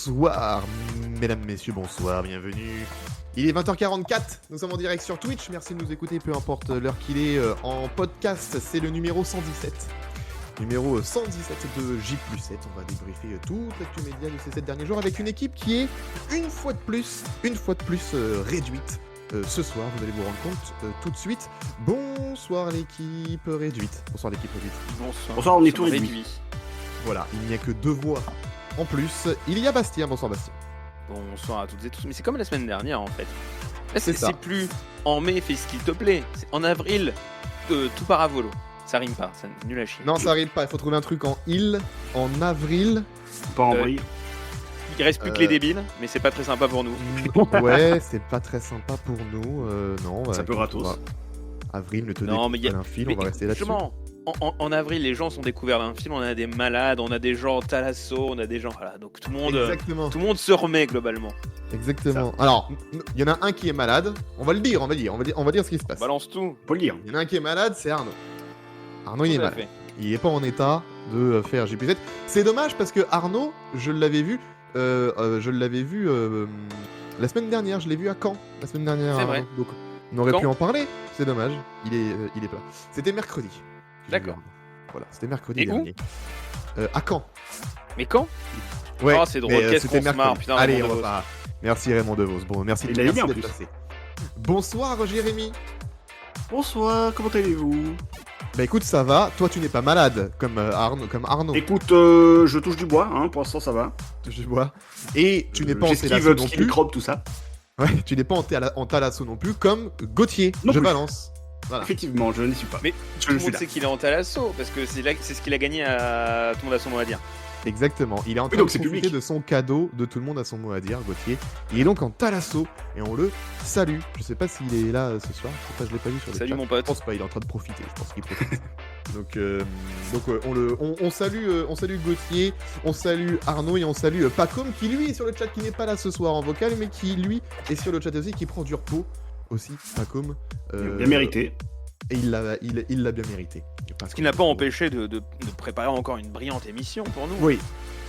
Bonsoir, mesdames, messieurs, bonsoir, bienvenue. Il est 20h44, nous sommes en direct sur Twitch, merci de nous écouter, peu importe l'heure qu'il est, en podcast, c'est le numéro 117. Numéro 117 de J+7, on va débriefer toute l'actu média de ces 7 derniers jours avec une équipe qui est une fois de plus réduite. Ce soir, vous allez vous rendre compte tout de suite. Bonsoir l'équipe réduite. Bonsoir l'équipe réduite. Bonsoir, on est tout réduit. Voilà, il n'y a que 2 voix en plus. Il y a Bastien, bonsoir Bastien. Bonsoir à toutes et tous. Mais c'est comme la semaine dernière en fait. Là, C'est ça. c'est plus en mai, fais ce qu'il te plaît. C'est en avril, tout part à volo. Ça rime pas, c'est nul à chier. Non, ça arrive pas, il faut trouver un truc en avril. Pas en vrille. Il reste plus que les débiles, mais c'est pas très sympa pour nous. Ouais, c'est pas très sympa pour nous. Non, Ça peut gratos. Avril, ne te Non, mais découvre pas d'un film, on va rester là-dessus. Justement, en avril, les gens sont découverts d'un film. On a des malades, on a des gens thalasso, on a des gens. Voilà, donc tout le monde se remet globalement. Exactement. Alors, il y en a un qui est malade. On va le dire, on va dire ce qui se passe. Balance tout. Faut le dire. Il y en a un qui est malade, c'est Arnaud. Arnaud, il est Tout à malade. fait. Il est pas en état de faire J+7. C'est dommage parce que Arnaud, je l'avais vu la semaine dernière. Je l'ai vu à Caen la semaine dernière. C'est Arnaud. vrai. Donc, on aurait Caen pu en parler. C'est dommage. Il est pas là. C'était mercredi. que j'ai vu D'accord. Arnaud. Voilà, c'était mercredi Et où dernier. À Caen. Mais quand Ouais. Oh, c'est drôle. mais, Qu'est-ce c'était qu'on se marre, mercredi. putain, Allez, Raymond on DeVos. va. Merci Raymond DeVos. Bon, merci Il allait bien, en d'être plus. passé. Bonsoir Jérémy. Bonsoir, comment allez-vous? Bah écoute, ça va. Toi, tu n'es pas malade comme Arnaud. Écoute, je touche du bois, hein, pour l'instant ça va. Je vois. Et tu n'es pas en J'esquive thalasso tout non ce qui est plus. microbe, tout ça. Ouais, tu n'es pas en thalasso non plus comme Gauthier. Non je plus. balance. Voilà. Effectivement, je n'y suis pas. Mais je tout le suis monde là. sait qu'il est en thalasso parce que c'est ce qu'il a gagné à tout le monde à son mot à dire. Exactement. Il est en train donc de c'est profiter public. de son cadeau de tout le monde à son mot à dire, Gauthier. Il est donc en thalasso et on le salue. Je sais pas s'il est là ce soir. Je sais pas, je l'ai pas vu sur le Salut chat. mon pote. Je pense pas. Il est en train de profiter. Je pense qu'il profite. Donc on salue Gauthier, on salue Arnaud et on salue Pacom qui lui est sur le chat, qui n'est pas là ce soir en vocal, mais qui lui est sur le chat aussi, qui prend du repos aussi. Pacom. Bien mérité. Et il l'a bien mérité. Ce qui n'a pas empêché de préparer encore une brillante émission pour nous. Oui,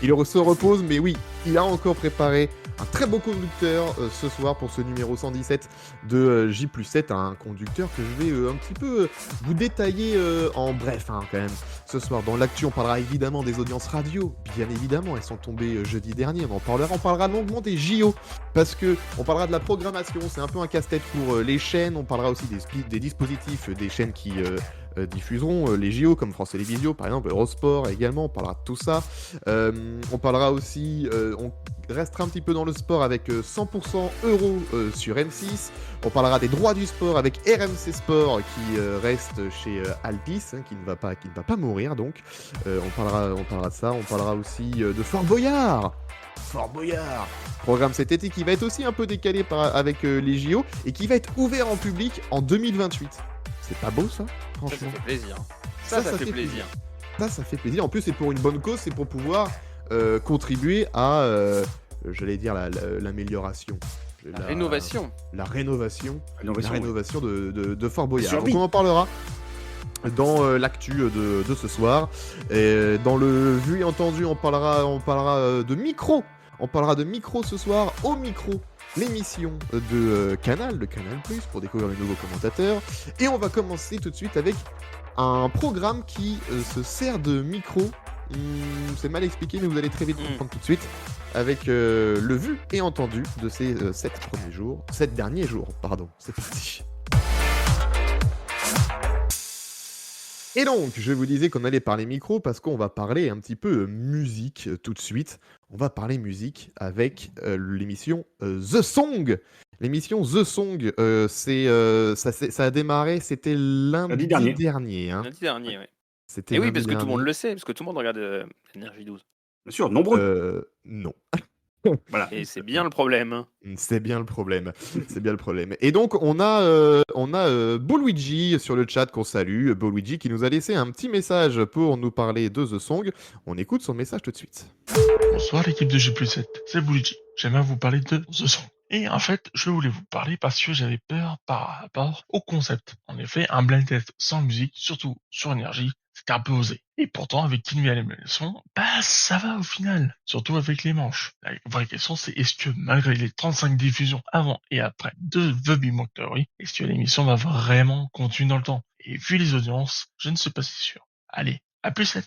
il se repose, mais oui, il a encore préparé un très beau conducteur ce soir pour ce numéro 117 de J+7, un conducteur que je vais un petit peu vous détailler en bref hein, quand même. Ce soir, dans l'actu, on parlera évidemment des audiences radio, bien évidemment, elles sont tombées jeudi dernier, on parlera longuement des JO, parce que on parlera de la programmation, c'est un peu un casse-tête pour les chaînes, on parlera aussi des dispositifs des chaînes qui diffuseront les JO comme France Télévisions par exemple, Eurosport également, on parlera de tout ça. On parlera aussi, on restera un petit peu dans le sport avec 100% euro sur M6. On parlera des droits du sport avec RMC Sport qui reste chez Altis, hein, qui ne va pas mourir donc. On parlera de ça. On parlera aussi de Fort Boyard. Fort Boyard, programme cet été qui va être aussi un peu décalé avec les JO et qui va être ouvert en public en 2028. C'est pas beau ça, Ça franchement. fait plaisir. Ça fait plaisir. Ça fait plaisir. En plus, c'est pour une bonne cause, c'est pour pouvoir contribuer à, j'allais dire, l'amélioration. La rénovation. La rénovation. La L'innovation, oui. rénovation de Fort Boyard. Survie. Donc on en parlera dans l'actu de ce soir. Et dans le vu et entendu, on parlera de micro. On parlera de micro ce soir, au micro. L'émission de Canal, de Canal+, pour découvrir les nouveaux commentateurs. Et on va commencer tout de suite avec un programme qui se sert de micro. C'est mal expliqué, mais vous allez très vite comprendre tout de suite. Avec le vu et entendu de ces 7 derniers jours. Pardon, c'est parti. Et donc, je vous disais qu'on allait parler micro parce qu'on va parler un petit peu musique tout de suite. On va parler musique avec l'émission The Song. L'émission The Song, ça a démarré, c'était lundi dernier. Hein. Lundi dernier, oui. C'était Et oui, lundi parce que tout le dernier. monde le sait, parce que tout le monde regarde Énergie 12. Bien sûr, nombreux. Non. Voilà. Et c'est bien le problème. hein. C'est bien le problème. C'est bien le problème. Et donc, on a Boluigi sur le chat qu'on salue. Boluigi qui nous a laissé un petit message pour nous parler de The Song. On écoute son message tout de suite. Bonsoir l'équipe de J+7, c'est Boluigi. J'aimerais vous parler de The Song. Et en fait, je voulais vous parler parce que j'avais peur par rapport au concept. En effet, un blind test sans musique, surtout sur Énergie, c'était un peu osé. Et pourtant, avec Kinvey à l'animation, ça va au final. Surtout avec les manches. La vraie question, c'est est-ce que malgré les 35 diffusions avant et après de The Big Bang Theory, est-ce que l'émission va vraiment continuer dans le temps? Et vu les audiences, je ne suis pas si sûr. Allez, à plus 7.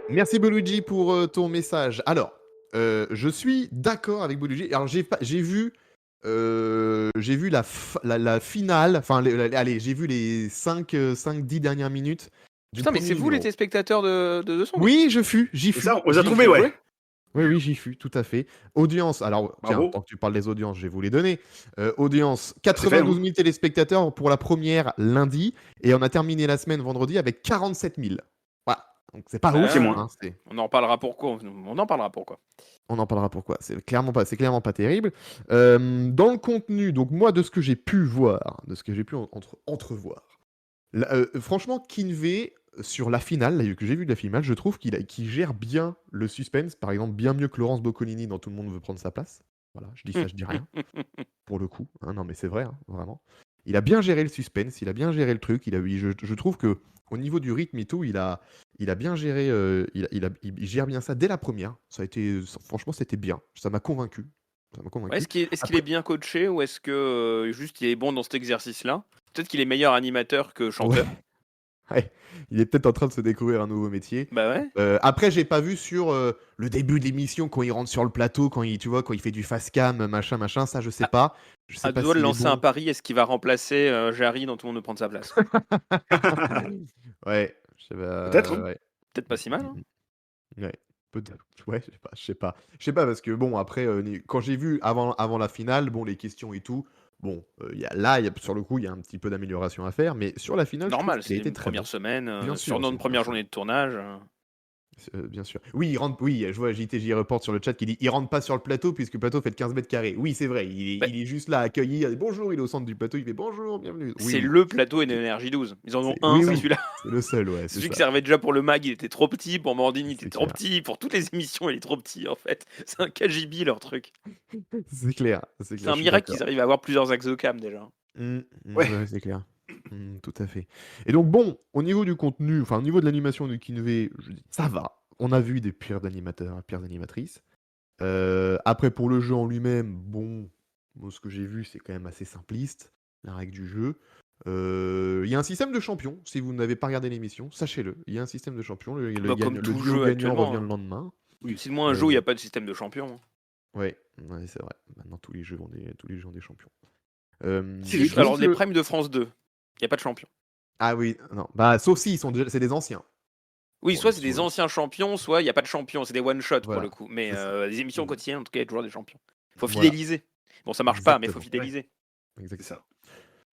Merci Boluji pour ton message. Alors, je suis d'accord avec Boluji. Alors, j'ai vu la finale, enfin, allez, j'ai vu les 5-10 dernières minutes. Putain, mais c'est vous les téléspectateurs de The Song? Oui, j'y fus. Ça, on les a trouvés, ouais. Oui, j'y fus, tout à fait. Audience, alors, tiens, tant que tu parles des audiences, je vais vous les donner. Audience, 92 000 téléspectateurs pour la première lundi, et on a terminé la semaine vendredi avec 47 000. Voilà, donc c'est pas ouf. Moins. On en parlera pourquoi. On en parlera pourquoi. C'est clairement pas terrible. Dans le contenu, donc moi, de ce que j'ai pu voir, de ce que j'ai pu entrevoir, franchement, Kinvey, sur la finale, que j'ai vu de la finale, je trouve qu'il gère bien le suspense, par exemple, bien mieux que Laurence Boccolini dans Tout le monde veut prendre sa place. Voilà, je dis ça, je dis rien. Pour le coup. Hein, non, mais c'est vrai, hein, vraiment. Il a bien géré le suspense, il a bien géré le truc. Je trouve que au niveau du rythme et tout, il a bien géré. Il gère bien ça dès la première. Franchement, c'était bien. Ça m'a convaincu. Est-ce qu'il est bien coaché ou est-ce que juste il est bon dans cet exercice-là? Peut-être qu'il est meilleur animateur que chanteur. Ouais, il est peut-être en train de se découvrir un nouveau métier. Bah ouais. Après, j'ai pas vu sur le début de l'émission quand il rentre sur le plateau, quand il fait du fast cam, machin, ça je sais pas. Je sais pas doit lancer un pari, est-ce qu'il va remplacer Jarry dans Tout le monde veut prendre sa place? Ouais, peut-être. Ouais. Peut-être pas si mal. Hein. Ouais, peut-être. Ouais, je sais pas parce que bon après quand j'ai vu avant la finale, bon les questions et tout. Bon, sur le coup, il y a un petit peu d'amélioration à faire, mais sur la finale, normal, c'est une première semaine, bien sur sûr, notre première journée de tournage. Bien sûr. Oui, je vois JTJ Report sur le chat qui dit il rentre pas sur le plateau puisque le plateau fait 15 mètres carrés. Oui, c'est vrai, il est juste là accueilli. Bonjour, il est au centre du plateau, il fait bonjour, bienvenue. C'est le plateau Énergie 12. Ils en ont un, c'est celui-là. C'est le seul, ouais. C'est celui qui servait déjà pour le mag, il était trop petit. Pour Mandine, il était trop petit. Pour toutes les émissions, il est trop petit en fait. C'est un KGB leur truc. C'est clair. C'est un miracle qu'ils arrivent à avoir plusieurs axes de cam déjà. Ouais, c'est clair. Tout à fait. Et donc bon, au niveau du contenu, enfin au niveau de l'animation de Kinvey, ça va. On a vu des pires animateurs, pires animatrices. Après pour le jeu en lui-même, bon, ce que j'ai vu c'est quand même assez simpliste, la règle du jeu. Il y a un système de champion, si vous n'avez pas regardé l'émission, sachez-le. Il y a un système de champion, le duo gagnant revient le lendemain. Oui, c'est moins un jeu où il n'y a pas de système de champion. Ouais, c'est vrai. Maintenant tous les jeux ont des champions. Alors les primes de France 2, il n'y a pas de champion. Ah oui, non. Bah sauf si c'est des anciens. Oui, soit c'est des anciens champions, soit il n'y a pas de champions, c'est des one-shot pour le coup. Mais les émissions quotidiennes, en tout cas, il y a toujours des champions. Il faut fidéliser. Bon, ça marche pas, mais il faut fidéliser. Ouais. Exactement.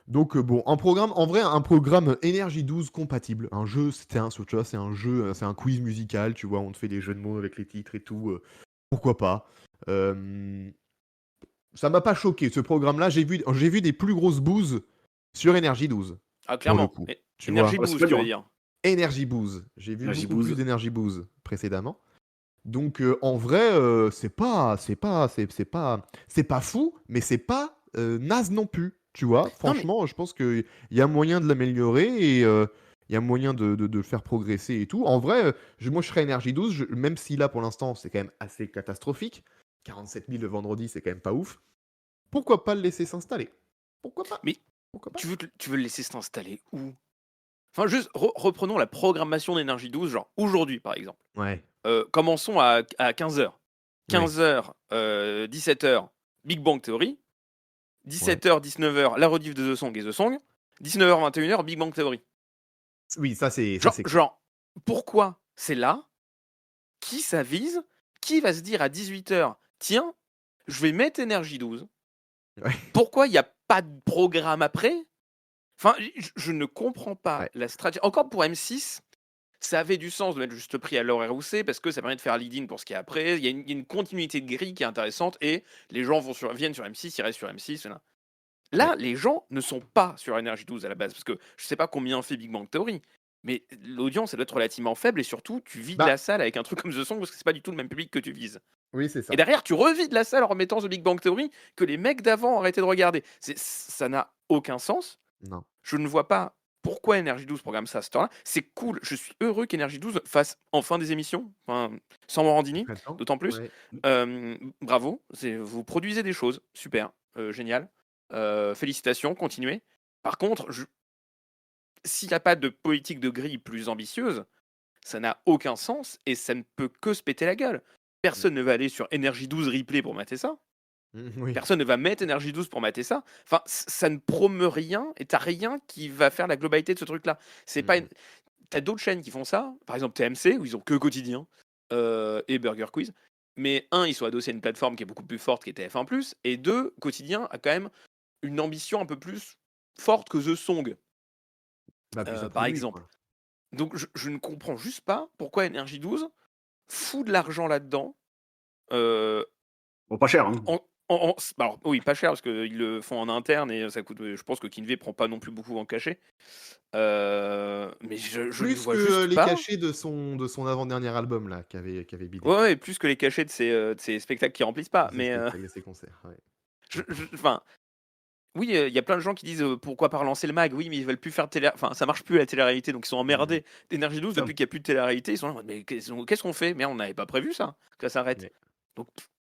Donc bon, en vrai, un programme Énergie 12 compatible. Un jeu, c'est un jeu, c'est un quiz musical, tu vois, on te fait des jeux de mots avec les titres et tout. Pourquoi pas. Ça m'a pas choqué, ce programme-là. J'ai vu des plus grosses bouses sur Énergie 12. Ah, clairement. Énergie Booze, tu veux dire. Énergie Booze. J'ai vu beaucoup plus d'Énergie Booze précédemment. Donc en vrai, c'est pas fou, mais c'est pas naze non plus. Tu vois, franchement, je pense qu'il y a moyen de l'améliorer et il y a moyen de le faire progresser et tout. En vrai, moi je serais Énergie 12, même si là pour l'instant c'est quand même assez catastrophique. 47 000 le vendredi, c'est quand même pas ouf. Pourquoi pas le laisser s'installer? Pourquoi pas? Mais tu veux le laisser s'installer où? Enfin, juste reprenons la programmation d'Énergie 12, genre aujourd'hui par exemple. Ouais. Commençons à 15h. 15h, 17h, Big Bang Theory. 17h, 19h, la rediff de The Song et The Song. 19h, 21h, Big Bang Theory. Oui, ça c'est. Genre, pourquoi c'est là? Qui ça vise? Qui va se dire à 18h, tiens, je vais mettre Énergie 12. Ouais. Pourquoi il n'y a pas de programme après? Enfin, je ne comprends pas la stratégie. Encore pour M6, ça avait du sens de mettre juste prix à l'horaire où c'est, parce que ça permet de faire lead-in pour ce qu'il y a après. Il y a une continuité de grille qui est intéressante et les gens viennent sur M6, ils restent sur M6. Là, les gens ne sont pas sur Énergie 12 à la base, parce que je ne sais pas combien fait Big Bang Theory, mais l'audience, elle doit être relativement faible et surtout, tu vides la salle avec un truc comme The Song parce que c'est pas du tout le même public que tu vises. Oui, c'est ça. Et derrière, tu revides la salle en remettant The Big Bang Theory que les mecs d'avant ont arrêté de regarder. Ça n'a aucun sens. Non. Je ne vois pas pourquoi Energy 12 programme ça à cette heure-là. C'est cool, je suis heureux qu'Energy 12 fasse enfin des émissions, sans Morandini, d'autant plus. Bravo, vous produisez des choses, super, génial. Félicitations, continuez. Par contre, s'il n'y a pas de politique de grille plus ambitieuse, ça n'a aucun sens et ça ne peut que se péter la gueule. Personne ne va aller sur Energy 12 replay pour mater ça. Personne ne va mettre Energy 12 pour mater ça. Enfin, ça ne promeut rien et t'as rien qui va faire la globalité de ce truc-là. C'est pas T'as d'autres chaînes qui font ça, par exemple TMC, où ils ont que Quotidien et Burger Quiz. Mais ils sont adossés à une plateforme qui est beaucoup plus forte, qui est TF1+, et deux, Quotidien a quand même une ambition un peu plus forte que The Song, par exemple. Donc je ne comprends juste pas pourquoi Energy 12 fout de l'argent là-dedans. Bon, pas cher, hein. Alors, oui, pas cher, parce qu'ils le font en interne et ça coûte. Je pense que Kinvey prend pas non plus beaucoup en cachet. Mais je plus ne vois que juste les pas. cachets de son avant-dernier album là, qui avait bidé. Ouais, plus que les cachets de ces spectacles qui remplissent pas. Mais ces concerts. enfin, oui, il y a plein de gens qui disent pourquoi pas relancer le mag. Oui, mais ils veulent plus faire télé. Enfin, ça marche plus la télé-réalité, donc ils sont emmerdés. D'Energy 12 depuis qu'il n'y a plus de télé-réalité, ils sont là, mais qu'est-ce qu'on fait? Mais on n'avait pas prévu ça, que ça s'arrête. Donc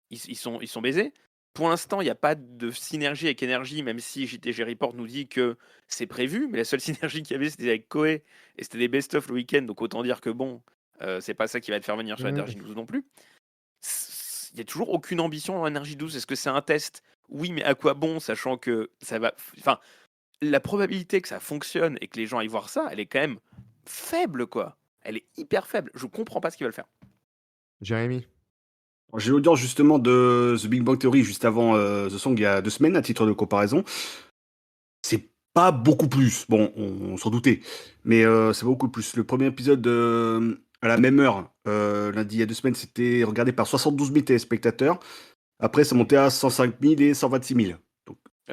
ils sont baisés. Pour l'instant, il n'y a pas de synergie avec Energy, même si JTG Report nous dit que c'est prévu. Mais la seule synergie qu'il y avait, c'était avec Koé et c'était des best-of le week-end. Donc autant dire que bon, c'est pas ça qui va te faire venir sur Energy 12 non plus. Il n'y a toujours aucune ambition dans Energy 12. Est-ce que c'est un test? Oui, mais à quoi bon, sachant que ça va. Enfin, la probabilité que ça fonctionne et que les gens aillent voir ça, elle est quand même faible, quoi. Elle est hyper faible. Je comprends pas ce qu'ils veulent faire. Jérémy. J'ai l'audience justement de The Big Bang Theory juste avant The Song il y a 2 semaines, à titre de comparaison. C'est pas beaucoup plus. Bon, on s'en doutait, mais c'est beaucoup plus. Le premier épisode à la même heure, lundi il y a 2 semaines, c'était regardé par 72 000 téléspectateurs. Après, ça montait à 105 000 et 126 000.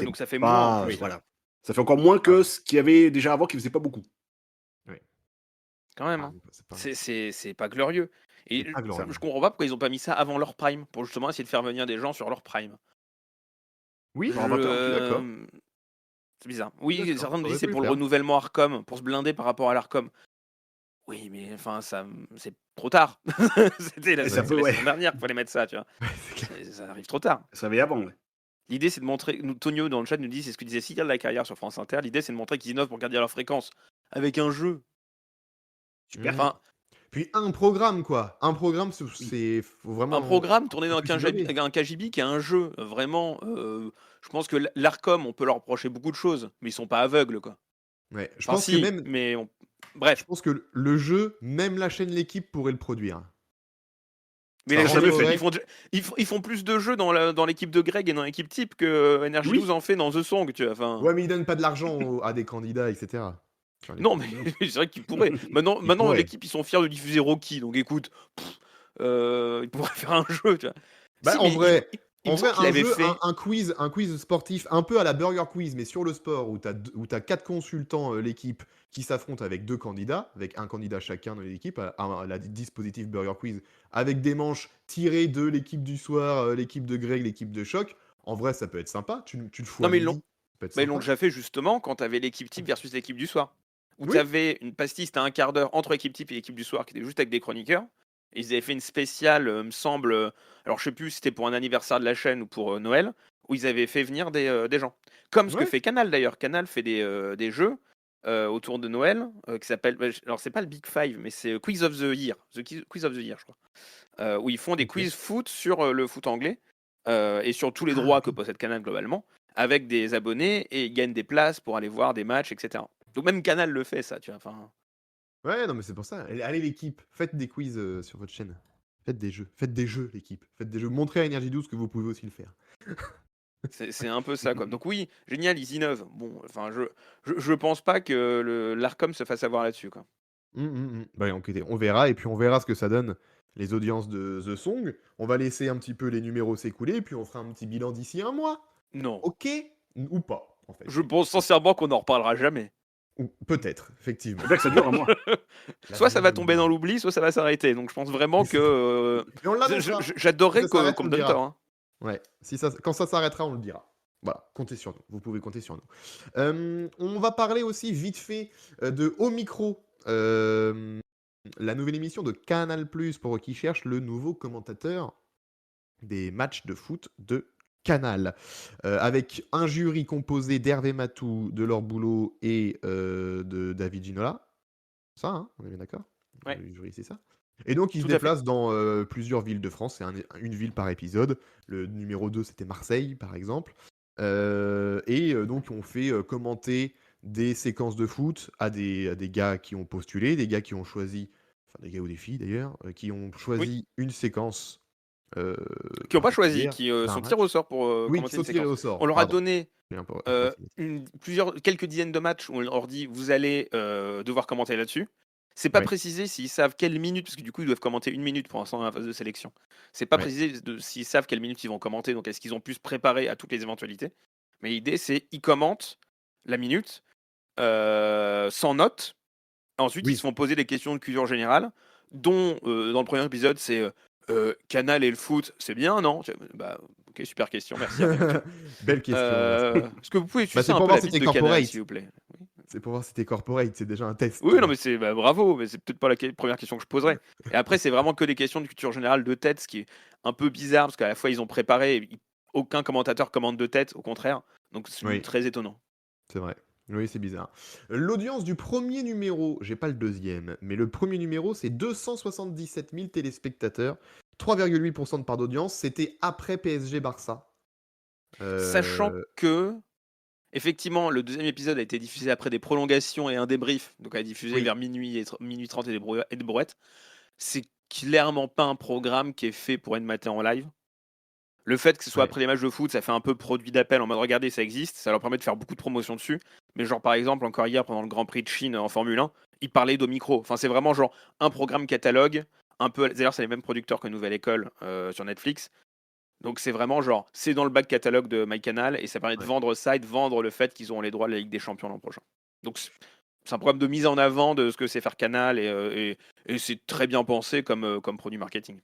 Donc ça fait moins. Oui. Voilà. Ça fait encore moins que ce qu'il y avait déjà avant, qui faisait pas beaucoup. Oui. Quand même. Hein. C'est pas glorieux. Et je comprends pas pourquoi ils ont pas mis ça avant leur prime, pour justement essayer de faire venir des gens sur leur prime. Oui, d'accord. C'est bizarre. Oui, certains me disent c'est pour le renouvellement Arcom, pour se blinder par rapport à l'Arcom. Oui, mais enfin, c'est trop tard. C'était la semaine dernière qu'il fallait mettre ça, tu vois. Ça arrive trop tard. Ça avait avant, ouais. L'idée, c'est de montrer. Tonio dans le chat nous dit, c'est ce que disait Cyril de la carrière sur France Inter. L'idée, c'est de montrer qu'ils innovent pour garder leur fréquence avec un jeu. Super. Enfin. Puis un programme, quoi. Un programme, c'est vraiment. Un programme tourné dans un KGB qui est un jeu. Vraiment, je pense que l'Arcom, on peut leur reprocher beaucoup de choses, mais ils sont pas aveugles, quoi. Ouais, je pense que même. Mais bref. Je pense que le jeu, même la chaîne L'équipe pourrait le produire. Mais ils font plus de jeux dans l'équipe de Greg et dans l'équipe type que Energy 12 en fait dans The Song, tu vois. Enfin... Ouais, mais ils donnent pas de l'argent à des candidats, etc. Non, mais c'est vrai qu'ils pourraient. Maintenant l'équipe, ils sont fiers de diffuser Rocky, donc écoute, ils pourraient faire un jeu, tu vois. Bah, en vrai, un quiz sportif un peu à la Burger Quiz, mais sur le sport, où t'as 4 consultants, l'équipe, qui s'affrontent avec 2 candidats, avec un candidat chacun dans l'équipe, à la dispositif Burger Quiz, avec des manches tirées de l'équipe du soir, l'équipe de Greg, l'équipe de Choc. En vrai, ça peut être sympa. Tu le fous. Non, mais ils l'ont déjà fait justement quand t'avais l'équipe type versus l'équipe du soir. Où t'avais une pastille, c'était un quart d'heure entre l'équipe type et l'équipe du soir, qui était juste avec des chroniqueurs. Et ils avaient fait une spéciale, me semble. Alors, je sais plus si c'était pour un anniversaire de la chaîne ou pour Noël, où ils avaient fait venir des gens. Comme ce que fait Canal d'ailleurs. Canal fait des jeux autour de Noël qui s'appellent. Alors, c'est pas le Big Five, mais c'est Quiz of the Year. Quiz of the Year, je crois. Où ils font des quiz foot sur le foot anglais et sur tous les droits que possède Canal globalement, avec des abonnés, et ils gagnent des places pour aller voir des matchs, etc. Donc, même Canal le fait, ça, tu vois. Enfin. Ouais, non, mais c'est pour ça. Allez, l'équipe, faites des quiz sur votre chaîne. Faites des jeux, l'équipe. Faites des jeux. Montrez à Energy 12 que vous pouvez aussi le faire. C'est un peu ça, quoi. Donc oui, génial, ils innovent. Bon, enfin, je pense pas que l'Arcom se fasse avoir là-dessus, quoi. Bah, on verra, et puis on verra ce que ça donne, les audiences de The Song. On va laisser un petit peu les numéros s'écouler, et puis on fera un petit bilan d'ici un mois. Non. Ok ou pas, en fait. Je pense sincèrement qu'on n'en reparlera jamais. Peut-être, effectivement. C'est bien que ça dure un mois. Soit ça va tomber dans l'oubli, soit ça va s'arrêter. Donc je pense vraiment que. J'adorerais qu'on me donne tort. Hein. Ouais, quand ça s'arrêtera, on le dira. Voilà, comptez sur nous. Vous pouvez compter sur nous. On va parler aussi vite fait de Au Micro, la nouvelle émission de Canal+, pour qui cherche le nouveau commentateur des matchs de foot de Canal. Avec un jury composé d'Hervé Matou, de Laure Boulot et de David Ginola. Ça, hein, on est bien d'accord? Ouais. Le jury, c'est ça. Et donc, il se Tout à fait. déplace dans plusieurs villes de France. C'est une ville par épisode. Le numéro 2, c'était Marseille, par exemple. Donc, on fait commenter des séquences de foot à des gars qui ont postulé, des gars qui ont choisi, enfin des gars ou des filles d'ailleurs, qui ont Oui. choisi une séquence Qui n'ont pas choisi, particulière qui d'un sont tirés match. au sort pour Oui, qui commenter sont une tirés séquence. au sort, On leur a pardon. donné J'ai un peu approximatif. quelques dizaines de matchs où on leur dit vous allez devoir commenter là-dessus. C'est pas Ouais. précisé s'ils savent quelle minute, parce que du coup ils doivent commenter 1 minute pour l'instant dans la phase de sélection. C'est pas Ouais. précisé s'ils savent quelle minute ils vont commenter, donc est-ce qu'ils ont pu se préparer à toutes les éventualités. Mais l'idée c'est ils commentent la minute sans note. Ensuite ils se Oui. font poser des questions de culture générale, dont dans le premier épisode c'est Canal et le foot, c'est bien, non? Bah, ok, super question, merci. Belle question. Est-ce que vous pouvez Bah, sucer c'est un pour peu voir la si bite t'es de Canal, corporate. s'il vous plaît? Oui. C'est pour voir si t'es corporate, c'est déjà un test. Oui, non, mais c'est bravo, mais c'est peut-être pas la première question que je poserais. Et après, c'est vraiment que des questions de culture générale de tête, ce qui est un peu bizarre, parce qu'à la fois, ils ont préparé, aucun commentateur commande de tête, au contraire. Donc, c'est Oui, très étonnant. c'est vrai. Oui, c'est bizarre. L'audience du premier numéro, j'ai pas le deuxième, mais le premier numéro, c'est 277 000 téléspectateurs, 3,8% de part d'audience. C'était après PSG-Barça. Sachant que, effectivement, le deuxième épisode a été diffusé après des prolongations et un débrief, donc a diffusé Oui. vers minuit 30 et des brouettes. C'est clairement pas un programme qui est fait pour être maté en live. Le fait que ce soit Ouais. après les matchs de foot, ça fait un peu produit d'appel en mode regardez, ça existe, ça leur permet de faire beaucoup de promotion dessus. Mais genre par exemple, encore hier pendant le Grand Prix de Chine en Formule 1, ils parlaient d'Omicro. Enfin, c'est vraiment genre un programme catalogue, un peu. D'ailleurs, c'est les mêmes producteurs que Nouvelle École sur Netflix. Donc c'est vraiment genre, c'est dans le back catalogue de MyCanal et ça permet de Ouais. vendre ça et de vendre le fait qu'ils auront les droits de la Ligue des Champions l'an prochain. Donc c'est un programme de mise en avant de ce que c'est faire Canal et c'est très bien pensé comme produit marketing.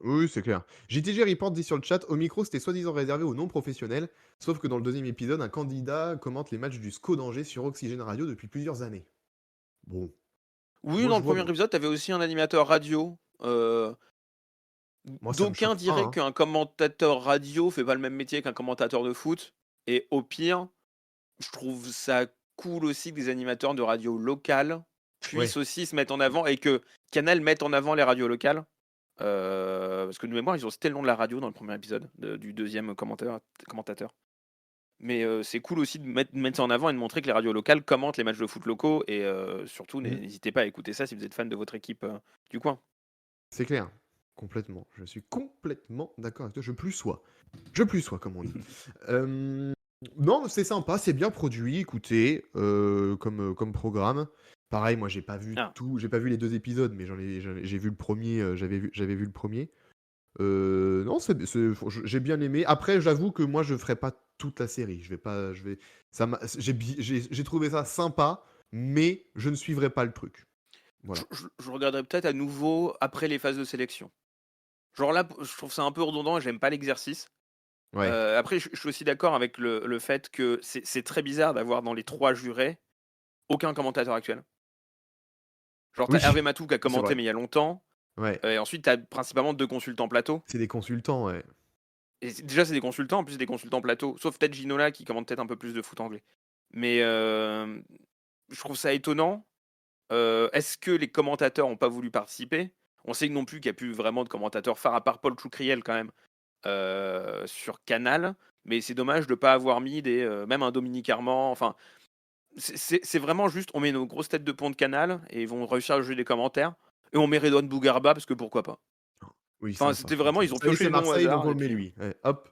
Oui, c'est clair. JTG Report dit sur le chat, au micro, c'était soi-disant réservé aux non-professionnels, sauf que dans le deuxième épisode, un candidat commente les matchs du SCO d'Angers sur Oxygène Radio depuis plusieurs années. Bon. Oui, Moi, dans je le vois premier bon. épisode, tu avais aussi un animateur radio. Moi, ça me D'aucuns choque pas, diraient hein. qu'un commentateur radio fait pas le même métier qu'un commentateur de foot. Et au pire, je trouve ça cool aussi que des animateurs de radio locales puissent Ouais. aussi se mettre en avant et que Canal mette en avant les radios locales. Parce que de mémoire, ils ont cité le nom de la radio dans le premier épisode du deuxième commentateur. Mais c'est cool aussi de mettre ça en avant et de montrer que les radios locales commentent les matchs de foot locaux. Et surtout, n'hésitez pas à écouter ça si vous êtes fan de votre équipe du coin. C'est clair. Complètement. Je suis complètement d'accord avec toi. Je plus sois. Je plus sois, comme on dit. Non, c'est sympa, c'est bien produit, écoutez, comme programme. Pareil, moi, j'ai pas vu Ah. tout, j'ai pas vu les 2 épisodes, mais j'ai vu le premier, j'avais vu le premier. Non, j'ai bien aimé. Après, j'avoue que moi, je ferai pas toute la série. J'ai trouvé ça sympa, mais je ne suivrai pas le truc. Voilà. Je regarderai peut-être à nouveau après les phases de sélection. Genre là, je trouve ça un peu redondant et j'aime pas l'exercice. Ouais. Après, je suis aussi d'accord avec le fait que c'est très bizarre d'avoir dans les 3 jurés aucun commentateur actuel. Genre, t'as Oui, Hervé Matou qui a c'est commenté, vrai. mais il y a longtemps. Ouais. Et ensuite, t'as principalement 2 consultants plateau. C'est des consultants, ouais. Et déjà, c'est des consultants, en plus, des consultants plateau. Sauf peut-être Ginola qui commente peut-être un peu plus de foot anglais. Mais je trouve ça étonnant. Est-ce que les commentateurs n'ont pas voulu participer? On sait que non plus qu'il n'y a plus vraiment de commentateurs phares, à part Paul Choucriel quand même, sur Canal. Mais c'est dommage de ne pas avoir mis même un Dominique Armand. Enfin, c'est vraiment juste, on met nos grosses têtes de pont de Canal et ils vont réussir à jouer des commentaires. Et on met Redouane Bougarba parce que pourquoi pas. Oui, Enfin, sympa. c'était vraiment, ils ont Ça y est, pioché c'est le nom au Marseille, donc hasard. on Et le met puis... lui. Ouais, hop.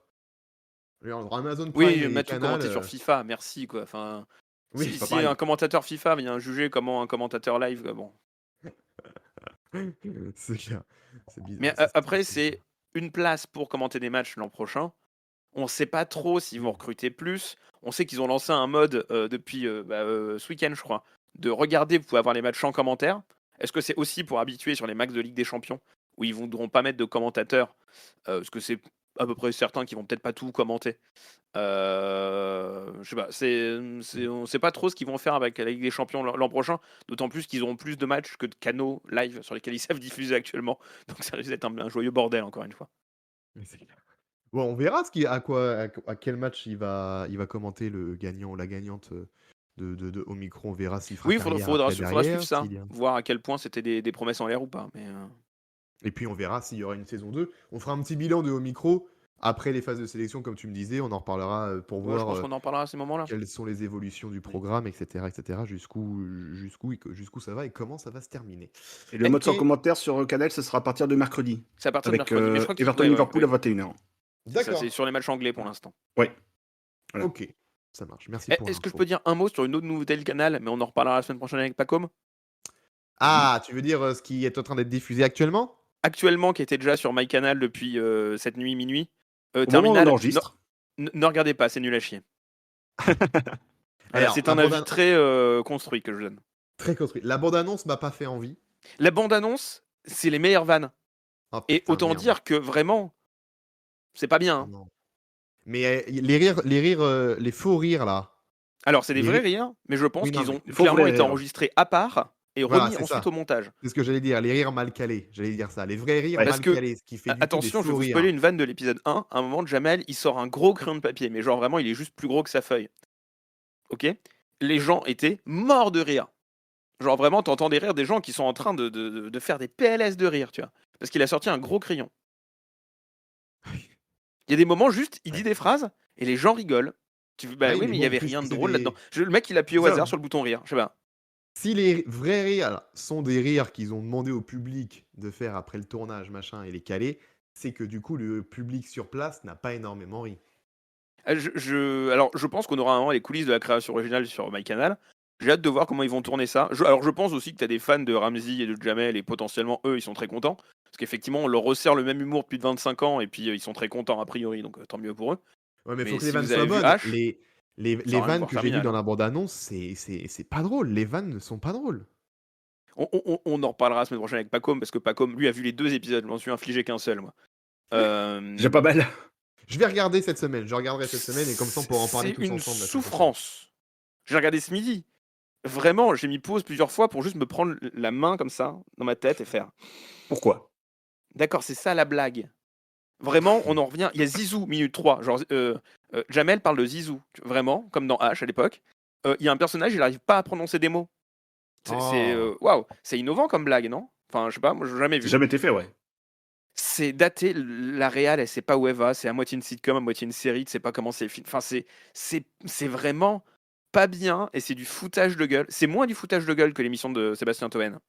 Regarde, Amazon Prime Oui, et Mathieu Canal. commentait sur FIFA, merci quoi. Enfin, Oui, c'est pas si pareil. un commentateur FIFA vient juger comment un commentateur live, bon. C'est clair. C'est bizarre. Mais après, c'est une place pour commenter des matchs l'an prochain. On ne sait pas trop s'ils vont recruter plus. On sait qu'ils ont lancé un mode depuis ce week-end, je crois, de regarder, vous pouvez avoir les matchs en commentaire. Est-ce que c'est aussi pour habituer sur les matchs de Ligue des Champions, où ils ne voudront pas mettre de commentateurs parce que c'est à peu près certain qu'ils vont peut-être pas tout commenter. Je sais pas, on sait pas trop ce qu'ils vont faire avec la Ligue des Champions l'an prochain, d'autant plus qu'ils auront plus de matchs que de canaux live sur lesquels ils savent diffuser actuellement. Donc ça risque d'être un joyeux bordel, encore une fois. Mais c'est clair. Bon, on verra à quel match il va commenter le gagnant ou la gagnante de Omicron. On verra s'il fera Oui, il carrière faudra après suivre derrière. ça, voir à quel point c'était des promesses en l'air ou pas. Mais Et puis on verra s'il y aura une saison 2. On fera un petit bilan de Omicron après les phases de sélection, comme tu me disais. On en reparlera pour ouais, je pense voir qu'on en parlera à ces moments-là. quelles sont les évolutions du programme, etc., jusqu'où ça va et comment ça va se terminer. Et le mode sans commentaire sur Canal, ça sera à partir de mercredi. C'est à partir de Avec mercredi. Mais je crois qu'il Everton-Liverpool à 21h. D'accord. C'est sur les matchs anglais pour l'instant. Ouais. Voilà. Ok, ça marche. Merci pour Est-ce que je l'info. peux dire un mot sur une autre nouveauté Canal, mais on en reparlera la semaine prochaine avec Pacom? Ah, tu veux dire ce qui est en train d'être diffusé actuellement? Actuellement, qui était déjà sur MyCanal depuis cette nuit, minuit. Au moment où Terminal, on enregistre. ne regardez pas, c'est nul à chier. Alors, c'est un avis très construit que je donne. Très construit. La bande-annonce m'a pas fait envie. La bande-annonce, c'est les meilleures vannes. Oh, Et putain, autant merde. dire que vraiment, c'est pas bien. hein. Non. Mais les faux rires là. Alors, c'est des Les vrais rires- rires, mais je pense Oui, non, qu'ils ont mais faux clairement vrais été rires. enregistrés à part et Voilà, remis c'est ensuite ça. au montage. C'est ce que j'allais dire, les rires mal calés. J'allais dire ça. Les vrais rires Ouais. mal Parce que, calés, ce qui fait du coup attention, des je vais faux vous rires. spoiler une vanne de l'épisode 1. À un moment, Jamel, il sort un gros crayon de papier, mais genre vraiment, il est juste plus gros que sa feuille. Ok? Les gens étaient morts de rire. Genre vraiment, t'entends des rires des gens qui sont en train de faire des PLS de rire, tu vois. Parce qu'il a sorti un gros crayon. Il y a des moments juste, il dit des phrases et les gens rigolent. Ah Oui, oui, mais il y bon, avait puisque rien de c'est drôle des- là-dedans. Le mec, il appuie au Ça. hasard sur le bouton rire. Je sais pas. Si les vrais rires sont des rires qu'ils ont demandé au public de faire après le tournage, machin, et les caler, c'est que du coup, le public sur place n'a pas énormément ri. Alors, je pense qu'on aura vraiment les coulisses de la création originale sur MyCanal. J'ai hâte de voir comment ils vont tourner ça. Alors, je pense aussi que tu as des fans de Ramsey et de Jamel, et potentiellement, eux, ils sont très contents. Parce qu'effectivement, on leur resserre le même humour depuis 25 ans, et puis ils sont très contents, a priori, donc tant mieux pour eux. Ouais, mais faut Mais que les si vannes vous soient avez vu bonnes. H, Les ça sert à rien de vannes voir que j'ai vues Terminal. dans la bande-annonce, c'est pas drôle. Les vannes ne sont pas drôles. On en reparlera la semaine prochaine avec Pacom, parce que Pacom, lui, a vu les 2 épisodes. Je m'en suis infligé qu'un seul, moi. Déjà pas mal. Je vais regarder cette semaine. Je regarderai cette semaine et comme ça on pourra en parler tous C'est une ensemble. la semaine prochaine. souffrance. J'ai regardé ce midi. Vraiment, j'ai mis pause plusieurs fois pour juste me prendre la main comme ça dans ma tête et faire. Pourquoi? D'accord, c'est ça la blague. Vraiment, on en revient. Il y a Zizou, minute 3. Genre, Jamel parle de Zizou. Vraiment, comme dans H à l'époque. Il y a un personnage, il n'arrive pas à prononcer des mots. Waouh, c'est innovant comme blague, non? Enfin, je sais pas, moi, j'ai jamais vu. C'est jamais été fait, ouais. C'est daté, la réal, elle sait pas où elle va. C'est à moitié une sitcom, à moitié une série. Tu sais pas comment c'est. Enfin, c'est vraiment pas bien et c'est du foutage de gueule. C'est moins du foutage de gueule que l'émission de Sébastien Toen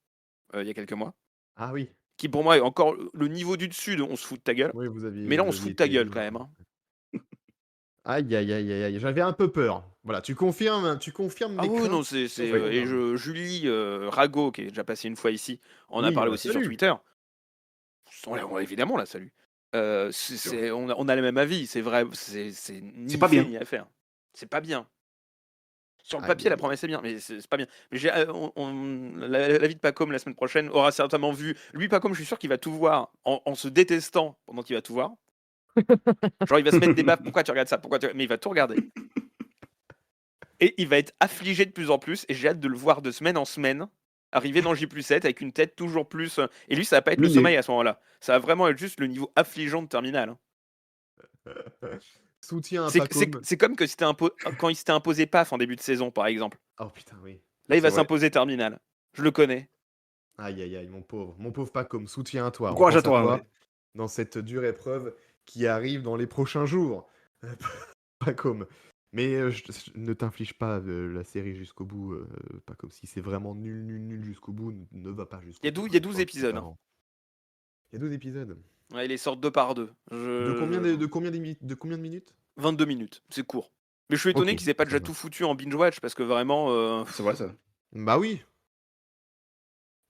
il y a quelques mois. Ah oui. Qui pour moi est encore le niveau du dessus de on se fout de ta gueule. Oui, vous aviez. Mais là, on vous se aviez fout de ta été gueule dur. quand même. hein. Aïe, aïe, aïe, aïe, aïe. J'avais un peu peur. Voilà, tu confirmes Ah mes oui, craintes. non, Julie Rago, qui est déjà passée une fois ici, en a parlé aussi sur Twitter. Évidemment, on la salue. On a le même avis, c'est vrai, c'est ni pas fait bien. ni à faire. C'est pas bien. Sur le Aïe, papier, la aïe, promesse est bien, mais c'est pas bien. Mais l'avis de Pacom la semaine prochaine aura certainement vu. Lui, Pacom, je suis sûr qu'il va tout voir en se détestant pendant qu'il va tout voir. Genre, il va se mettre des baffes. Pourquoi tu regardes ça? Mais il va tout regarder. Et il va être affligé de plus en plus. Et j'ai hâte de le voir de semaine en semaine arriver dans J+7 avec une tête toujours plus. Et lui, ça va pas être le sommeil à ce moment-là. Ça va vraiment être juste le niveau affligeant de Terminal. Soutien à Pacom. C'est comme que quand il s'était imposé PAF en début de saison, par exemple. Oh putain, oui. Là, il va C'est vrai. s'imposer Terminal. Je le connais. Aïe, aïe, aïe, mon pauvre Pacom. Soutien à toi. Bon On courage pense à toi, ouais. dans cette dure épreuve qui arrive dans les prochains jours. Pacom. Mais ne t'inflige pas la série jusqu'au bout, pas comme si c'est vraiment nul jusqu'au bout, ne va pas jusqu'au bout. Il y a 12 épisodes. Il y a 12 épisodes. Ouais, il les sort 2 par 2. De combien de minutes 22 minutes, c'est court. Mais je suis étonné Ok, qu'ils aient pas ça déjà va. tout foutu en binge-watch parce que vraiment. C'est vrai, ça. Bah oui.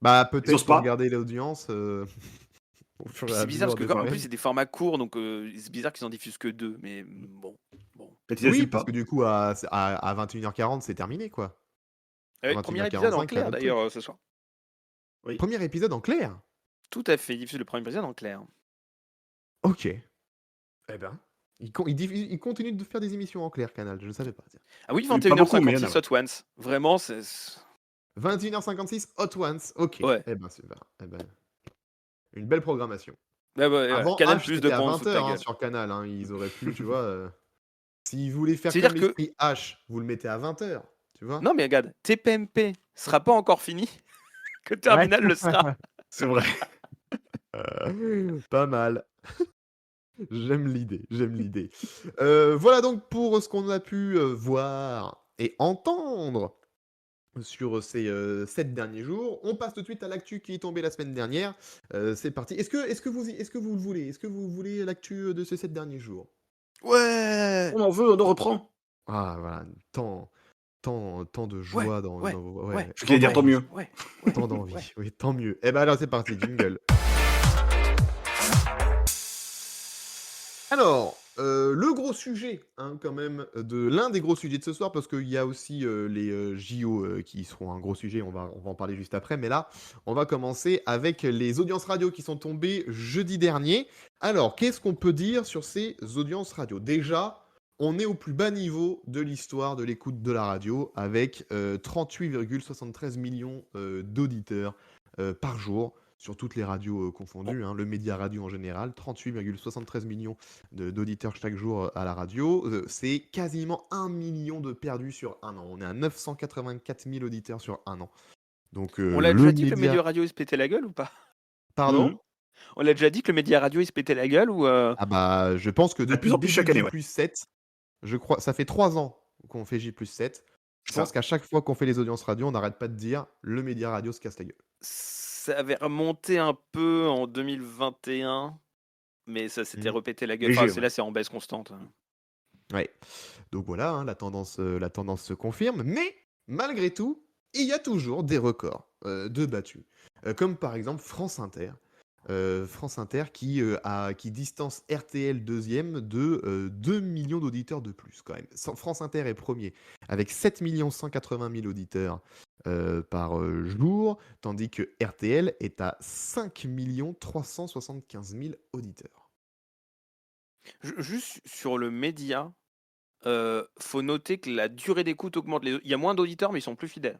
Bah Ils peut-être osent pour pas. regarder l'audience. Au fur et à C'est bizarre mesure parce que des en plus semaines. c'est des formats courts donc c'est bizarre qu'ils en diffusent que 2 mais bon. Peut-être ils Oui, assument parce pas. que du coup à 21h40 c'est terminé quoi. Premier épisode en 21h45, clair il y a d'autres d'ailleurs ce soir. Oui. Premier épisode en clair. Tout à fait, diffuse le premier épisode en clair. Ok. Eh ben, il continue de faire des émissions en clair, Canal, je ne savais pas. Tiens. Ah oui, Pas beaucoup, mais il y en a, 21h56 Hot Ones. Vraiment, 21h56, Hot Ones. Ok. Ouais. Eh ben, super. Eh ben, une belle programmation. Ouais, Avant, Canal H, Plus de c'était à points, foutre ta 20h gueule. sur Canal. Ils auraient pu, tu vois. S'ils voulaient faire C'est-à-dire comme que. l'esprit H, vous le mettez à 20h. Tu vois. Non, mais regarde, TPMP sera pas encore fini que Ouais. Terminal le sera. C'est vrai. Pas mal. J'aime l'idée. Voilà donc pour ce qu'on a pu voir et entendre sur ces 7 derniers jours. On passe tout de suite à l'actu qui est tombée la semaine dernière. C'est parti. Est-ce que vous le voulez? Est-ce que vous voulez l'actu de ces 7 derniers jours? Ouais. On en veut, on en reprend. Ah voilà, tant de joie dans vos... Ouais. Je voulais dire tant mieux. Ouais. Tant d'envie. Oui, tant mieux. Eh ben alors c'est parti, jingle. Alors, le gros sujet, quand même, l'un des gros sujets de ce soir, parce qu'il y a aussi les JO qui seront un gros sujet, on va en parler juste après, mais là, on va commencer avec les audiences radio qui sont tombées jeudi dernier. Alors, qu'est-ce qu'on peut dire sur ces audiences radio? Déjà, on est au plus bas niveau de l'histoire de l'écoute de la radio, avec 38,73 millions d'auditeurs par jour sur toutes les radios confondues, le média radio en général, 38,73 millions d'auditeurs chaque jour à la radio. C'est quasiment 1 million de perdus sur un an. On est à 984 000 auditeurs sur un an. Donc, On l'a déjà dit que le média radio il se pétait la gueule ou pas? Pardon? On l'a déjà dit que le média radio il se pétait la gueule ou Ah bah, je pense que De depuis plus le en plus début chaque de année, J ouais. plus 7, je crois, ça fait 3 ans qu'on fait J plus 7. Je pense qu'à chaque fois qu'on fait les audiences radio, on n'arrête pas de dire le média radio se casse la gueule. Ça avait remonté un peu en 2021, mais ça s'était repété la gueule. Léger, Enfin, ouais. là, c'est en baisse constante. Ouais. Donc voilà, la tendance se confirme. Mais malgré tout, il y a toujours des records de battus. Comme par exemple France Inter. France Inter qui distance RTL deuxième de 2 millions d'auditeurs de plus quand même. France Inter est premier avec 7 180 000 auditeurs par jour, tandis que RTL est à 5 375 000 auditeurs. Juste sur le média, faut noter que la durée d'écoute augmente. Il y a moins d'auditeurs, mais ils sont plus fidèles.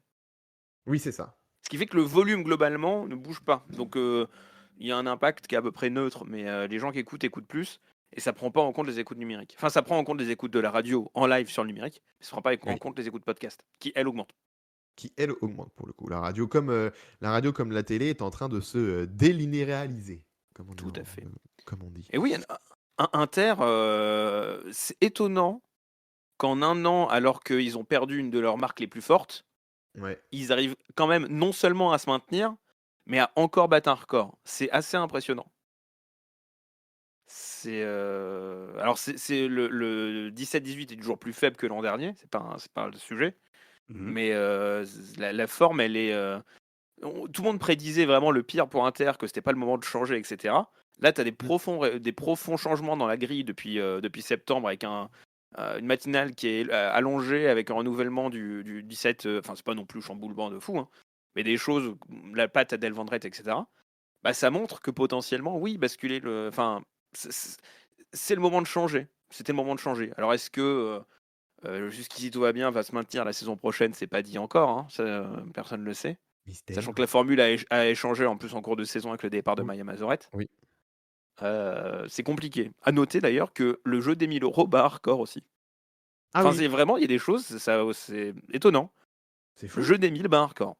Oui, c'est ça. Ce qui fait que le volume globalement ne bouge pas. Donc il y a un impact qui est à peu près neutre, mais les gens qui écoutent plus, et ça prend pas en compte les écoutes numériques. Enfin, ça prend en compte les écoutes de la radio en live sur le numérique, mais ça prend pas en compte les écoutes podcast, qui elles augmentent. Qui elle augmente pour le coup. La radio comme la télé est en train de se délinéariser, Tout à fait. Comme on dit. Et oui, Inter, c'est étonnant qu'en un an, alors qu'ils ont perdu une de leurs marques les plus fortes, ils arrivent quand même non seulement à se maintenir, mais à encore battre un record. C'est assez impressionnant. Alors c'est le 17-18 est toujours plus faible que l'an dernier, c'est pas le sujet, mais la forme, elle est... tout le monde prédisait vraiment le pire pour Inter, que c'était pas le moment de changer, etc. Là, tu as des profonds changements dans la grille depuis septembre, avec une matinale qui est allongée, avec un renouvellement du 17. Enfin, c'est pas non plus chamboulement de fou, mais des choses, la patte à Del Vendrette, etc. Bah, ça montre que potentiellement, oui, basculer Enfin, c'est le moment de changer. C'était le moment de changer. Alors, est-ce que jusqu'ici tout va bien, va se maintenir la saison prochaine? C'est pas dit encore, ça, personne ne le sait. Mystère. Sachant que la formule a échangé en plus en cours de saison avec le départ de Maya Mazorette. Oui. C'est compliqué. À noter d'ailleurs que le jeu des 1000 € bat un record aussi. C'est vraiment, il y a des choses, c'est étonnant. C'est fou. Le jeu des 1000 bat un record.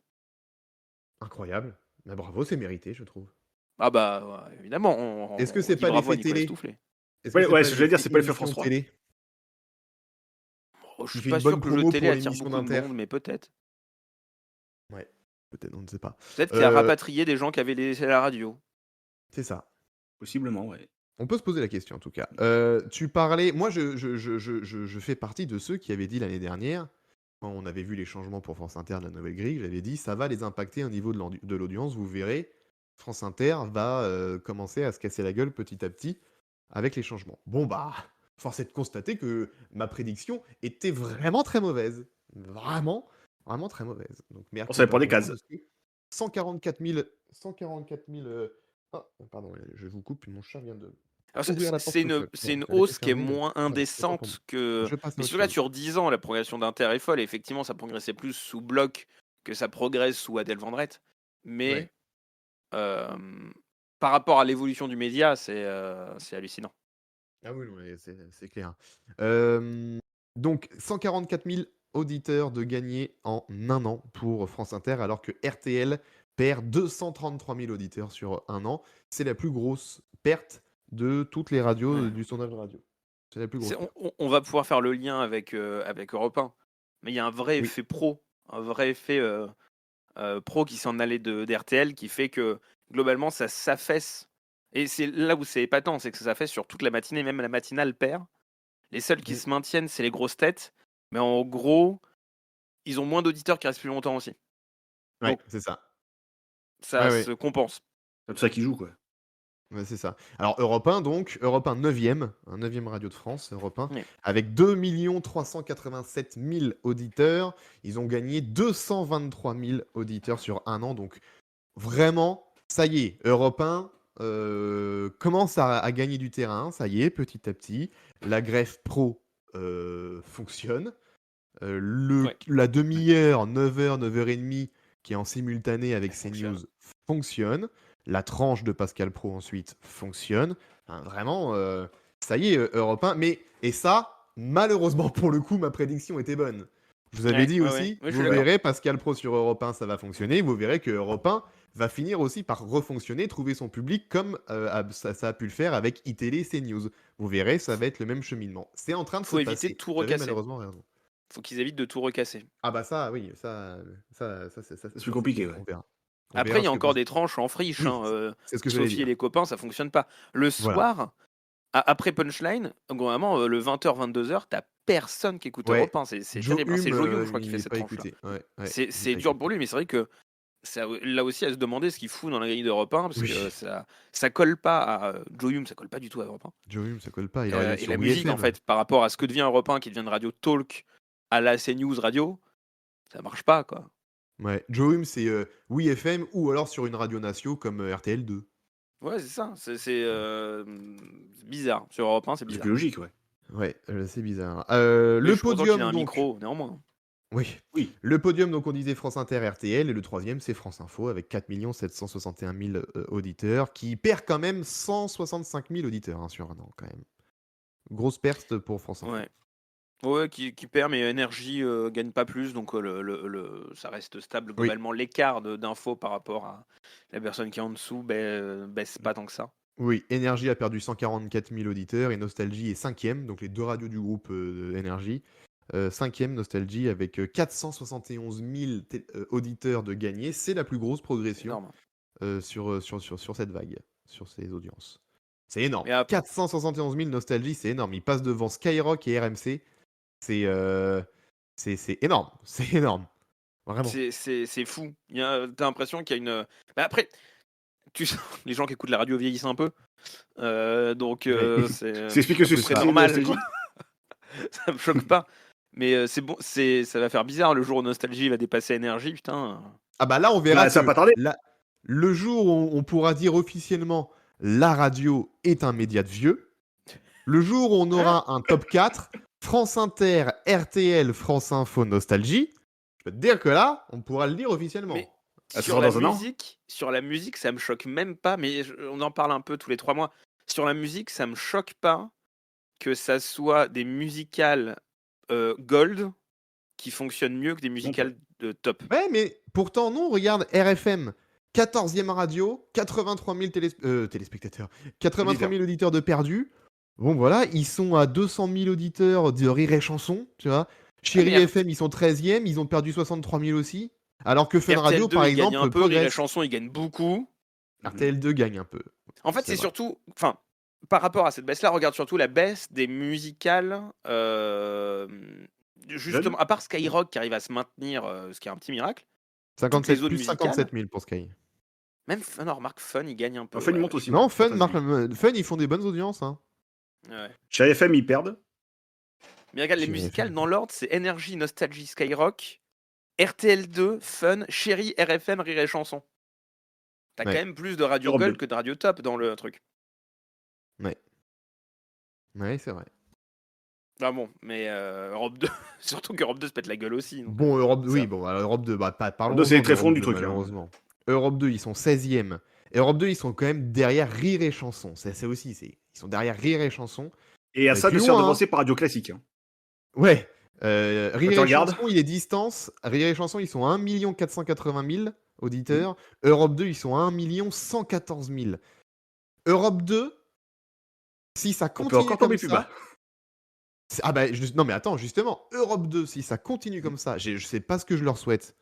Incroyable. Mais bravo, c'est mérité, je trouve. Ah bah, évidemment. Est-ce que c'est pas l'effet télé? Ouais, je veux dire, c'est pas l'effet France 3. Télé. Je suis pas sûr que le jeu télé attire beaucoup de monde, mais peut-être. Ouais, peut-être, on ne sait pas. Peut-être qu'il a rapatrié des gens qui avaient laissé la radio. C'est ça. Possiblement, ouais. On peut se poser la question, en tout cas. Tu parlais... Moi, je fais partie de ceux qui avaient dit l'année dernière, quand on avait vu les changements pour France Inter de la nouvelle grille, j'avais dit, ça va les impacter au niveau de l'audience, vous verrez, France Inter va commencer à se casser la gueule petit à petit avec les changements. Bon, bah, force est de constater que ma prédiction était vraiment très mauvaise. Vraiment très mauvaise. Donc, on savait pas des cases. 144 000... Ah, pardon, je vous coupe, mon chat vient de Alors, ouvrir la porte c'est tout seul. c'est une Elle était hausse qui est fermée, moins voilà, autant pour moi. indécente que. Je passe à Mais autre sur là, chose. sur 10 ans, la progression d'Inter est folle. Et effectivement, ça progressait plus sous Bloch que ça progresse sous Adèle Vendrette. Mais Ouais. par rapport à l'évolution du média, c'est hallucinant. Ah oui, non, mais c'est clair. Donc 144 000 auditeurs de gagner en un an pour France Inter, alors que RTL perd 233 000 auditeurs sur un an. C'est la plus grosse perte de toutes les radios Ouais. du sondage radio. C'est la plus grosse perte. On va pouvoir faire le lien avec Europe 1. Mais il y a un vrai Oui. effet pro, un vrai effet pro qui s'en allait d'RTL qui fait que globalement ça s'affaisse. Et c'est là où c'est épatant, c'est que ça s'affaisse sur toute la matinée, même la matinale perd. Les seuls qui Mm. se maintiennent, c'est les grosses têtes. Mais en gros, ils ont moins d'auditeurs qui restent plus longtemps aussi. Ouais, Donc c'est ça. ça Ouais, ouais. se compense. C'est pour ça qu'il joue, quoi. Ouais, c'est ça. Alors Europe 1, donc, Europe 1 9e, un 9e radio de France, Europe 1, Oui. avec 2 387 000 auditeurs. Ils ont gagné 223 000 auditeurs sur un an. Donc vraiment, ça y est, Europe 1 commence à gagner du terrain. Ça y est, petit à petit. La greffe pro fonctionne. Ouais. La demi-heure, 9h, 9h30, qui est en simultané avec CNews, fonctionne. La tranche de Pascal Pro ensuite fonctionne. Enfin, vraiment, ça y est, Europe 1. Et ça, malheureusement pour le coup, ma prédiction était bonne. Je vous avais dit aussi, Ouais, je vous suis d'accord. verrez, Pascal Pro sur Europe 1, ça va fonctionner. Vous verrez que Europe 1 va finir aussi par refonctionner, trouver son public comme ça a pu le faire avec iTélé, CNews. Vous verrez, ça va être le même cheminement. C'est en train de se Faut éviter passer. de tout Vous avez recasser. malheureusement raison. Faut qu'ils évitent de tout recasser. Ah bah ça, oui, C'est plus compliqué, ouais. on verra. Après, il y a ce que encore Pascal- des tranches en friche. Oui, Hein, c'est ce que j'allais Sophie et dire. les copains, ça fonctionne pas. Le Voilà. soir, après Punchline, vraiment, le 20h, 22h, t'as personne qui écoute Ouais. Europe 1. C'est Joe terrible. C'est Hume, Joe Hume, je crois, qui il fait est cette pas tranche-là. écouté. Ouais, il C'est est pas dur écouté. pour lui, mais c'est vrai que là aussi à se demander ce qu'il fout dans la grille d'Europe 1, parce Oui. que ça colle pas à Joe Hume, ça colle pas du tout à Europe 1. Joe Hume, ça colle pas. Il aurait dû être Et sur la musique, WeFM. en fait, par rapport à ce que devient Europe 1, qui devient une radio talk à la CNews radio, ça marche pas, quoi. Ouais. Joe Hume, c'est WeFM ou alors sur une radio nation comme RTL2. Ouais, c'est ça. C'est bizarre. Sur Europe 1, c'est C'est bizarre. plus logique, ouais. Ouais, c'est bizarre. Mais Le je suis content qu'il ait podium, un donc. micro, néanmoins. Oui. Oui. Le podium, donc on disait France Inter, RTL, et le troisième, c'est France Info, avec 4 761 000 auditeurs, qui perd quand même 165 000 auditeurs sur un an, quand même. Grosse perte pour France Info. Ouais. Ouais, qui perd, mais Énergie gagne pas plus, donc ça reste stable. Oui. Globalement, l'écart d'infos par rapport à la personne qui est en dessous baisse pas tant que ça. Oui, Énergie a perdu 144 000 auditeurs et Nostalgie est cinquième, donc les deux radios du groupe Énergie. Cinquième, Nostalgie, avec 471 000 auditeurs de gagnés. C'est la plus grosse progression Énorme. sur cette vague, sur ces audiences. C'est énorme. Mais après- 471 000 Nostalgie, c'est énorme. Il passe devant Skyrock et RMC. C'est énorme. C'est énorme. Vraiment. C'est fou. T'as l'impression qu'il y a une. Bah après, tu sens, les gens qui écoutent la radio vieillissent un peu. Donc, c'est. Ça explique que c'est c'est normal. nostalgie. Ça me choque pas. Mais c'est bon, ça va faire bizarre le jour où Nostalgie va dépasser Énergie, putain. Ah bah là, on verra. Bah, ça va pas tarder. Le jour où on pourra dire officiellement la radio est un média de vieux, le jour où on aura un top 4, France Inter, RTL, France Info, Nostalgie, je peux te dire que là, on pourra le dire officiellement. Mais Ça sur sera la dans un an. musique, ça me choque même pas, mais on en parle un peu tous les 3 mois. Sur la musique, ça me choque pas que ça soit des musicales gold qui fonctionnent mieux que des musicales de top. Ouais, mais pourtant, non, regarde, RFM, 14e radio, 83 000 téléspectateurs, 83 000 auditeurs de perdus. Bon, voilà, ils sont à 200 000 auditeurs de Rire et Chanson, tu vois. Chérie FM, ils sont 13e, ils ont perdu 63 000 aussi. Alors que Fun Radio, RTL2, par il gagne exemple, un peu, Rire et progresse. Chanson, il gagne beaucoup. RTL2 gagne un peu. En fait, C'est c'est vrai. surtout, enfin, par rapport à cette baisse-là, regarde surtout la baisse des musicales. Justement, à part Skyrock qui arrive à se maintenir, ce qui est un petit miracle. 57, les autres plus musicales. 57 000 pour Sky. Même Fun, remarque Fun, il gagne un peu. Fun, il monte aussi. Non, ouais, Fun, fantastique. Fun, ils font des bonnes audiences. Hein. Ouais. Chez FM, ils perdent. Mais regarde, les Chez musicales RFM. dans l'ordre, c'est Énergie, Nostalgie, Skyrock, RTL2, Fun, Chérie, RFM, Rire et Chanson. T'as Ouais. quand même plus de radio Europe gold 2. que de radio top dans le truc. Ouais. Ouais, c'est vrai. Ah bon, mais Europe 2, surtout qu'Europe 2 se pète la gueule aussi. Donc, Bon, Europe, ça- oui, bon, alors, Europe 2, parlons Europe 2, c'est les d'Europe tréfonds du 2, truc. Hein. malheureusement. Europe 2, ils sont 16e. Europe 2, ils sont quand même derrière Rire et Chanson. C'est aussi, ils sont derrière Rire et Chanson. Et à ça Plus de se faire loin, hein. devancer par Radio Classique. Hein. Ouais. Quand Rire tu et regardes, Chanson, il est distance. Rire et Chanson, ils sont à 1 480 000 auditeurs. Europe 2, ils sont à 1 114 000. Europe 2, si ça on peut continue encore comme tomber plus ça. bas. Ah bah, non mais attends, justement, Europe 2, si ça continue comme ça, je sais pas ce que je leur souhaite.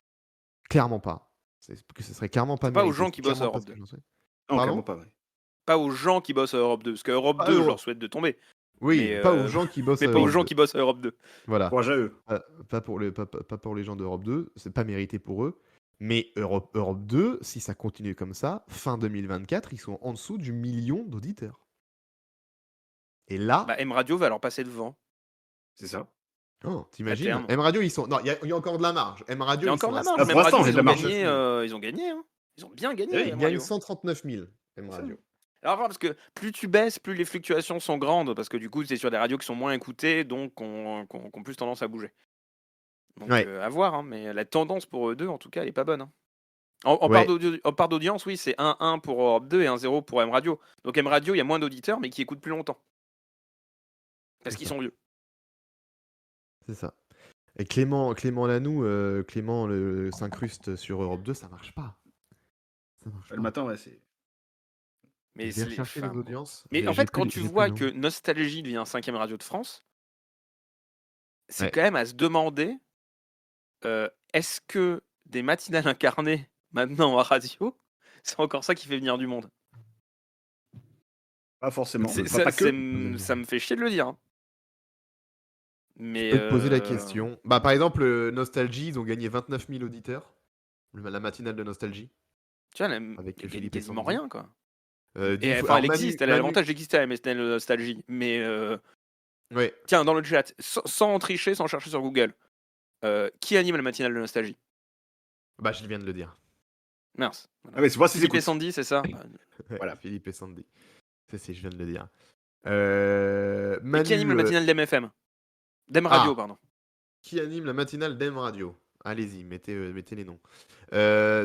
Clairement pas. Que ce serait clairement pas C'est pas aux mérité. gens qui bossent à Clairement pas Europe ce que 2. je leur souhaite. Non, Pardon? clairement pas. Ouais. Pas aux gens qui bossent à Europe 2. Parce qu'à Europe Pas 2, je eux. leur souhaite de tomber. Oui, Mais, pas aux gens qui bossent mais à pas aux Europe gens 2. qui bossent à Europe 2. Voilà. Courage à eux. Pas pour les gens d'Europe 2, c'est pas mérité pour eux. Mais Europe 2, si ça continue comme ça, fin 2024, ils sont en dessous du million d'auditeurs. Et là, Bah, M Radio va leur passer devant. C'est ça. oh, À t'imagines terme. M Radio, ils sont. Non, il y a encore de la marge. M Il Radio, y a ils encore sont de la à marge. Ah, Mais pour M l'instant, Radio, il y a de la marge. ils ont gagné. Hein. Ils ont bien gagné. Ils M gagnent Radio. 139 000, M Ça. Radio. Alors, parce que plus tu baisses, plus les fluctuations sont grandes. Parce que du coup, c'est sur des radios qui sont moins écoutées, donc qui ont plus tendance à bouger. Donc, Ouais. à voir. Hein, mais la tendance pour eux deux, en tout cas, elle est pas bonne. Hein. En Ouais. part d'audience, oui, c'est 1-1 pour Europe 2 et 1-0 pour M Radio. Donc M Radio, il y a moins d'auditeurs, mais qui écoutent plus longtemps. Parce C'est qu'ils ça. sont vieux. C'est ça. Et Clément Lanoux, Clément s'incruste sur Europe 2, ça marche pas. Ça marche Le pas. matin, ouais, c'est. Mais Je vais rechercher les audiences. Mais en fait, quand tu vois que Nostalgie devient 5e radio de France, c'est Ouais. quand même à se demander est-ce que des matinales incarnées maintenant à radio, c'est encore ça qui fait venir du monde? Pas forcément. C'est- Pas que. ça me fait chier de le dire. Hein. Mais Je peux te poser la question. Bah, par exemple, Nostalgie, ils ont gagné 29 000 auditeurs. La matinale de Nostalgie. Tu vois, Avec il y a Philippe et quasiment Sandy. rien, quoi. Et elle existe, elle a l'avantage d'exister, la matinale de Nostalgie. Mais ouais. tiens, dans le chat, sans tricher, sans chercher sur Google, qui anime la matinale de Nostalgie? Bah, je viens de le dire. Mince. Ah, mais c'est pas si Philippe et écoute. Sandy, c'est ça? Ouais, Voilà. Philippe et Sandy. C'est, je viens de le dire. Et qui anime la matinale d'MFM? d'M Radio, pardon. Qui anime la matinale d'M Radio? Allez-y, mettez les noms.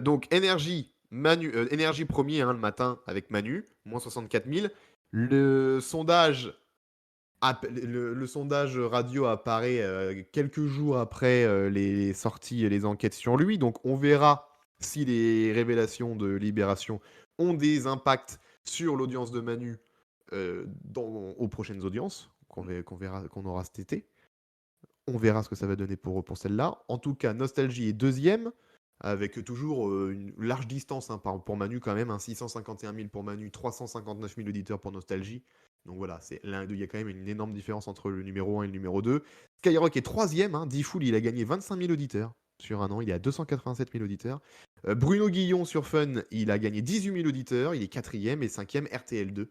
Donc, Énergie, Énergie premier le matin avec Manu, moins 64 000. Le sondage radio apparaît quelques jours après les sorties et les enquêtes sur lui. Donc, on verra si les révélations de Libération ont des impacts sur l'audience de Manu aux prochaines audiences qu'on aura cet été. On verra ce que ça va donner pour celle-là. En tout cas, Nostalgie est deuxième, avec toujours une large distance pour Manu quand même. 651 000 pour Manu, 359 000 auditeurs pour Nostalgie. Donc voilà, il y a quand même une énorme différence entre le numéro 1 et le numéro 2. Skyrock est troisième. D-Fool, il a gagné 25 000 auditeurs sur un an. Il est à 287 000 auditeurs. Bruno Guillon sur Fun, il a gagné 18 000 auditeurs. Il est quatrième et cinquième RTL2.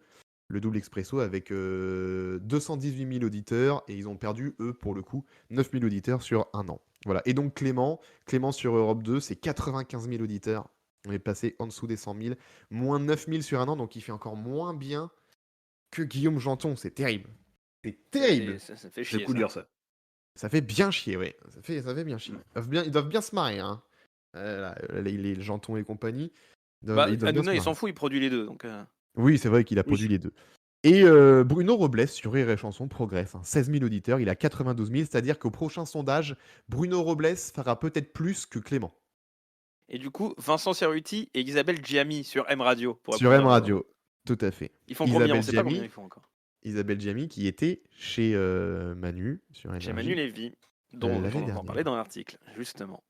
Le double expresso avec 218 000 auditeurs et ils ont perdu, eux, pour le coup, 9 000 auditeurs sur un an. Voilà. Et donc Clément sur Europe 2, c'est 95 000 auditeurs. On est passé en dessous des 100 000. Moins 9 000 sur un an, donc il fait encore moins bien que Guillaume Janton. C'est terrible. C'est terrible. Ça fait chier. C'est coup de dire ça. Ça fait bien chier, ouais. Ça fait bien chier. Ils doivent bien se marrer, hein. Les Janton et compagnie. Hanouna, il s'en fout, il produit les deux. Donc, Oui, c'est vrai qu'il a produit les deux. Et Bruno Robles sur Rire et Chanson progresse. 16 000 auditeurs, il a 92 000, c'est-à-dire qu'au prochain sondage, Bruno Robles fera peut-être plus que Clément. Et du coup, Vincent Cerruti et Isabelle Giami sur M Radio. Sur M Radio, tout à fait. Ils font combien? On ne sait pas combien ils font encore. Isabelle Giami qui était chez Manu sur Énergie. Chez Manu Lévy, dont on en parlait dans l'article, justement.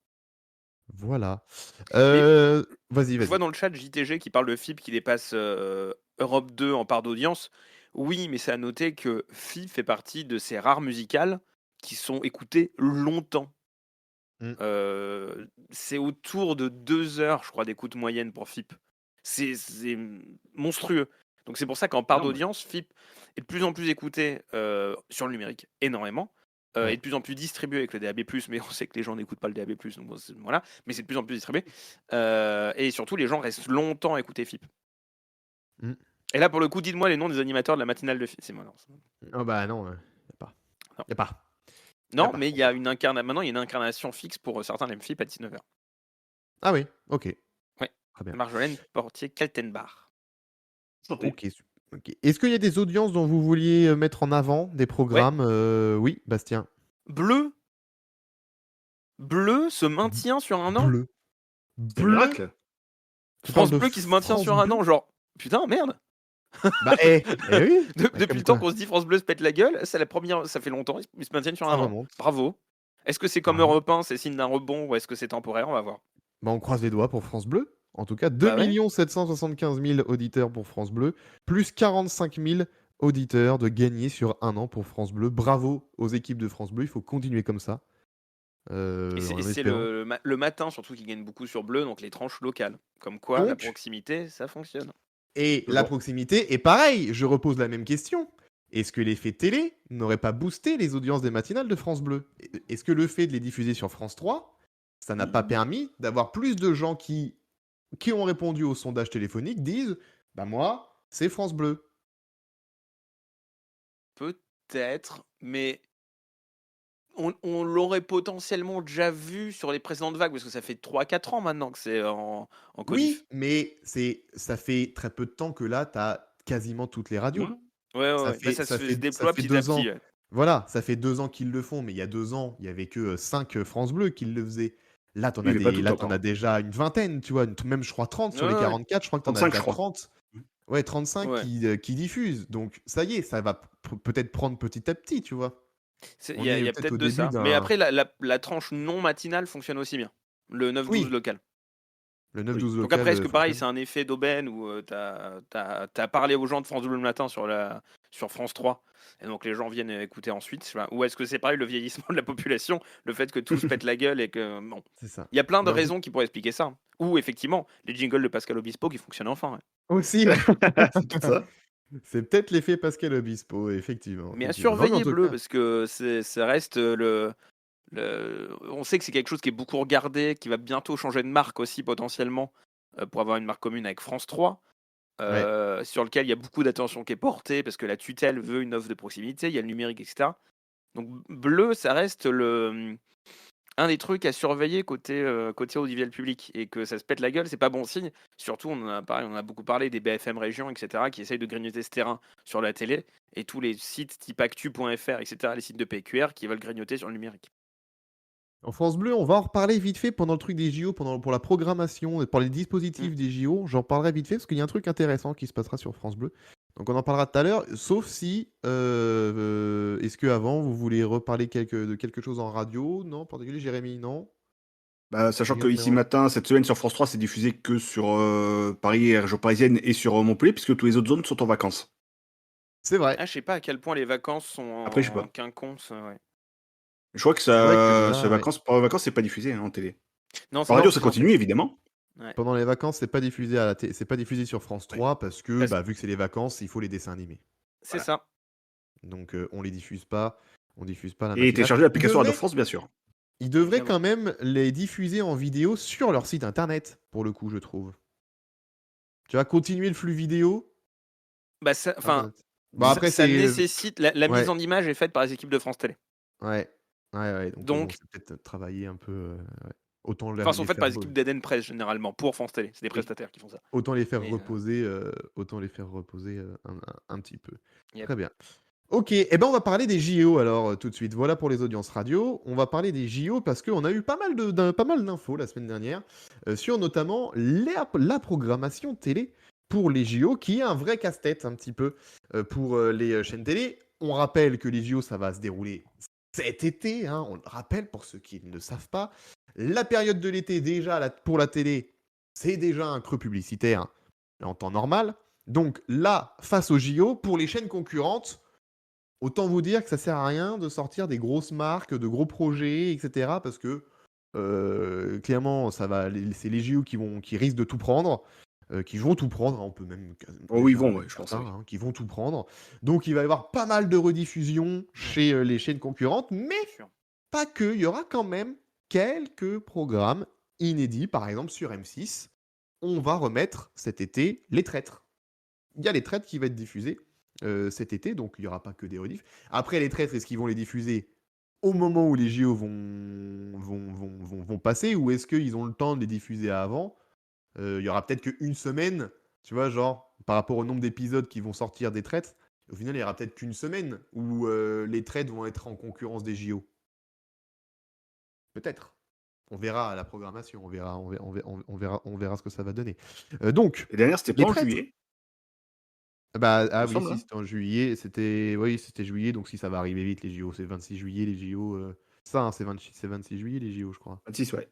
Voilà. Vas-y. Je vois dans le chat JTG qui parle de FIP qui dépasse Europe 2 en part d'audience. Oui, mais c'est à noter que FIP fait partie de ces rares musicales qui sont écoutées longtemps. C'est autour de 2 heures, je crois, d'écoute moyenne pour FIP. C'est monstrueux. Donc c'est pour ça qu'en part d'audience, FIP est de plus en plus écouté sur le numérique, énormément. Et de plus en plus distribué avec le DAB+, mais on sait que les gens n'écoutent pas le DAB+, donc voilà, mais c'est de plus en plus distribué. Et surtout, les gens restent longtemps à écouter FIP. Et là, pour le coup, dites-moi les noms des animateurs de la matinale de film. C'est moi, non. Ah bah non, y a pas. Non. Y a pas. Non, mais il y a maintenant, il y a une incarnation fixe pour certains LMFIP à 19h. Ah oui, ok. Ouais. Très bien. Marjolaine Portier-Kaltenbach. Ok. Est-ce qu'il y a des audiences dont vous vouliez mettre en avant, des programmes Oui, Bastien. Bleu se maintient sur un an. Bleu. C'est un miracle. France Bleu qui se maintient sur un an, genre putain merde. Bah oui. Depuis le temps qu'on se dit France Bleu se pète la gueule, c'est la première, ça fait longtemps, ils se maintiennent sur un an. Bravo. Est-ce que c'est comme Europe 1, c'est signe d'un rebond ou est-ce que c'est temporaire? On va voir. Bah on croise les doigts pour France Bleu. En tout cas, 2 775 000 auditeurs pour France Bleu, plus 45 000 auditeurs de gagner sur un an pour France Bleu. Bravo aux équipes de France Bleu, il faut continuer comme ça. Et c'est le matin surtout qui gagne beaucoup sur Bleu, donc les tranches locales. Comme quoi, la proximité, ça fonctionne. Et la proximité est pareil, je repose la même question. Est-ce que l'effet télé n'aurait pas boosté les audiences des matinales de France Bleu? Est-ce que le fait de les diffuser sur France 3, ça n'a pas permis d'avoir plus de gens qui ont répondu au sondage téléphonique disent « Bah moi, c'est France Bleu ». Peut-être, mais on l'aurait potentiellement déjà vu sur les précédentes vagues, parce que ça fait 3-4 ans maintenant que c'est en codif. Oui, mais ça fait très peu de temps que là, tu as quasiment toutes les radios. Ouais. Ça se déploie petit à petit. Voilà, ça fait 2 ans qu'ils le font, mais il y a 2 ans, il n'y avait que 5 France Bleu qui le faisaient. Là, t'en as déjà une vingtaine, tu vois, même je crois 30 sur les 44, je crois que t'en as déjà 30. Ouais, 35 qui diffusent. Donc ça y est, ça va peut-être prendre petit à petit, tu vois. Il y a peut-être de ça. Mais après, la tranche non matinale fonctionne aussi bien. Le 9-12 local. Le 9-12 local. Donc après, est-ce que pareil, c'est un effet d'aubaine où t'as parlé aux gens de France Bleu le matin sur France 3 et donc les gens viennent écouter ensuite? Ou est-ce que c'est pareil, le vieillissement de la population, le fait que tout se pète la gueule et que bon. C'est ça. Il y a plein de raisons qui pourraient expliquer ça. Ou effectivement, les jingles de Pascal Obispo qui fonctionnent enfin. Aussi, c'est tout ça. C'est peut-être l'effet Pascal Obispo, effectivement. Mais à surveiller Bleu, parce que ça reste on sait que c'est quelque chose qui est beaucoup regardé, qui va bientôt changer de marque aussi potentiellement pour avoir une marque commune avec France 3, sur lequel il y a beaucoup d'attention qui est portée parce que la tutelle veut une offre de proximité, il y a le numérique, etc. Donc Bleu, ça reste un des trucs à surveiller côté audiovisuel public, et que ça se pète la gueule, c'est pas bon signe. Surtout, on a beaucoup parlé des BFM régions, etc., qui essayent de grignoter ce terrain sur la télé, et tous les sites type actu.fr, etc., les sites de PQR qui veulent grignoter sur le numérique. En France Bleu, on va en reparler vite fait pendant le truc des JO, pour la programmation, pour les dispositifs des JO. J'en parlerai vite fait parce qu'il y a un truc intéressant qui se passera sur France Bleu. Donc on en parlera tout à l'heure, sauf si, est-ce que avant vous voulez reparler de quelque chose en radio? Non, en particulier Jérémy, non? Bah, sachant que ici matin, cette semaine sur France 3, c'est diffusé que sur Paris et région parisienne et sur Montpellier, puisque toutes les autres zones sont en vacances. C'est vrai. Ah, je sais pas à quel point les vacances sont Après, je sais pas. quinconces. Ouais. Je crois que ça, pendant les vacances, c'est pas diffusé en télé. Non, en radio, ça continue évidemment. Ouais. Pendant les vacances, c'est pas diffusé c'est pas diffusé sur France 3 parce que vu que c'est les vacances, il faut les dessins animés. C'est ça. Donc on les diffuse pas, la matinale. Et télécharger l'application Radio France, bien sûr. Ils devraient quand même les diffuser en vidéo sur leur site internet, pour le coup, je trouve. Tu vas continuer le flux vidéo. Bah ça, après ça nécessite la mise en image est faite par les équipes de France Télé. Ouais. Donc c'est peut-être travailler un peu. Autant sont faites par les équipes d'Eden Press généralement pour France Télé. C'est des prestataires qui font ça. Autant les faire reposer, un petit peu. Yep. Très bien. Ok, on va parler des JO alors tout de suite. Voilà pour les audiences radio. On va parler des JO parce qu'on a eu pas mal d'infos la semaine dernière sur notamment la programmation télé pour les JO, qui est un vrai casse-tête un petit peu pour les chaînes télé. On rappelle que les JO, ça va se dérouler cet été, hein, on le rappelle pour ceux qui ne le savent pas. La période de l'été, déjà, pour la télé, c'est déjà un creux publicitaire en temps normal. Donc là, face aux JO, pour les chaînes concurrentes, autant vous dire que ça sert à rien de sortir des grosses marques, de gros projets, etc. Parce que clairement, c'est les JO qui risquent de tout prendre. Qui vont tout prendre, on peut même... ils vont, je pense. Qui vont tout prendre. Donc il va y avoir pas mal de rediffusions chez les chaînes concurrentes, mais pas que, il y aura quand même quelques programmes inédits. Par exemple, sur M6, on va remettre cet été Les Traîtres. il y a les trades qui vont être diffusés cet été, donc il n'y aura pas que des rediffs. Après, les trades, est-ce qu'ils vont les diffuser au moment où les JO vont passer, ou est-ce qu'ils ont le temps de les diffuser avant? Il y aura peut-être qu'une semaine, tu vois, genre, par rapport au nombre d'épisodes qui vont sortir des trades, au final, il y aura peut-être qu'une semaine où les trades vont être en concurrence des JO. Peut-être. On verra la programmation, on verra ce que ça va donner. Donc, Les dernières, c'était les pas en trades. juillet, Bah, il me oui, semble, si, hein. c'était en juillet. Oui, c'était juillet, donc si ça va arriver vite, les JO. C'est 26 juillet, les JO. Ça, hein, c'est 26 juillet, les JO, je crois. 26, ouais.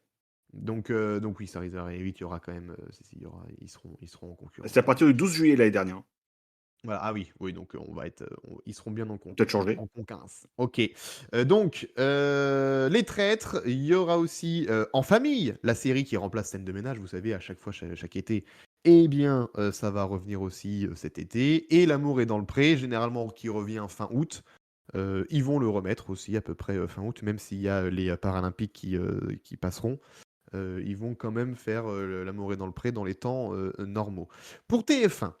Donc oui, ça risque d'arriver vite. Il y aura quand même. Il y aura, ils seront en concurrence. C'était à partir du 12 juillet l'année dernière. Voilà. Ah oui, donc on va être, ils seront bien Peut-être changé. en concurrence. Ok. Donc les traîtres, il y aura aussi En Famille, la série qui remplace Scène de ménage. Vous savez, à chaque fois, chaque été. Eh bien, ça va revenir aussi cet été. Et L'amour est dans le pré, généralement qui revient fin août. Ils vont le remettre aussi à peu près fin août, même s'il y a les Paralympiques qui passeront. Ils vont quand même faire L'amour est dans le pré dans les temps normaux. Pour TF1,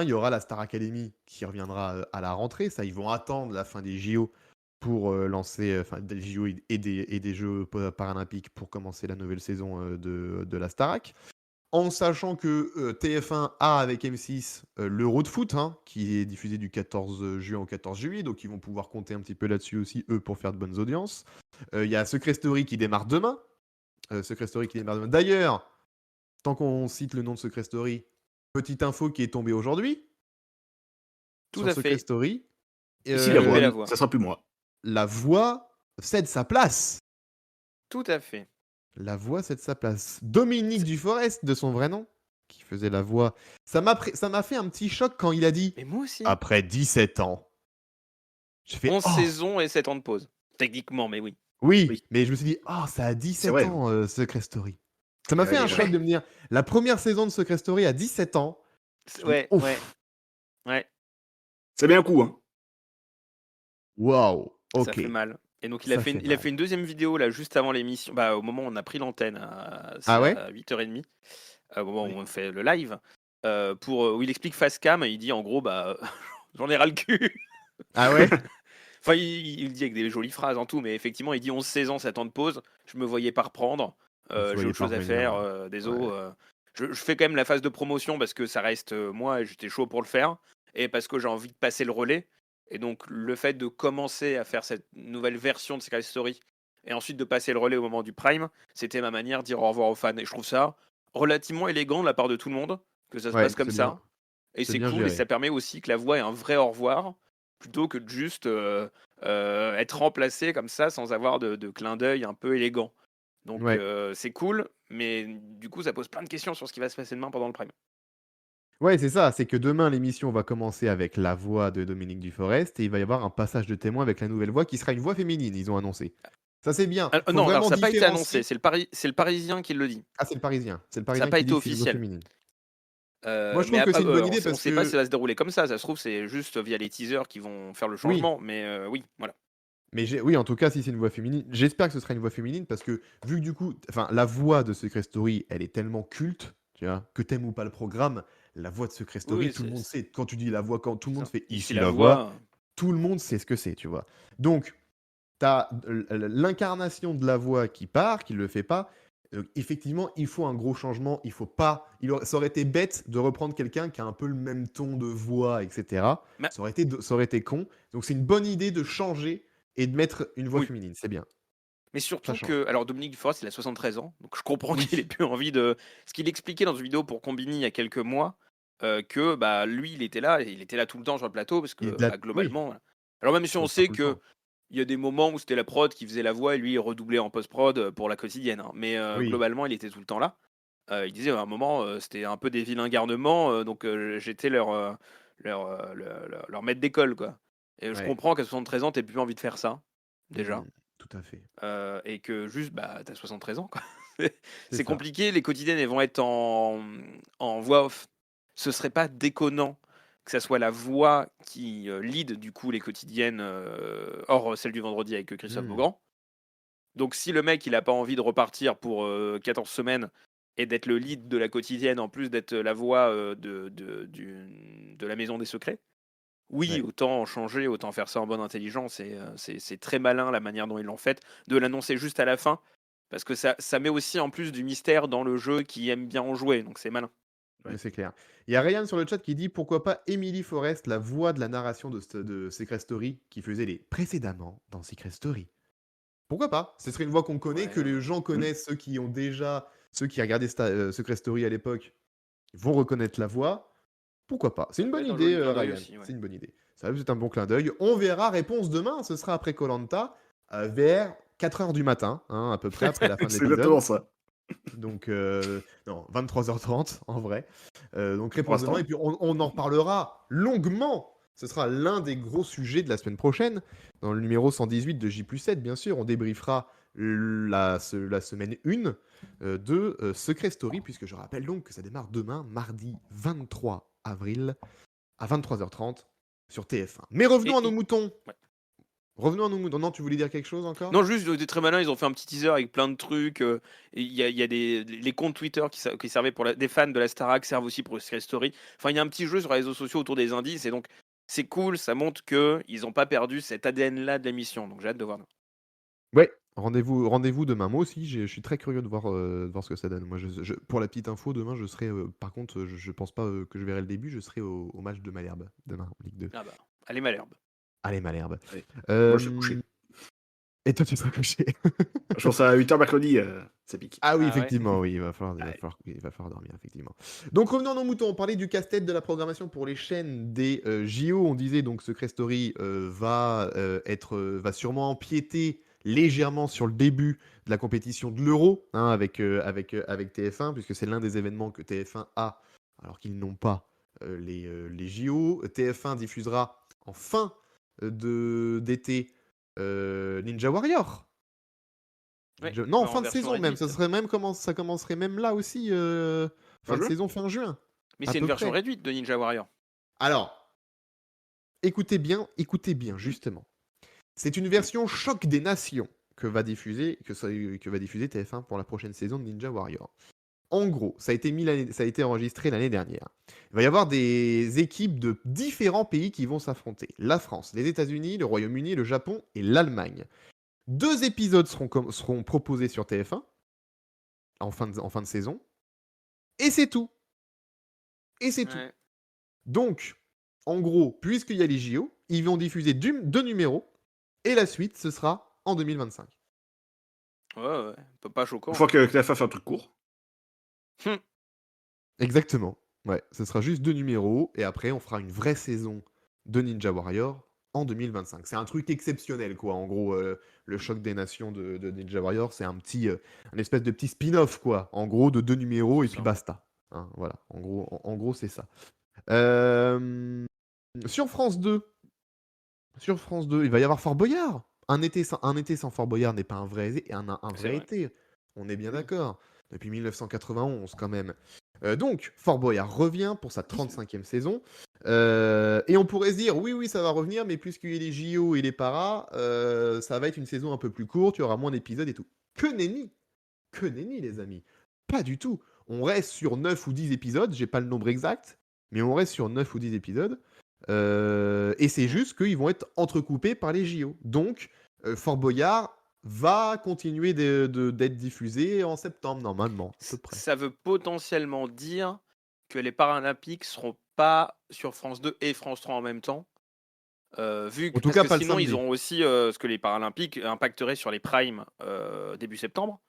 il y aura la Star Academy qui reviendra à la rentrée. Ça, ils vont attendre la fin des JO pour lancer, des JO et des Jeux paralympiques pour commencer la nouvelle saison de la Starac. En sachant que TF1 a avec M6 l'Euro de foot, hein, qui est diffusé du 14 juin au 14 juillet, donc ils vont pouvoir compter un petit peu là-dessus aussi, eux, pour faire de bonnes audiences. Il y a Secret Story qui démarre demain. D'ailleurs, tant qu'on cite le nom de Secret Story, petite info qui est tombée aujourd'hui Tout sur à Secret fait. Story. Ici, la Philippe et la voix, voix. ça sera plus moi. La voix cède sa place. Tout à fait. La voix cède sa place. Dominique Duforest, de son vrai nom, qui faisait la voix. Ça m'a fait un petit choc quand il a dit Mais moi aussi. après 17 ans. J'ai fait 11 oh. saisons et 7 ans de pause. Techniquement, mais oui. Oui, mais je me suis dit oh, ça a 17 vrai. ans Secret Story. Ça m'a fait un c'est choc vrai. de me dire la première saison de Secret Story à 17 ans. Ouais, Ouf. ouais. C'est bien un coup, hein. Waouh. Ça Ok. fait mal. Et donc, Ça il a fait une deuxième vidéo là, juste avant l'émission, au moment où on a pris l'antenne, Ah ouais à 8h30, au moment où on fait le live, où il explique face cam, et il dit en gros, j'en ai ras le cul. Ah ouais. Enfin, il dit avec des jolies phrases en tout, mais effectivement, il dit 11 saisons, 7 ans de pause, je me voyais pas reprendre, j'ai autre chose à faire, désolé. Je fais quand même la phase de promotion parce que ça reste moi, et j'étais chaud pour le faire, et parce que j'ai envie de passer le relais. Et donc, le fait de commencer à faire cette nouvelle version de Secret Story et ensuite de passer le relais au moment du Prime, c'était ma manière de dire au revoir aux fans. Et je trouve ça relativement élégant de la part de tout le monde, que ça se passe comme ça. Et c'est bien cool, géré. et ça permet aussi que la voix ait un vrai au revoir, plutôt que de juste être remplacé comme ça sans avoir de clin d'œil un peu élégant. Donc c'est cool, mais du coup ça pose plein de questions sur ce qui va se passer demain pendant le Prime. Ouais, c'est ça, c'est que demain l'émission va commencer avec la voix de Dominique Duforest et il va y avoir un passage de témoin avec la nouvelle voix qui sera une voix féminine, ils ont annoncé. Ça c'est bien. Non, alors ça n'a pas été annoncé, c'est le Parisien qui le dit. Ah, c'est le Parisien. C'est le Ça Parisien n'a pas qui été dit que c'est une voix officiel. féminine. Moi je trouve que c'est une bonne idée parce on sait pas si ça va se dérouler comme ça se trouve c'est juste via les teasers qui vont faire le changement, mais oui, voilà. Mais oui, en tout cas, si c'est une voix féminine, j'espère que ce sera une voix féminine parce que vu que du coup, la voix de Secret Story, elle est tellement culte, tu vois, que t'aimes ou pas le programme, la voix de Secret Story, tout le monde sait. Quand tu dis la voix, quand tout le monde fait ici la voix, tout le monde sait ce que c'est, tu vois. Donc, t'as l'incarnation de la voix qui part, qui le fait pas. Effectivement, il faut un gros changement. Il faut pas. Ça aurait été bête de reprendre quelqu'un qui a un peu le même ton de voix, etc. Ça aurait été con. Donc, c'est une bonne idée de changer et de mettre une voix féminine, c'est bien. Mais surtout que, alors Dominique Duforest, il a 73 ans, donc je comprends qu'il ait plus envie de. Ce qu'il expliquait dans une vidéo pour Combini il y a quelques mois, que lui, il était là tout le temps sur le plateau, parce que globalement. Voilà. Alors même si on sait que il y a des moments où c'était la prod qui faisait la voix et lui il redoublait en post-prod pour la quotidienne, hein. Mais globalement, il était tout le temps là. Il disait à un moment, c'était un peu des vilains garnements, donc j'étais leur maître d'école, quoi. Et je comprends qu'à 73 ans, t'aies plus envie de faire ça, déjà. Tout à fait. Et que juste, t'as 73 ans, quoi. C'est compliqué, les quotidiennes, elles vont être en voix off. Ce serait pas déconnant que ça soit la voix qui lead, du coup, les quotidiennes, hors celle du vendredi avec Christophe Beaugrand. Donc si le mec, il a pas envie de repartir pour 14 semaines et d'être le lead de la quotidienne, en plus d'être la voix de la Maison des Secrets. Oui, autant changer, autant faire ça en bonne intelligence. Et c'est très malin la manière dont ils l'ont fait, de l'annoncer juste à la fin, parce que ça met aussi en plus du mystère dans le jeu qui aime bien en jouer, donc c'est malin. Mais c'est clair. Il y a Ryan sur le chat qui dit pourquoi pas Emily Forrest, la voix de la narration de Secret Story, qui faisait les précédemment dans Secret Story. Pourquoi pas? Ce serait une voix qu'on connaît, que les gens connaissent, ceux qui regardaient Secret Story à l'époque vont reconnaître la voix. Pourquoi pas? C'est une bonne idée, Ryan. C'est une bonne idée. Ça c'est un bon clin d'œil. On verra, réponse demain. Ce sera après Koh-Lanta, vers 4h du matin, hein, à peu près, après la fin de C'est l'épisode. exactement ça. Donc, non, 23h30 en vrai. Donc, réponse demain. Et puis, on en reparlera longuement. Ce sera l'un des gros sujets de la semaine prochaine. Dans le numéro 118 de J+7, bien sûr, on débriefera la semaine 1 de Secret Story, puisque je rappelle donc que ça démarre demain, mardi 23 avril, à 23h30 sur TF1. Mais revenons à nos moutons. Revenons à nos moutons. Non, tu voulais dire quelque chose encore? Non, juste, c'était très malin. Ils ont fait un petit teaser avec plein de trucs. Il y a les comptes Twitter qui servaient pour des fans de la Starac servent aussi pour Secret Story. Enfin, il y a un petit jeu sur les réseaux sociaux autour des indices. Et donc, c'est cool. Ça montre qu'ils n'ont pas perdu cet ADN-là de l'émission. Donc, j'ai hâte de voir. Ouais, rendez-vous demain. Moi aussi, je suis très curieux de voir ce que ça donne. Moi, pour la petite info, demain, je serai. Par contre, je pense pas que je verrai le début. Je serai au match de Malherbe demain en Ligue 2. Ah bah, allez Malherbe. Allez Malherbe. Moi, je suis couché. Et toi, tu seras couché. Je pense à 8h mercredi, ça pique. Ah oui, effectivement, oui, il va falloir dormir, effectivement. Donc revenons à nos moutons, on parlait du casse-tête de la programmation pour les chaînes des JO. On disait donc Secret Story va sûrement empiéter légèrement sur le début de la compétition de l'Euro, hein, avec TF1, puisque c'est l'un des événements que TF1 a, alors qu'ils n'ont pas les JO. TF1 diffusera en fin d'été Ninja Warrior. Non, en fin de saison même. Ça commencerait même là aussi. Fin de saison, fin juin. Mais c'est une version réduite de Ninja Warrior. Alors, écoutez bien, justement. C'est une version choc des nations que va diffuser TF1 pour la prochaine saison de Ninja Warrior. En gros, ça a été enregistré l'année dernière. Il va y avoir des équipes de différents pays qui vont s'affronter. La France, les États-Unis, le Royaume-Uni, le Japon et l'Allemagne. 2 épisodes seront proposés sur TF1 en fin de saison. Et c'est tout. Tout. Donc, en gros, puisqu'il y a les JO, ils vont diffuser 2 numéros. Et la suite, ce sera en 2025. Ouais. Pas choquant. Une fois que TF1 fait un truc court. Exactement. Ouais, ce sera juste 2 numéros. Et après, on fera une vraie saison de Ninja Warrior en 2025. C'est un truc exceptionnel, quoi. En gros, le choc des nations de Ninja Warrior, c'est un espèce de petit spin-off, quoi. En gros, de 2 numéros et puis basta. Hein, voilà. En gros, c'est ça. Sur France 2, il va y avoir Fort Boyard. Un été sans Fort Boyard n'est pas un vrai été. On est bien d'accord. Depuis 1991, quand même. Donc, Fort Boyard revient pour sa 35e saison. Et on pourrait se dire, oui, ça va revenir, mais puisqu'il y a les JO et les paras, ça va être une saison un peu plus courte, il y aura moins d'épisodes et tout. Que nenni, les amis. Pas du tout. On reste sur 9 ou 10 épisodes, j'ai pas le nombre exact, mais on reste sur 9 ou 10 épisodes. Et c'est juste qu'ils vont être entrecoupés par les JO. Donc, Fort Boyard va continuer d'être diffusé en septembre, normalement, à peu près. Ça veut potentiellement dire que les Paralympiques seront pas sur France 2 et France 3 en même temps. Parce que sinon, ils auront aussi ce que les Paralympiques impacteraient sur les primes début septembre.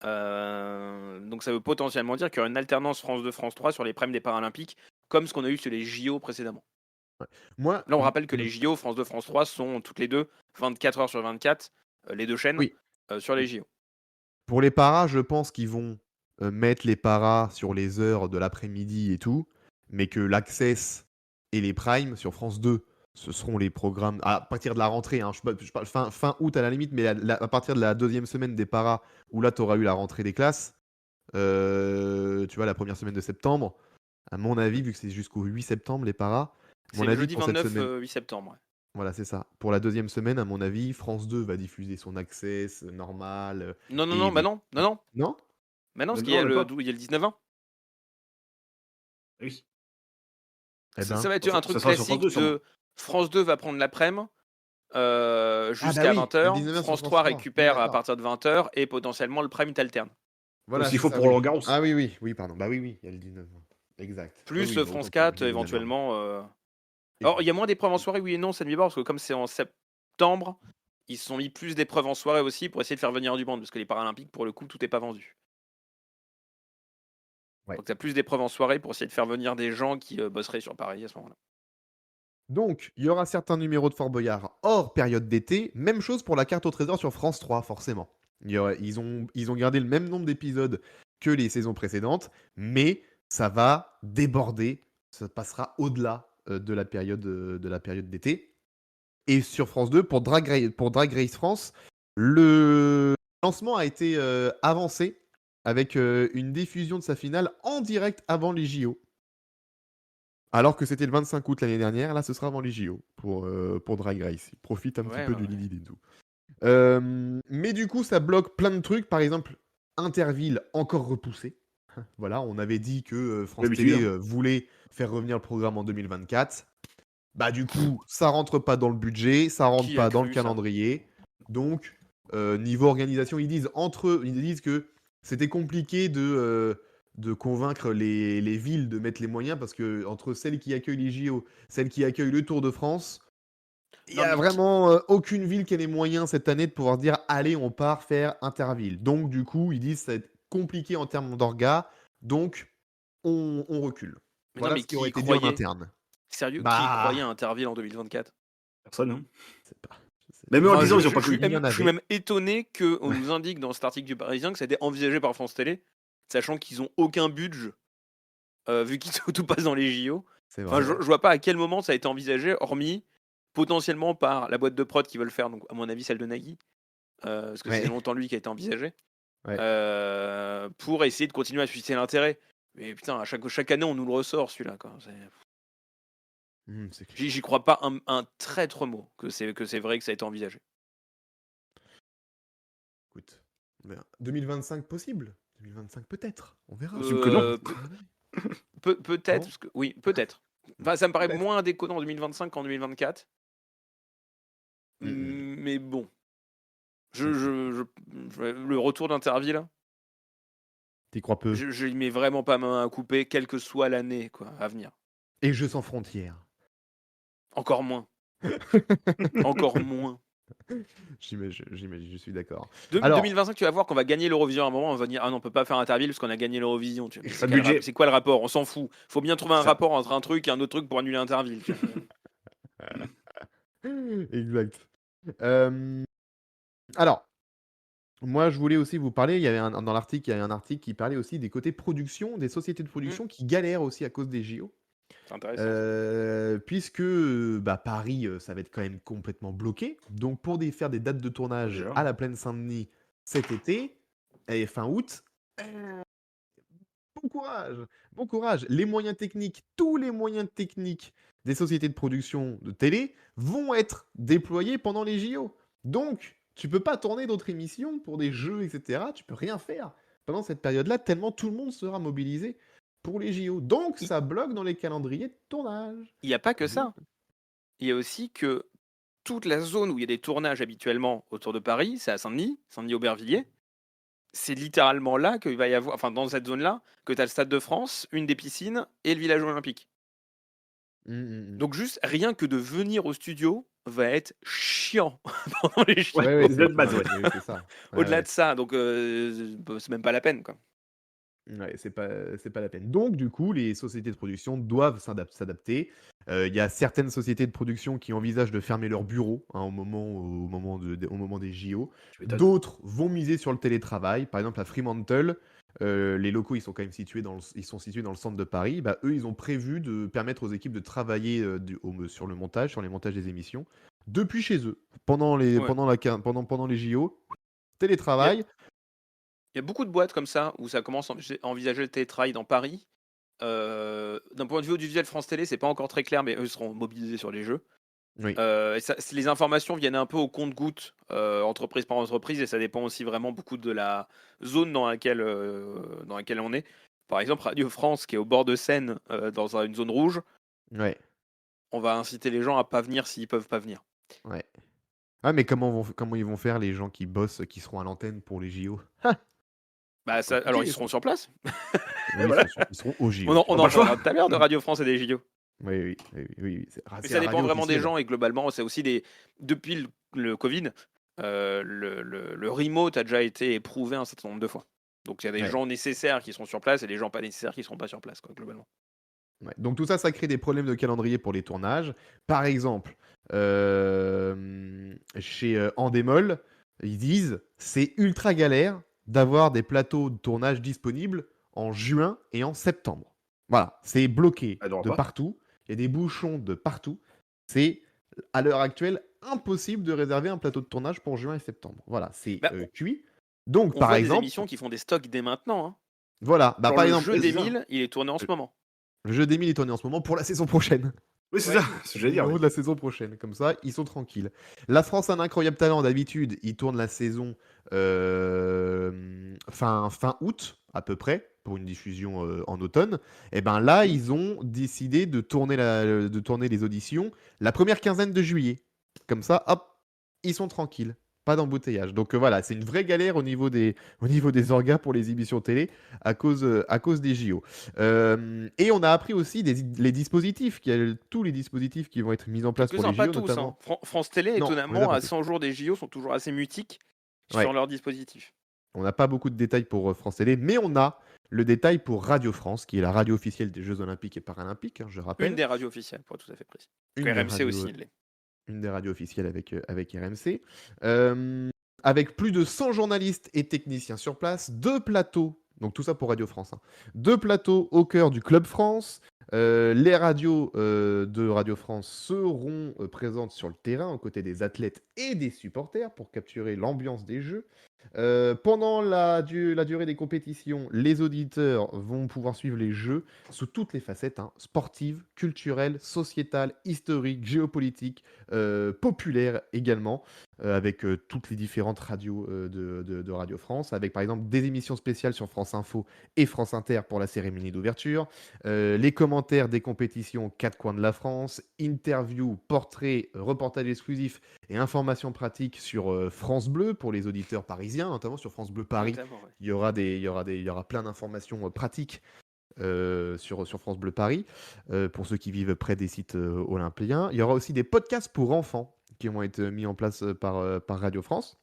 Donc ça veut potentiellement dire qu'il y aura une alternance France 2, France 3 sur les primes des Paralympiques, comme ce qu'on a eu sur les JO précédemment. Ouais. Là, on rappelle que les JO, France 2, France 3 sont toutes les deux 24 heures sur 24, les deux chaînes, sur les JO. Pour les paras, je pense qu'ils vont mettre les paras sur les heures de l'après-midi et tout, mais que l'Access et les primes sur France 2, ce seront les programmes à partir de la rentrée. Hein, je parle fin août à la limite, mais à partir de la 2e semaine des paras, où là, tu auras eu la rentrée des classes, tu vois, la première semaine de septembre, à mon avis, vu que c'est jusqu'au 8 septembre, les paras, c'est le jeudi 29 8 septembre. Ouais. Voilà, c'est ça. Pour la 2e semaine, à mon avis, France 2 va diffuser son Access normal. Non. Maintenant, parce Même qu'il y a non, même le, pas. il y a le 19-20. Oui. Eh Ça, ben. ça va être un Ça truc sera sur France 2, classique sûrement. de France 2 va prendre l'après-midi Ah bah jusqu'à oui, le 20h. 19 sur France France 3 3. Oui, récupère à d'accord. partir de 20h et potentiellement le prime t'alterne. Voilà, S'il c'est faut ça, pour oui. Roland Garros. Ah oui, pardon. Bah oui, il y a le 19. Exact. Oui, Plus oui, bah France autant pour moi, 4 je dis de la merde. éventuellement. Alors, il y a moins d'épreuves en soirée, oui et non, ça ne pas, parce que comme c'est en septembre, ils se sont mis plus d'épreuves en soirée aussi pour essayer de faire venir du monde, parce que les Paralympiques, pour le coup, tout n'est pas vendu. Ouais. Donc, tu as plus d'épreuves en soirée pour essayer de faire venir des gens qui bosseraient sur Paris à ce moment-là. Donc, il y aura certains numéros de Fort Boyard hors période d'été. Même chose pour la carte au trésor sur France 3, forcément. Ils ont gardé le même nombre d'épisodes que les saisons précédentes, mais ça va déborder. Ça passera au-delà de la période d'été. Et sur France 2, pour Drag Race France, le lancement a été avancé avec une diffusion de sa finale en direct avant les JO. Alors que c'était le 25 août l'année dernière, là ce sera avant les JO pour Drag Race. Ils profitent un petit peu du dividende. Mais du coup, ça bloque plein de trucs. Par exemple, Interville encore repoussé. Voilà, on avait dit que France Télé voulait faire revenir le programme en 2024. Bah du coup, ça rentre pas dans le budget, ça rentre pas dans le calendrier. Donc, niveau organisation, ils disent que c'était compliqué de convaincre les villes de mettre les moyens parce que entre celles qui accueillent les JO, celles qui accueillent le Tour de France, il n'y a vraiment aucune ville qui a les moyens cette année de pouvoir dire allez, on part faire Interville. Donc du coup, ils disent ça va être compliqué en termes d'orga, donc on recule. Mais voilà non, mais ce qui aurait été dit en interne. Sérieux, qui croyait à Interville en 2024? Personne, hein. Je sais Même eux en disant, ils ont pas je cru. suis même étonné qu'on nous indique dans cet article du Parisien que ça a été envisagé par France Télé, sachant qu'ils ont aucun budget, vu qu'ils tout passe dans les JO. Enfin, je vois pas à quel moment ça a été envisagé, hormis potentiellement par la boîte de prod qui veut le faire, donc à mon avis celle de Nagui, parce que c'est longtemps lui qui a été envisagé, pour essayer de continuer à susciter l'intérêt. Mais putain, à chaque année on nous le ressort celui-là, quoi. J'y crois pas un traître mot que c'est vrai que ça a été envisagé. Écoute, 2025 possible, 2025 peut-être, on verra. Que non. Peut-être, parce que, oui, peut-être. Enfin, ça me paraît moins déconnant en 2025 qu'en 2024. Mais bon. Le retour d'Interville, t'y crois peu. je y mets vraiment pas ma main à couper, quelle que soit l'année à venir. Et Jeux sans frontières. Encore moins. Encore moins. J'imagine, je suis d'accord. 2025, tu vas voir qu'on va gagner l'Eurovision à un moment, on va dire ah non, on peut pas faire Interville parce qu'on a gagné l'Eurovision. C'est quoi le rapport? On s'en fout. Faut bien trouver un rapport entre un truc et un autre truc pour annuler Interville. Exact. Alors, moi je voulais aussi vous parler, dans l'article, il y a un article qui parlait aussi des côtés production, des sociétés de production qui galèrent aussi à cause des JO. C'est intéressant. Puisque Paris, ça va être quand même complètement bloqué. Donc pour faire des dates de tournage à la Plaine Saint-Denis cet été, et fin août, bon courage. Les moyens techniques, tous les moyens techniques des sociétés de production de télé vont être déployés pendant les JO. Donc, tu peux pas tourner d'autres émissions pour des jeux, etc. Tu peux rien faire pendant cette période-là, tellement tout le monde sera mobilisé pour les JO. Donc, ça bloque dans les calendriers de tournage. Il n'y a pas que ça. Il y a aussi que toute la zone où il y a des tournages habituellement autour de Paris, c'est à Saint-Denis, Saint-Denis-Aubervilliers. C'est littéralement là qu'il va y avoir, enfin dans cette zone-là, que tu as le Stade de France, une des piscines et le village olympique. Donc juste rien que de venir au studio va être chiant pendant les JO. Au-delà de ça, donc c'est même pas la peine, quoi. Ouais, c'est pas la peine. Donc, du coup, les sociétés de production doivent s'adapter. Il y a certaines sociétés de production qui envisagent de fermer leurs bureaux au moment des JO. D'autres vont miser sur le télétravail. Par exemple, à Fremantle, les locaux ils sont quand même situés dans le centre de Paris. Eux, ils ont prévu de permettre aux équipes de travailler sur les montages des émissions depuis chez eux pendant les JO. Télétravail. Il y a beaucoup de boîtes comme ça où ça commence à envisager le télétravail dans Paris. D'un point de vue audiovisuel, France Télé, c'est pas encore très clair, mais eux seront mobilisés sur les jeux. Oui. Et les informations viennent un peu au compte-gouttes, entreprise par entreprise, et ça dépend aussi vraiment beaucoup de la zone dans laquelle on est. Par exemple, Radio France, qui est au bord de Seine, dans une zone rouge, Ouais. on va inciter les gens à pas venir s'ils peuvent pas venir. Ouais. Ah, mais comment ils vont faire les gens qui bossent, qui seront à l'antenne pour les JO? Bah, alors ils seront sur place. Oui, Voilà. ils seront aux JO. On en pas le choix. parlera tout à l'heure de Radio France et des JO. Oui. C'est Mais c'est ça la dépend radio vraiment des officielle. gens, et globalement, c'est aussi depuis le Covid, le remote a déjà été éprouvé un certain nombre de fois. Donc il y a des Ouais. gens nécessaires qui sont sur place et des gens pas nécessaires qui seront pas sur place, quoi, globalement. Ouais. Donc tout ça, ça crée des problèmes de calendrier pour les tournages. Par exemple, chez Endemol, ils disent c'est ultra galère d'avoir des plateaux de tournage disponibles en juin et en septembre. Voilà, c'est bloqué Ah, non, de pas. partout. Il y a des bouchons de partout. C'est à l'heure actuelle impossible de réserver un plateau de tournage pour juin et septembre. Voilà, c'est Bah, cuit. Donc On par voit des exemple, émissions qui font des stocks dès maintenant, hein. voilà, Genre par le exemple, jeu des c'est ça. 1000, il est tourné en ce moment. le jeu des 1000 est tourné en ce moment pour la saison prochaine. Oui, c'est Ouais. ça, c'est ce que j'allais dire. Numéro de la saison prochaine. Comme ça, ils sont tranquilles. La France a un incroyable talent. D'habitude, ils tournent la saison fin août, à peu près, pour une diffusion en automne. Et ben là, ils ont décidé de tourner les auditions la première quinzaine de juillet. Comme ça, hop, ils sont tranquilles. Pas d'embouteillage. Donc voilà, c'est une vraie galère au niveau des orgas pour les émissions télé à cause des JO. Et on a appris aussi les dispositifs, tous les dispositifs qui vont être mis en place pour les Quelques-uns, pas JO, tous, hein. notamment. France Télé, Non, on les a étonnamment, pas à tous. 100 jours des JO, sont toujours assez mutiques Ouais. sur leur dispositif. On n'a pas beaucoup de détails pour France Télé, mais on a le détail pour Radio France, qui est la radio officielle des Jeux Olympiques et Paralympiques, je rappelle. Une des radios officielles, pour être tout à fait précis. Une des RMC radios- aussi, il l'est. Une des radios officielles avec RMC. Avec plus de 100 journalistes et techniciens sur place, 2 plateaux, donc tout ça pour Radio France, 2 plateaux au cœur du Club France. Les radios de Radio France seront présentes sur le terrain aux côtés des athlètes et des supporters pour capturer l'ambiance des Jeux. Pendant la durée des compétitions, les auditeurs vont pouvoir suivre les Jeux sous toutes les facettes, sportives, culturelles, sociétales, historiques, géopolitiques, populaires également, avec toutes les différentes radios de Radio France, avec par exemple des émissions spéciales sur France Info et France Inter pour la cérémonie d'ouverture, les commentaires des compétitions 4 coins de la France, interviews, portraits, reportages exclusifs et informations pratiques sur France Bleu pour les auditeurs parisiens, notamment sur France Bleu Paris. Notamment, ouais. Il y aura plein d'informations pratiques sur France Bleu Paris pour ceux qui vivent près des sites olympiens. Il y aura aussi des podcasts pour enfants qui vont être mis en place par Radio France.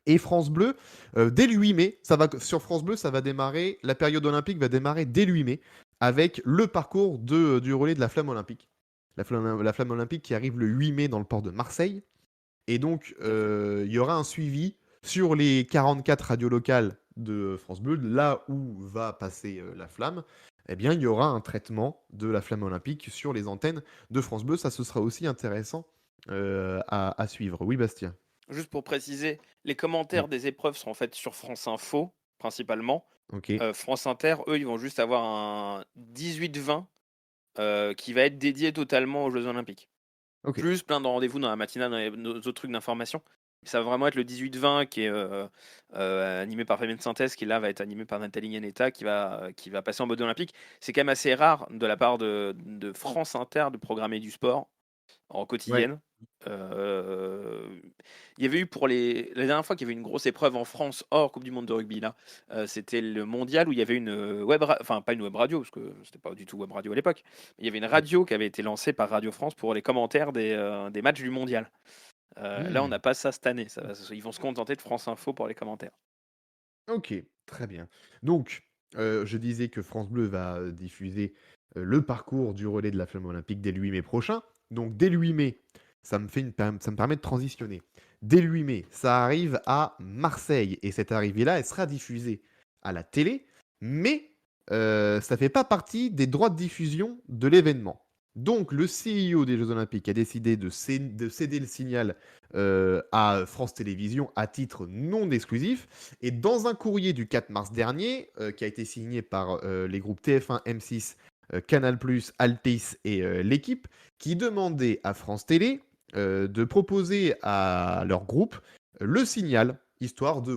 Et France Bleu, dès le 8 mai, sur France Bleu, ça va démarrer, la période olympique va démarrer dès le 8 mai avec le parcours du relais de la flamme olympique. La flamme olympique qui arrive le 8 mai dans le port de Marseille. Et donc, il y aura un suivi sur les 44 radios locales de France Bleu, là où va passer la flamme. Eh bien, il y aura un traitement de la flamme olympique sur les antennes de France Bleu. Ça, ce sera aussi intéressant à suivre. Oui, Bastien. Juste pour préciser, les commentaires des épreuves seront faits sur France Info, principalement. Ok. France Inter, eux, ils vont juste avoir un 18-20 qui va être dédié totalement aux Jeux Olympiques. Ok. Plus plein de rendez-vous dans la matinale, dans nos autres trucs d'information. Ça va vraiment être le 18-20 qui est animé par Fabien Synthèse, qui là va être animé par Nathalie Yanetta, qui va passer en mode olympique. C'est quand même assez rare de la part de France Inter de programmer du sport en quotidienne. Il y avait eu la dernière fois qu'il y avait une grosse épreuve en France hors Coupe du Monde de rugby, là, c'était le mondial où il y avait une pas une web radio, parce que c'était pas du tout web radio à l'époque, mais il y avait une radio qui avait été lancée par Radio France pour les commentaires des matchs du mondial. Là, on n'a pas ça cette année. Ils vont se contenter de France Info pour les commentaires. Ok, très bien. Donc, je disais que France Bleu va diffuser le parcours du relais de la flamme olympique dès le 8 mai prochain. Donc, dès le 8 mai, ça me permet de transitionner. Dès le 8 mai, ça arrive à Marseille. Et cette arrivée-là, elle sera diffusée à la télé, mais ça ne fait pas partie des droits de diffusion de l'événement. Donc, le CEO des Jeux Olympiques a décidé de céder le signal à France Télévisions à titre non exclusif. Et dans un courrier du 4 mars dernier, qui a été signé par les groupes TF1, M6 Canal+, Altice et l'équipe, qui demandaient à France Télé de proposer à leur groupe le signal, histoire de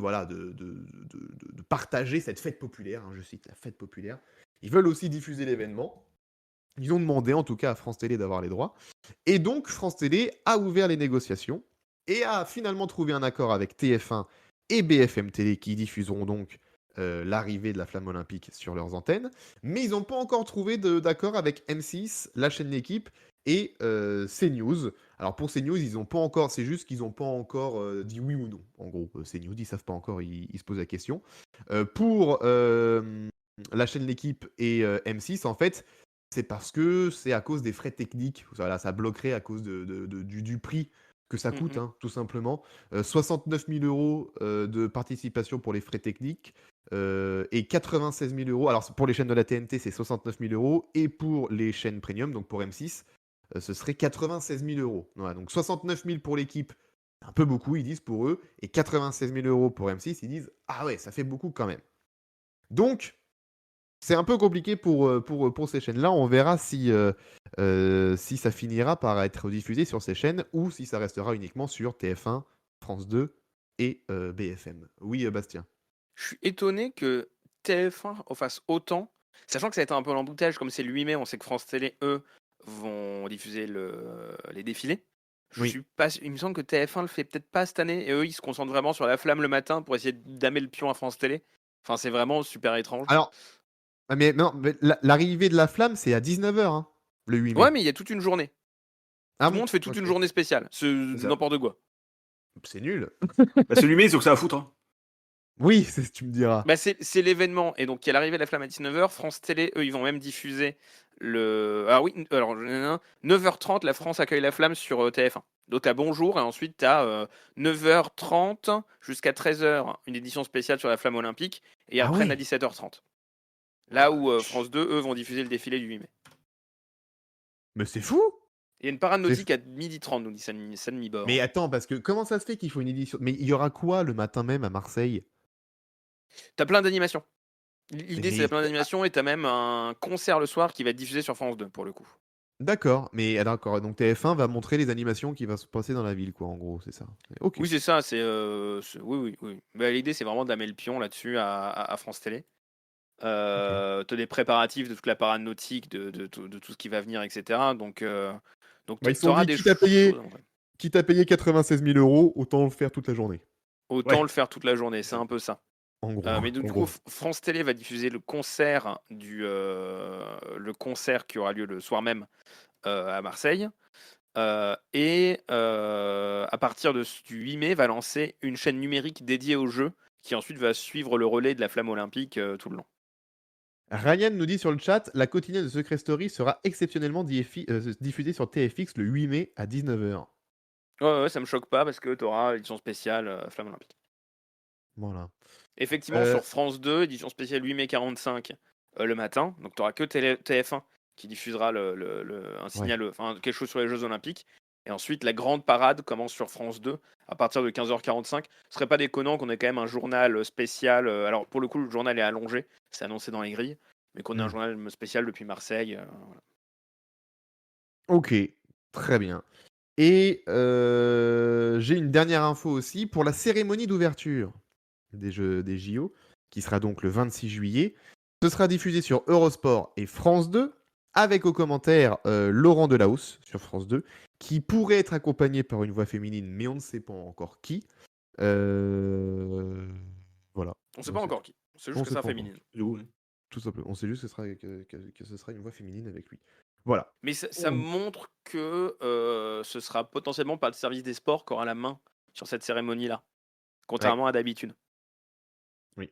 partager cette fête populaire, je cite la fête populaire. Ils veulent aussi diffuser l'événement. Ils ont demandé en tout cas à France Télé d'avoir les droits. Et donc France Télé a ouvert les négociations et a finalement trouvé un accord avec TF1 et BFM Télé qui diffuseront donc l'arrivée de la flamme olympique sur leurs antennes. Mais ils n'ont pas encore trouvé d'accord avec M6, la chaîne L'équipe et CNews. Alors pour CNews, ils ont pas encore, c'est juste qu'ils n'ont pas encore dit oui ou non. En gros, CNews, ils savent pas encore, ils se posent la question. Pour la chaîne L'équipe et M6, en fait, c'est parce que c'est à cause des frais techniques. Voilà, ça bloquerait à cause du prix que ça coûte, tout simplement. 69 000 euros de participation pour les frais techniques et 96 000 euros. Alors, pour les chaînes de la TNT, c'est 69 000 euros. Et pour les chaînes premium, donc pour M6, ce serait 96 000 euros. Voilà, donc 69 000 pour l'équipe, un peu beaucoup, ils disent pour eux. Et 96 000 euros pour M6, ils disent ah ouais, ça fait beaucoup quand même. Donc, c'est un peu compliqué pour ces chaînes-là. On verra si ça finira par être diffusé sur ces chaînes ou si ça restera uniquement sur TF1, France 2 et BFM. Oui, Bastien. Je suis étonné que TF1 en fasse autant, sachant que ça a été un peu l'embouteillage, comme c'est le 8 mai, on sait que France Télé, eux, vont diffuser les défilés. Il me semble que TF1 le fait peut-être pas cette année, et eux, ils se concentrent vraiment sur la flamme le matin pour essayer de damer le pion à France Télé. Enfin, c'est vraiment super étrange. Alors, mais non, l'arrivée de la flamme, c'est à 19h, le 8 mai. Ouais, mais il y a toute une journée. Tout le monde fait toute une journée spéciale. C'est n'importe quoi. C'est nul. C'est le 8 mai, ils ont que ça à foutre. Oui, c'est ce que tu me diras. C'est l'événement. Et donc, il y a l'arrivée de la flamme à 19h. France Télé, eux, ils vont même diffuser alors 9h30, la France accueille la flamme sur TF1. Donc, tu as Bonjour, et ensuite, tu as 9h30 jusqu'à 13h, une édition spéciale sur la flamme olympique, et après, à 17h30. Là où France 2, eux, vont diffuser le défilé du 8 mai. Mais c'est fou! Il y a une parade nautique à 12h30, nous dit San Mibor. Mais attends, parce que comment ça se fait qu'il faut une édition? Mais il y aura quoi le matin même à Marseille? T'as plein d'animations. L'idée, c'est plein d'animations et t'as même un concert le soir qui va être diffusé sur France 2 pour le coup. D'accord, mais d'accord. Donc TF1 va montrer les animations qui vont se passer dans la ville, quoi. En gros, c'est ça. Okay. Oui, c'est ça. Oui. Bah, l'idée, c'est vraiment de damer le pion là-dessus à France Télé. T'as des préparatifs de toute la parade nautique, de tout ce qui va venir, etc. Donc ils sont dit, quitte à payer 96 000 euros, autant le faire toute la journée. Autant le faire toute la journée, c'est un peu ça. En gros, mais du coup, France Télé va diffuser le concert qui aura lieu le soir même à Marseille. Et à partir du 8 mai, va lancer une chaîne numérique dédiée au jeu qui ensuite va suivre le relais de la flamme olympique tout le long. Ryan nous dit sur le chat, la quotidienne de Secret Story sera exceptionnellement diffusée sur TFX le 8 mai à 19h. Ouais, ça me choque pas parce que tu auras l'édition spéciale flamme olympique. Voilà. Effectivement, sur France 2, édition spéciale 8 mai 45 le matin. Donc, tu n'auras que TF1 qui diffusera un signal, quelque chose sur les Jeux Olympiques. Et ensuite, la grande parade commence sur France 2 à partir de 15h45. Ce serait pas déconnant qu'on ait quand même un journal spécial. Alors, pour le coup, le journal est allongé, c'est annoncé dans les grilles, mais qu'on ait un journal spécial depuis Marseille. Voilà. Ok, très bien. Et j'ai une dernière info aussi pour la cérémonie d'ouverture des JO, qui sera donc le 26 juillet. Ce sera diffusé sur Eurosport et France 2, avec au commentaire Laurent Delahousse sur France 2, qui pourrait être accompagné par une voix féminine, mais on ne sait pas encore qui. Voilà. On ne sait pas encore qui. C'est juste que c'est féminine. Tout simplement. On sait juste que ce sera une voix féminine avec lui. Voilà. Mais ça montre que ce sera potentiellement pas le service des sports qui aura la main sur cette cérémonie-là, contrairement à d'habitude. Oui.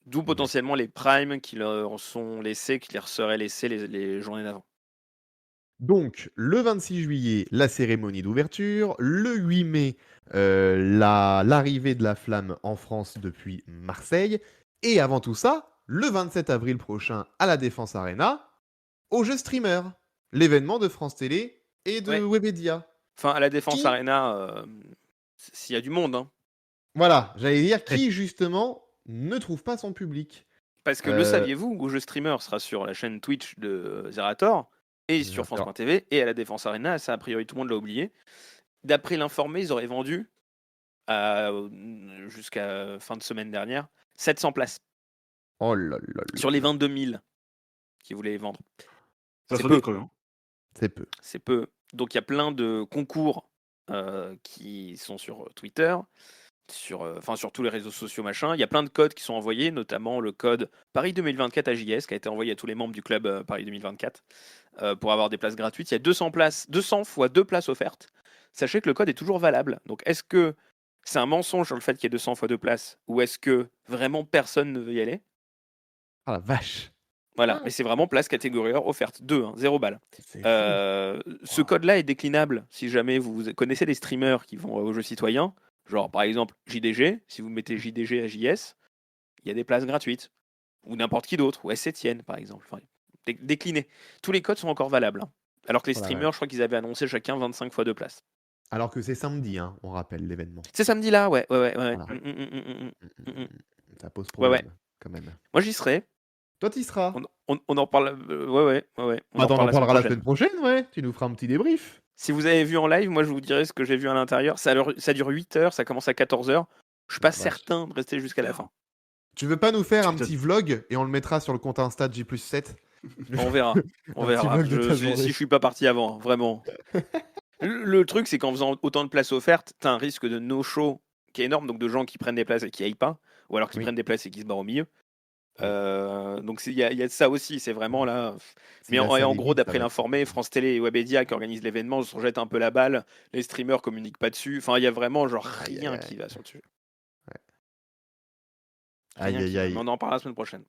D'où potentiellement les primes qui leur sont laissés, qui leur seraient laissés les journées d'avant. Donc, le 26 juillet, la cérémonie d'ouverture. Le 8 mai, l'arrivée de la flamme en France depuis Marseille. Et avant tout ça, le 27 avril prochain, à la Défense Arena, au jeu streamer, l'événement de France Télé et de Webedia. Enfin, à la Défense Arena, s'il y a du monde. Hein. Voilà, j'allais dire qui, justement, ne trouve pas son public. Parce que le saviez-vous, Gojeux Streamer sera sur la chaîne Twitch de Zerator et sur France.tv et à la Défense Arena, ça a priori tout le monde l'a oublié. D'après l'informé, ils auraient vendu jusqu'à fin de semaine dernière 700 places Oh là là là. sur les 22 000 qu'ils voulaient vendre. Ça C'est serait peu. bien quand même. C'est peu. C'est peu. Donc il y a plein de concours qui sont sur Twitter, sur tous les réseaux sociaux, machin. Il y a plein de codes qui sont envoyés, notamment le code Paris 2024 AJS qui a été envoyé à tous les membres du club Paris 2024 pour avoir des places gratuites. Il y a 200 places, 200 fois 2 places offertes. Sachez que le code est toujours valable. Donc est-ce que c'est un mensonge sur le fait qu'il y ait 200 fois 2 places ou est-ce que vraiment personne ne veut y aller? Ah la vache. Voilà, mais c'est vraiment place catégorie or offerte. 2, 0 balles. C'est Ce code-là est déclinable si jamais vous connaissez des streamers qui vont aux jeux citoyens, genre par exemple JDG, si vous mettez JDG à JS, il y a des places gratuites. Ou n'importe qui d'autre, ou S7 par exemple. Enfin, décliné. Tous les codes sont encore valables. Alors que les streamers, je crois qu'ils avaient annoncé chacun 25 fois 2 places. Alors que c'est samedi, hein, on rappelle l'événement. C'est samedi là, ouais. Voilà. Ça pose problème, quand même. Moi j'y serai. Toi, t'y seras. On en parle. Ouais. Attends, on en parlera la semaine prochaine, ouais. Tu nous feras un petit débrief. Si vous avez vu en live, moi je vous dirai ce que j'ai vu à l'intérieur. Ça dure 8 heures, ça commence à 14 heures. Je suis pas certain de rester jusqu'à la fin. Tu veux pas nous faire un petit vlog et on le mettra sur le compte Insta de J+7? On verra. Si je suis pas parti avant, vraiment. Le truc, c'est qu'en faisant autant de places offertes, t'as un risque de no-show qui est énorme, donc de gens qui prennent des places et qui aillent pas, ou alors qui prennent des places et qui se barrent au milieu. Donc il y a ça aussi, c'est vraiment là. Mais en gros, d'après l'informé, France Télé et Webedia qui organisent l'événement se jettent un peu la balle. Les streamers communiquent pas dessus. Enfin, il y a vraiment genre rien qui va sur le sujet. Aïe. On en parlera la semaine prochaine.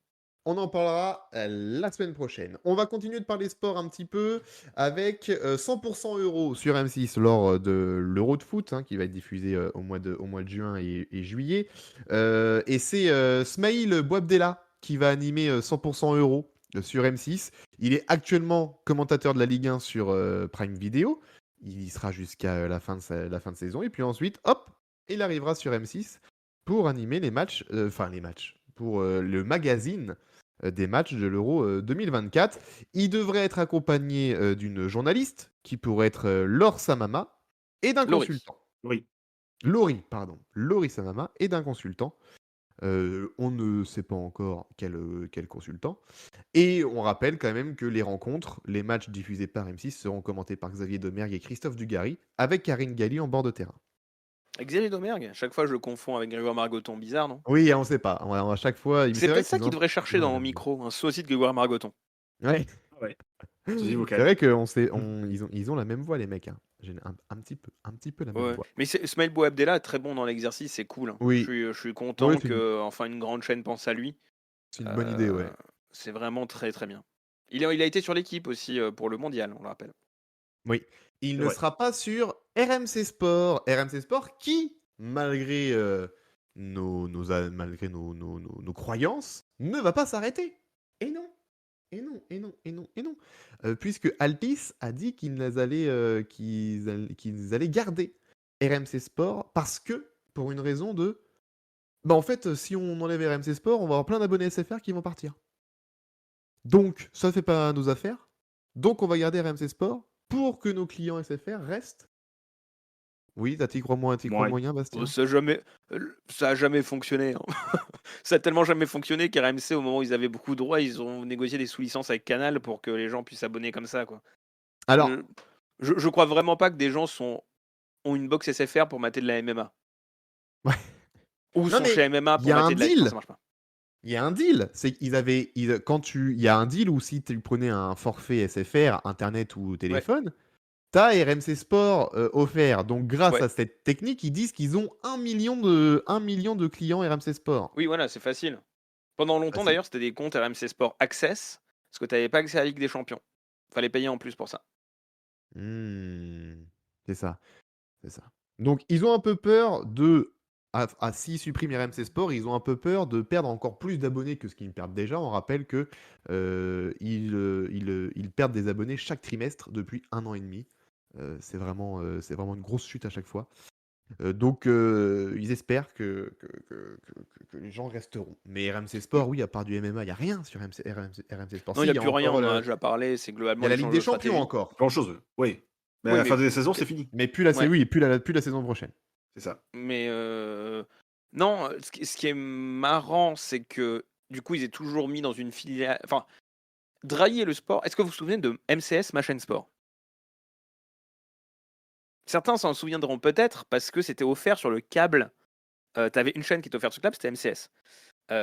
On en parlera la semaine prochaine. On va continuer de parler sport un petit peu avec 100% euro sur M6 lors de l'Euro de foot qui va être diffusé au mois de juin et juillet. Et c'est Smaïl Bouabdella qui va animer 100% euro sur M6. Il est actuellement commentateur de la Ligue 1 sur Prime Video. Il y sera jusqu'à la fin de saison. Et puis ensuite, hop, il arrivera sur M6 pour animer les matchs, pour le magazine des matchs de l'Euro 2024. Il devrait être accompagné d'une journaliste qui pourrait être Laure Samama et d'un consultant. Laurie Samama et d'un consultant. On ne sait pas encore quel consultant. Et on rappelle quand même que les rencontres, les matchs diffusés par M6 seront commentés par Xavier Domergue et Christophe Dugarry avec Karine Galli en bord de terrain. Xavier Domergue, à chaque fois je le confonds avec Grégoire Margoton, bizarre non? Oui, on sait pas. À chaque fois. C'est peut-être ça qu'il devrait chercher dans mon micro, un sosie de Grégoire Margoton. Ouais. C'est vrai qu'ils ont la même voix les mecs. J'ai un petit peu la même voix. Mais Smaïl Bouabdella est très bon dans l'exercice, c'est cool. Oui. Je suis content que enfin une grande chaîne pense à lui. C'est une bonne idée, ouais. C'est vraiment très très bien. Il a été sur l'équipe aussi pour le mondial, on le rappelle. Oui. Il ne sera pas sur RMC Sport. RMC Sport qui, malgré nos croyances, ne va pas s'arrêter. Et non. Puisque Altis a dit qu'ils allaient garder RMC Sport parce que, pour une raison de... en fait, si on enlève RMC Sport, on va avoir plein d'abonnés SFR qui vont partir. Donc, ça ne fait pas nos affaires. Donc, on va garder RMC Sport pour que nos clients SFR restent. Oui, t'y crois moyen, Bastien? Ça a jamais fonctionné. Ça a tellement jamais fonctionné qu'RMC, au moment où ils avaient beaucoup de droits, ils ont négocié des sous-licences avec Canal pour que les gens puissent s'abonner comme ça, quoi. Alors, je crois vraiment pas que des gens ont une box SFR pour mater de la MMA. Ouais. Ou sont chez MMA pour mater de la MMA, ça marche pas. Il y a un deal, c'est qu'ils avaient il y a un deal où si tu prenais un forfait SFR, internet ou téléphone, t'as RMC Sport offert. Donc grâce à cette technique, ils disent qu'ils ont 1 million de clients RMC Sport. Oui, voilà, c'est facile. Pendant longtemps d'ailleurs, c'était des comptes RMC Sport Access parce que t'avais pas accès à la Ligue des Champions. Fallait payer en plus pour ça. C'est ça. Donc ils ont un peu peur de s'ils suppriment RMC Sport, ils ont un peu peur de perdre encore plus d'abonnés que ce qu'ils perdent déjà. On rappelle que ils perdent des abonnés chaque trimestre depuis 1 an et demi. C'est vraiment une grosse chute à chaque fois. Donc ils espèrent que les gens resteront. Mais RMC Sport, oui, à part du MMA, il y a rien sur RMC Sport. Non, il Si, n'y il a y a plus rien, encore on en a le déjà parlé, c'est il y globalement a la Ligue l'échange des de champions stratégie. encore. Grand-chose, oui. Mais à Oui, la fin mais de la saison, c'est fini. Mais plus la ouais. oui, plus la saison prochaine. C'est ça. Mais non, ce qui est marrant, c'est que du coup, ils aient toujours mis dans une filiale. Enfin, Drahi et le sport. Est-ce que vous vous souvenez de MCS, ma chaîne sport? Certains s'en souviendront peut-être parce que c'était offert sur le câble. T'avais une chaîne qui était offerte sur le câble, c'était MCS.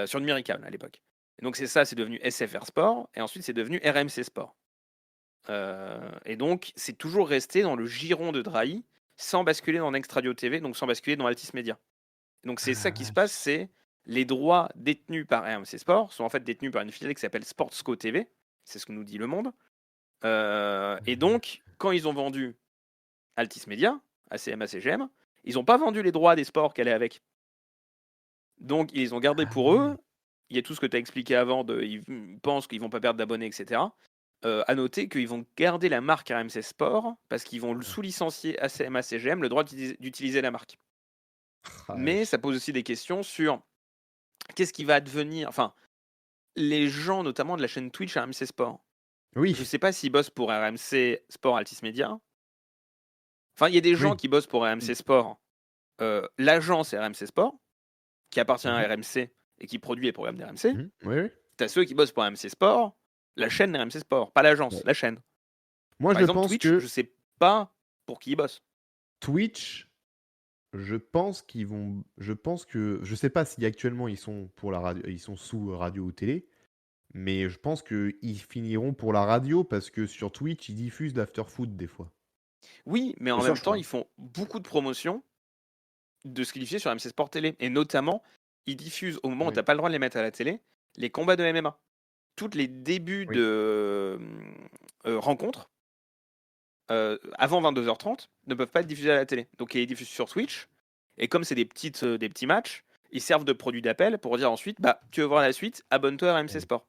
Sur Numéricable à l'époque. Et donc c'est ça, c'est devenu SFR Sport, et ensuite c'est devenu RMC Sport. Et donc c'est toujours resté dans le giron de Drahi, sans basculer dans Next Radio TV, donc sans basculer dans Altis Media. Donc c'est ça qui se passe, c'est les droits détenus par RMC Sport sont en fait détenus par une filiale qui s'appelle Sportsco TV, c'est ce que nous dit Le Monde. Et donc quand ils ont vendu Altis Media, ACM, ACGM, ils n'ont pas vendu les droits des sports qu'elle est avec. Donc ils les ont gardés pour eux. Il y a tout ce que tu as expliqué avant, ils pensent qu'ils vont pas perdre d'abonnés, etc. À noter qu'ils vont garder la marque RMC Sport parce qu'ils vont sous-licencier ACM, ACGM le droit d'utiliser la marque. Mais ça pose aussi des questions sur qu'est-ce qui va advenir. Enfin, les gens, notamment de la chaîne Twitch RMC Sport. Oui. Je sais pas s'ils bossent pour RMC Sport Altis Media. Enfin, il y a des gens qui bossent pour RMC Sport. L'agence RMC Sport, qui appartient à RMC et qui produit les programmes d'RMC. Oui. T'as ceux qui bossent pour RMC Sport, la chaîne RMC Sport, pas l'agence, la chaîne. Moi, Par exemple, Twitch, je sais pas pour qui ils bossent. Twitch, je pense que je sais pas si actuellement ils sont pour la radio, ils sont sous radio ou télé, mais je pense qu'ils finiront pour la radio parce que sur Twitch ils diffusent l'after-foot des fois. Oui, mais en même temps, ils font beaucoup de promotions de ce qu'ils diffusent sur RMC Sport Télé. Et notamment, ils diffusent, au moment où tu n'as pas le droit de les mettre à la télé, les combats de MMA. Tous les débuts de rencontres, avant 22h30, ne peuvent pas être diffusés à la télé. Donc ils diffusent sur Twitch. Et comme c'est des petits matchs, ils servent de produit d'appel pour dire ensuite, bah, tu veux voir la suite, abonne-toi à RMC Sport.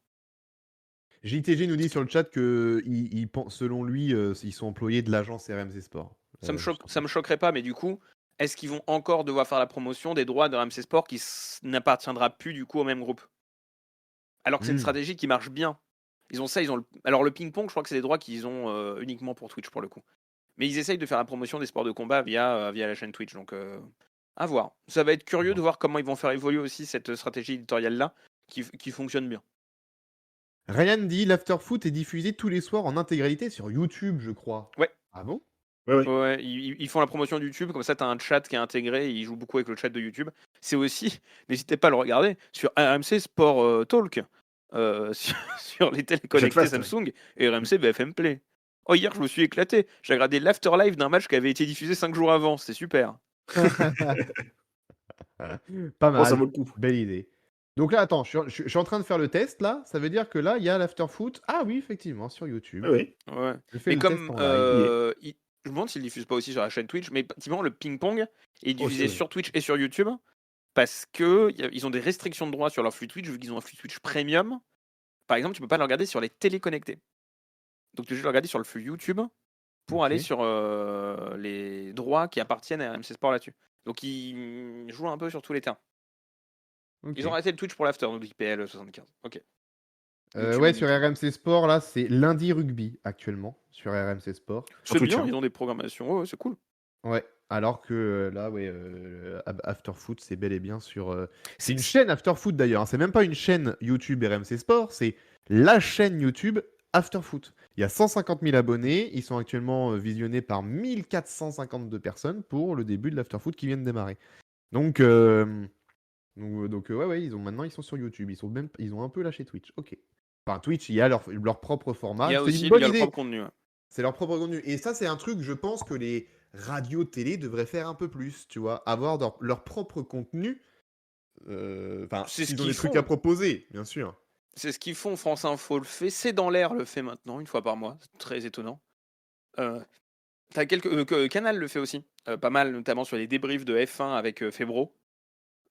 JTG nous dit sur le chat que selon lui, ils sont employés de l'agence RMC Sport. Ça me choquerait pas, mais du coup, est-ce qu'ils vont encore devoir faire la promotion des droits de RMC Sport qui n'appartiendra plus du coup au même groupe? Alors que c'est une stratégie qui marche bien. Ils ont ça, alors le ping-pong, je crois que c'est des droits qu'ils ont uniquement pour Twitch pour le coup. Mais ils essayent de faire la promotion des sports de combat via la chaîne Twitch, donc à voir. Ça va être curieux de voir comment ils vont faire évoluer aussi cette stratégie éditoriale-là qui fonctionne bien. Ryan dit l'after-foot est diffusé tous les soirs en intégralité sur YouTube, je crois. Ouais. Ah bon? Ouais, ils font la promotion de YouTube, comme ça tu as un chat qui est intégré, ils jouent beaucoup avec le chat de YouTube. C'est aussi, n'hésitez pas à le regarder, sur RMC Sport Talk, sur les télé connectées Samsung et RMC BFM Play. Oh, hier je me suis éclaté, j'ai regardé l'afterlife d'un match qui avait été diffusé 5 jours avant, c'était super. Pas mal, ça vaut le coup. Belle idée. Donc là, attends, je suis en train de faire le test, là. Ça veut dire que là, il y a l'after-foot. Ah oui, effectivement, sur YouTube. Oui. Ouais. Je fais Mais le comme test en live. je me demande s'ils diffusent pas aussi sur la chaîne Twitch, mais typiquement le ping-pong est diffusé sur Twitch et sur YouTube parce que ils ont des restrictions de droits sur leur flux Twitch, vu qu'ils ont un flux Twitch premium. Par exemple, tu peux pas le regarder sur les télé connectées. Donc tu dois le regarder sur le flux YouTube pour aller sur les droits qui appartiennent à RMC Sport là-dessus. Donc ils jouent un peu sur tous les terrains. Ils ont arrêté le Twitch pour l'after, donc IPL75. Ok. Ouais, sur RMC Sport, là, c'est lundi rugby actuellement sur RMC Sport. C'est bien, ils ont des programmations, ouais, c'est cool. Ouais, alors que là, ouais, Afterfoot, c'est bel et bien sur. C'est une chaîne Afterfoot d'ailleurs, hein. C'est même pas une chaîne YouTube RMC Sport, c'est la chaîne YouTube Afterfoot. Il y a 150 000 abonnés, ils sont actuellement visionnés par 1452 personnes pour le début de l'Afterfoot qui vient de démarrer. Donc, ouais, maintenant ils sont sur YouTube, ils ont un peu lâché Twitch. Ok. Enfin, Twitch, il y a leur propre format. Il y a aussi leur propre contenu. Ouais. C'est leur propre contenu. Et ça, c'est un truc, je pense que les radios-télé devraient faire un peu plus, tu vois. Avoir leur propre contenu. Enfin, ils ont des trucs à proposer, bien sûr. C'est ce qu'ils font, France Info le fait. C'est dans l'air le fait maintenant, une fois par mois. C'est très étonnant. T'as Canal le fait aussi. Pas mal, notamment sur les débriefs de F1 avec Febro.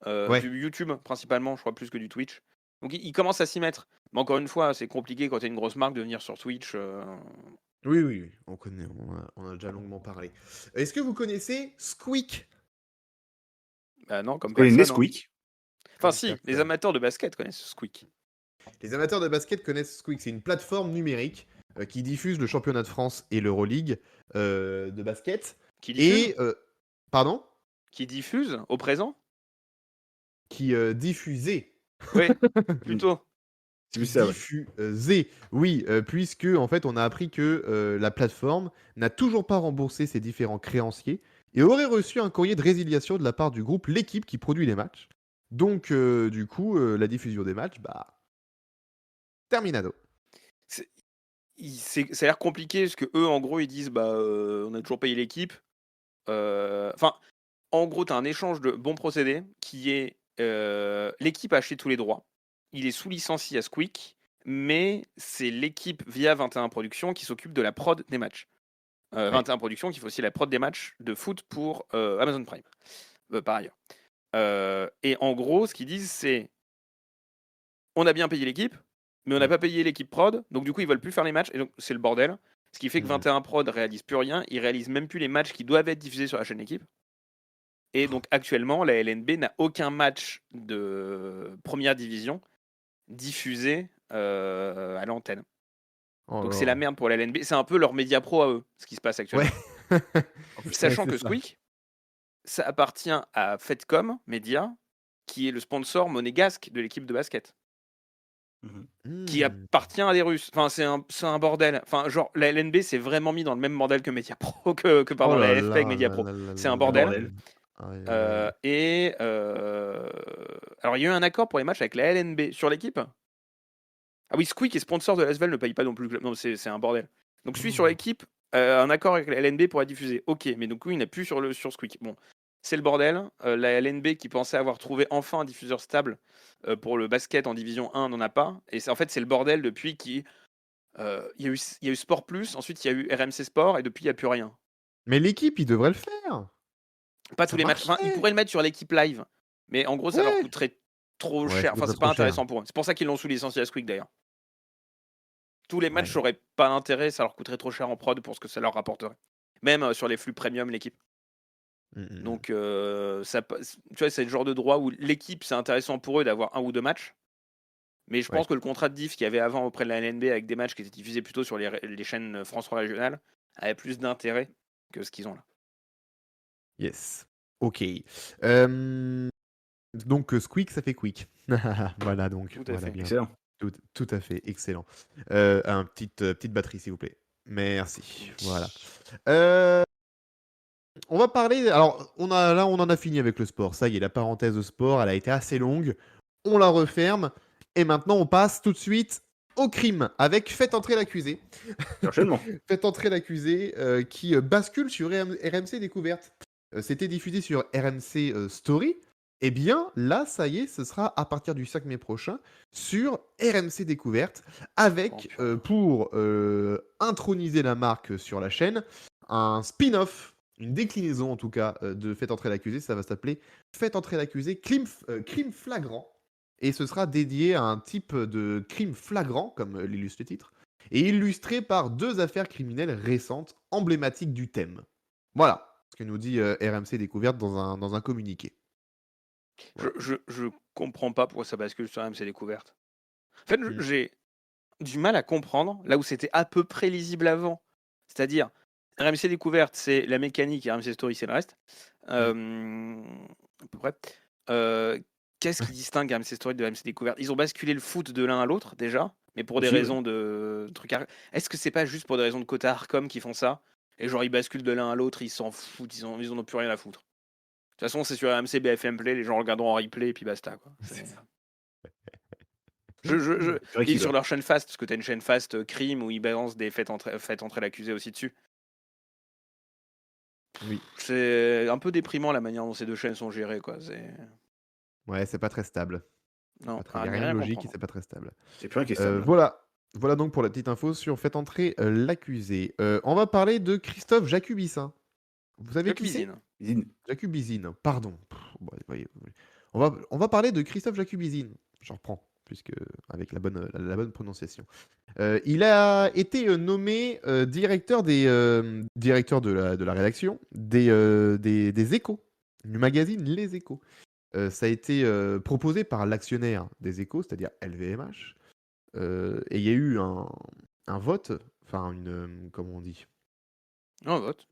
Du YouTube, principalement, je crois, plus que du Twitch. Donc, ils commencent à s'y mettre. Mais encore une fois, c'est compliqué quand t'es une grosse marque de venir sur Twitch. Oui, on connaît, on a déjà longuement parlé. Est-ce que vous connaissez Squeak? Bah non, comme Vous connaissez personne. Nesquik? Enfin si, les amateurs de basket connaissent Squeak. Les amateurs de basket connaissent Squeak. C'est une plateforme numérique qui diffuse le championnat de France et l'Euroleague de basket. Qui diffuse Pardon? Qui diffuse au présent Qui diffusait. Oui, plutôt. C'est plus ça, ouais. Diffusait, oui, puisque en fait, on a appris que la plateforme n'a toujours pas remboursé ses différents créanciers et aurait reçu un courrier de résiliation de la part du groupe L'équipe qui produit les matchs. Donc, du coup, la diffusion des matchs, bah, terminado. Ça a l'air compliqué parce que eux, en gros, ils disent bah on a toujours payé l'équipe. Enfin, en gros, tu as un échange de bons procédés qui est l'équipe a acheté tous les droits. Il est sous licence à Squeak, mais c'est l'équipe via 21 Productions qui s'occupe de la prod des matchs. 21 Productions qui fait aussi la prod des matchs de foot pour Amazon Prime, par ailleurs. Et en gros, ce qu'ils disent, c'est on a bien payé l'équipe, mais on n'a pas payé l'équipe prod, donc du coup, ils veulent plus faire les matchs, et donc c'est le bordel. Ce qui fait que 21 Prod réalise plus rien, ils réalisent même plus les matchs qui doivent être diffusés sur la chaîne équipe. Et donc actuellement, la LNB n'a aucun match de première division diffusé à l'antenne. Donc c'est la merde pour la LNB. C'est un peu leur média pro à eux, ce qui se passe actuellement. Ouais. Sachant que Squeak, ça appartient à Fedcom Media, qui est le sponsor monégasque de l'équipe de basket. Qui appartient à des Russes. Enfin, c'est un bordel. Enfin, genre, la LNB s'est vraiment mis dans le même bordel que Mediapro, la LFP avec Mediapro. C'est un bordel. Alors, il y a eu un accord pour les matchs avec la LNB sur l'équipe. Ah oui, Squeak est sponsor de l'Asvel, ne paye pas non plus. Non, c'est un bordel. Donc, celui sur l'équipe, un accord avec la LNB pour être diffusé. Ok, mais donc, oui, il n'a plus sur Squeak. Bon, c'est le bordel. La LNB qui pensait avoir trouvé enfin un diffuseur stable pour le basket en division 1 n'en a pas. Et en fait, c'est le bordel depuis qu'il y a eu Sport Plus, ensuite il y a eu RMC Sport, et depuis, il n'y a plus rien. Mais l'équipe, il devrait le faire. Pas tous les matchs. Enfin, ils pourraient le mettre sur l'équipe live. Mais en gros, ça leur coûterait trop cher. Enfin, c'est pas intéressant pour eux. C'est pour ça qu'ils l'ont sous licence à Squeak d'ailleurs. Tous les matchs n'auraient pas d'intérêt, ça leur coûterait trop cher en prod pour ce que ça leur rapporterait. Même sur les flux premium, l'équipe. Donc, tu vois, c'est le genre de droit où l'équipe, c'est intéressant pour eux d'avoir un ou deux matchs. Mais je pense que le contrat de diff qu'il y avait avant auprès de la LNB avec des matchs qui étaient diffusés plutôt sur les chaînes France 3 régionales avait plus d'intérêt que ce qu'ils ont là. Yes. Ok. Donc, Squeak, ça fait quick. Voilà, donc. Tout à fait. Bien. Excellent. Tout à fait, excellent. Petite batterie, s'il vous plaît. Merci. Voilà. On va parler. Alors, on en a fini avec le sport. Ça y est, la parenthèse de sport, elle a été assez longue. On la referme. Et maintenant, on passe tout de suite au crime avec Faites entrer l'accusé. Prochainement. Faites entrer l'accusé qui bascule sur RMC Découverte. C'était diffusé sur RMC Story. Eh bien, là, ça y est, ce sera à partir du 5 mai prochain sur RMC Découverte avec, pour introniser la marque sur la chaîne, un spin-off, une déclinaison en tout cas de Faites entrer l'accusé. Ça va s'appeler Faites entrer l'accusé, crime flagrant. Et ce sera dédié à un type de crime flagrant, comme l'illustre le titre, et illustré par 2 affaires criminelles récentes emblématiques du thème. Voilà ce que nous dit RMC Découverte dans un communiqué. Voilà. Je comprends pas pourquoi ça bascule sur RMC Découverte. En fait, j'ai du mal à comprendre là où c'était à peu près lisible avant. C'est-à-dire, RMC Découverte, c'est la mécanique, et RMC Story, c'est le reste. À peu près. Qu'est-ce qui distingue RMC Story de RMC Découverte? Ils ont basculé le foot de l'un à l'autre, déjà, mais pour des raisons de trucs. Est-ce que c'est pas juste pour des raisons de quota Arcom qui font ça? Et genre, ils basculent de l'un à l'autre, ils s'en foutent, ils en ont plus rien à foutre. De toute façon, c'est sur RMC BFM Play, les gens regarderont en replay et puis basta, quoi. Et sur leur chaîne Fast, parce que t'as une chaîne Fast crime où ils balancent des faites entrer l'accusé aussi dessus. Oui. C'est un peu déprimant la manière dont ces deux chaînes sont gérées, quoi. Ouais, c'est pas très stable. Non, il n'y a rien de logique et c'est pas très stable. C'est plus inquiétable. Voilà donc pour la petite info sur Faites entrer l'accusé. On va parler de Christophe Jacubissin. Vous savez qui c'est? Jacubizine, pardon. On va parler de Christophe Jacubizine. Je reprends, puisque avec la bonne prononciation. Il a été nommé directeur de la rédaction des Échos. du magazine Les Échos. Ça a été proposé par l'actionnaire des Échos, c'est-à-dire LVMH. Et il y a eu un vote, enfin comment on dit? Un vote.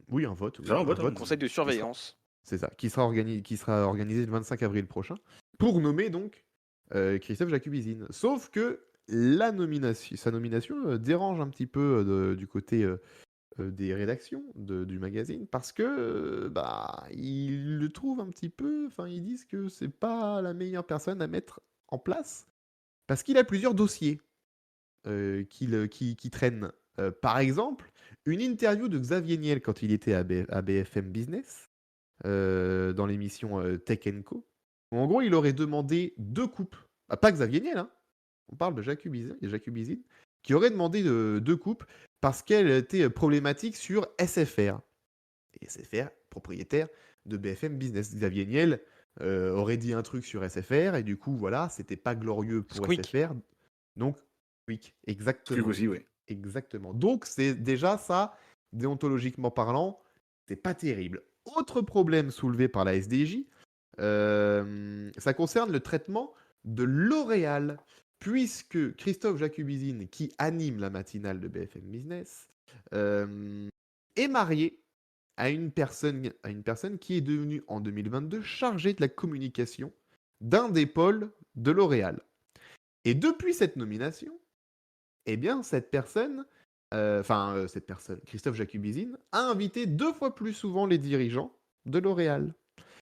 Oui, un vote. Ça, un vote, hein. Conseil de surveillance. C'est ça, qui sera organisé le 25 avril prochain, pour nommer donc Christophe Jacubizine. Sauf que sa nomination dérange un petit peu du côté des rédactions du magazine, parce que ils le trouvent un petit peu, enfin ils disent que c'est pas la meilleure personne à mettre en place, parce qu'il a plusieurs dossiers qui traînent. Par exemple, une interview de Xavier Niel quand il était à BFM Business, dans l'émission Tech & Co. En gros, il aurait demandé 2 coupes. Pas Xavier Niel, hein. On parle de Jacubizine, qui aurait demandé 2 coupes parce qu'elle était problématique sur SFR. Et SFR, propriétaire de BFM Business. Xavier Niel aurait dit un truc sur SFR et du coup, voilà, c'était pas glorieux pour Squeak. SFR. Donc, Squeak, exactement. Squeak aussi, ouais. Exactement. Donc, c'est déjà ça, déontologiquement parlant, c'est pas terrible. Autre problème soulevé par la SDJ, ça concerne le traitement de L'Oréal, puisque Christophe Jacubizine, qui anime la matinale de BFM Business, est marié à une personne qui est devenue en 2022 chargée de la communication d'un des pôles de L'Oréal. Et depuis cette nomination, eh bien, cette personne, Christophe Jacubizine, a invité 2 fois plus souvent les dirigeants de L'Oréal.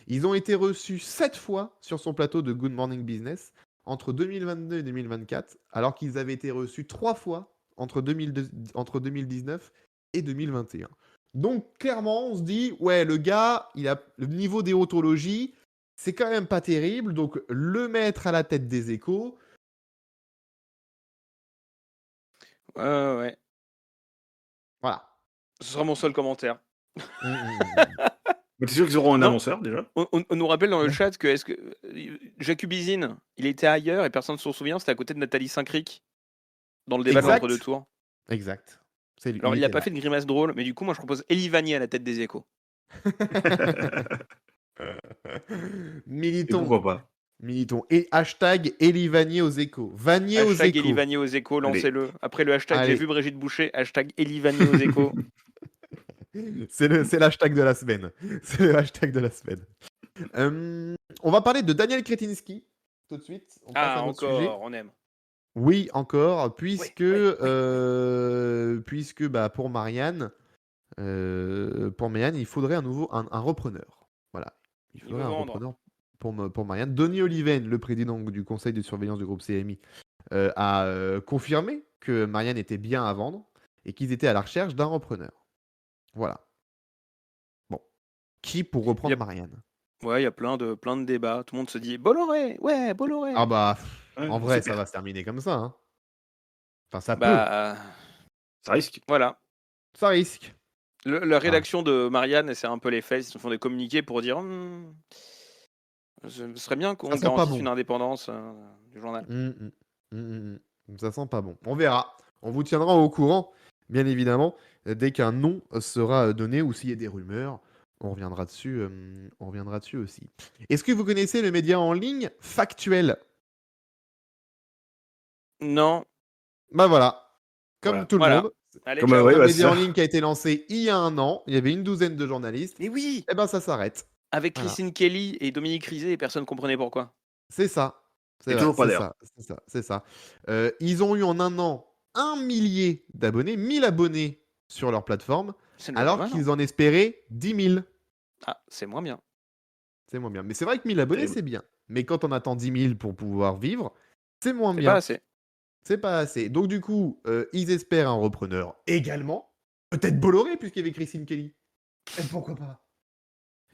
Ils ont été reçus 7 fois sur son plateau de Good Morning Business entre 2022 et 2024, alors qu'ils avaient été reçus 3 fois entre 2019 et 2021. Donc, clairement, on se dit, ouais, le gars, il a le niveau déontologie, c'est quand même pas terrible, donc le mettre à la tête des Échos. Ouais. Voilà. Ce sera mon seul commentaire. Mais t'es sûr qu'ils auront un Non. annonceur déjà? On nous rappelle dans le chat que Jacubizine, il était ailleurs et personne ne s'en souvient, c'était à côté de Nathalie Saint-Cric dans le débat de Exact. l'entre-deux tours. Exact. C'est lui. Alors il n'a était pas là. fait de grimace drôle, mais du coup moi je propose Elie Vanier à la tête des Échos. Et pourquoi pas? Militons. Et hashtag Elie Vanier aux Échos. Vanier aux Hashtag Échos. Elie Vanier aux Échos, Allez. lancez-le. Après le hashtag Allez. j'ai vu Brigitte Boucher, hashtag Elie Vanier aux Échos. C'est l'hashtag de la semaine. C'est le hashtag de la semaine. On va parler de Daniel Kretinsky tout de suite. On passe à notre encore, sujet. on aime. Oui, encore, puisque Oui. pour Marianne, il faudrait un repreneur. Voilà, il faudrait un repreneur pour Marianne. Denis Oliven, le président du conseil de surveillance du groupe CMI, a confirmé que Marianne était bien à vendre et qu'ils étaient à la recherche d'un repreneur. Voilà. Bon, qui pour reprendre Marianne? Ouais, il y a plein de débats. Tout le monde se dit Bolloré, ouais, Bolloré. Ah bah, Ouais, en vrai, c'est ça clair. va se terminer comme ça. Hein. Enfin, ça peut. Ça risque. Voilà. Ça risque. La rédaction de Marianne, c'est un peu les fesses. Ils se font des communiqués pour dire ce serait bien qu'on garantisse une indépendance du journal. Ça sent pas bon. On verra. On vous tiendra au courant, bien évidemment, dès qu'un nom sera donné ou s'il y a des rumeurs. On reviendra dessus aussi. Est-ce que vous connaissez le média en ligne Factuel? Non. Bah voilà. Comme tout le monde. Allez, comme un média en ligne qui a été lancé il y a 1 an. Il y avait une douzaine de journalistes. Et oui. Et ben ça s'arrête. Avec Christine Kelly et Dominique Rizet et personne ne comprenait pourquoi. C'est ça. C'est toujours pas d'air. C'est ça. Ils ont eu en 1 an 1 millier d'abonnés, 1000 abonnés sur leur plateforme, alors qu'ils en espéraient 10 000. Ah, c'est moins bien. C'est moins bien. Mais c'est vrai que 1000 abonnés, c'est bien. Mais quand on attend 10 000 pour pouvoir vivre, c'est moins bien. C'est pas assez. C'est pas assez. Donc du coup, ils espèrent un repreneur également. Peut-être Bolloré, puisqu'il y avait Christine Kelly. Et pourquoi pas?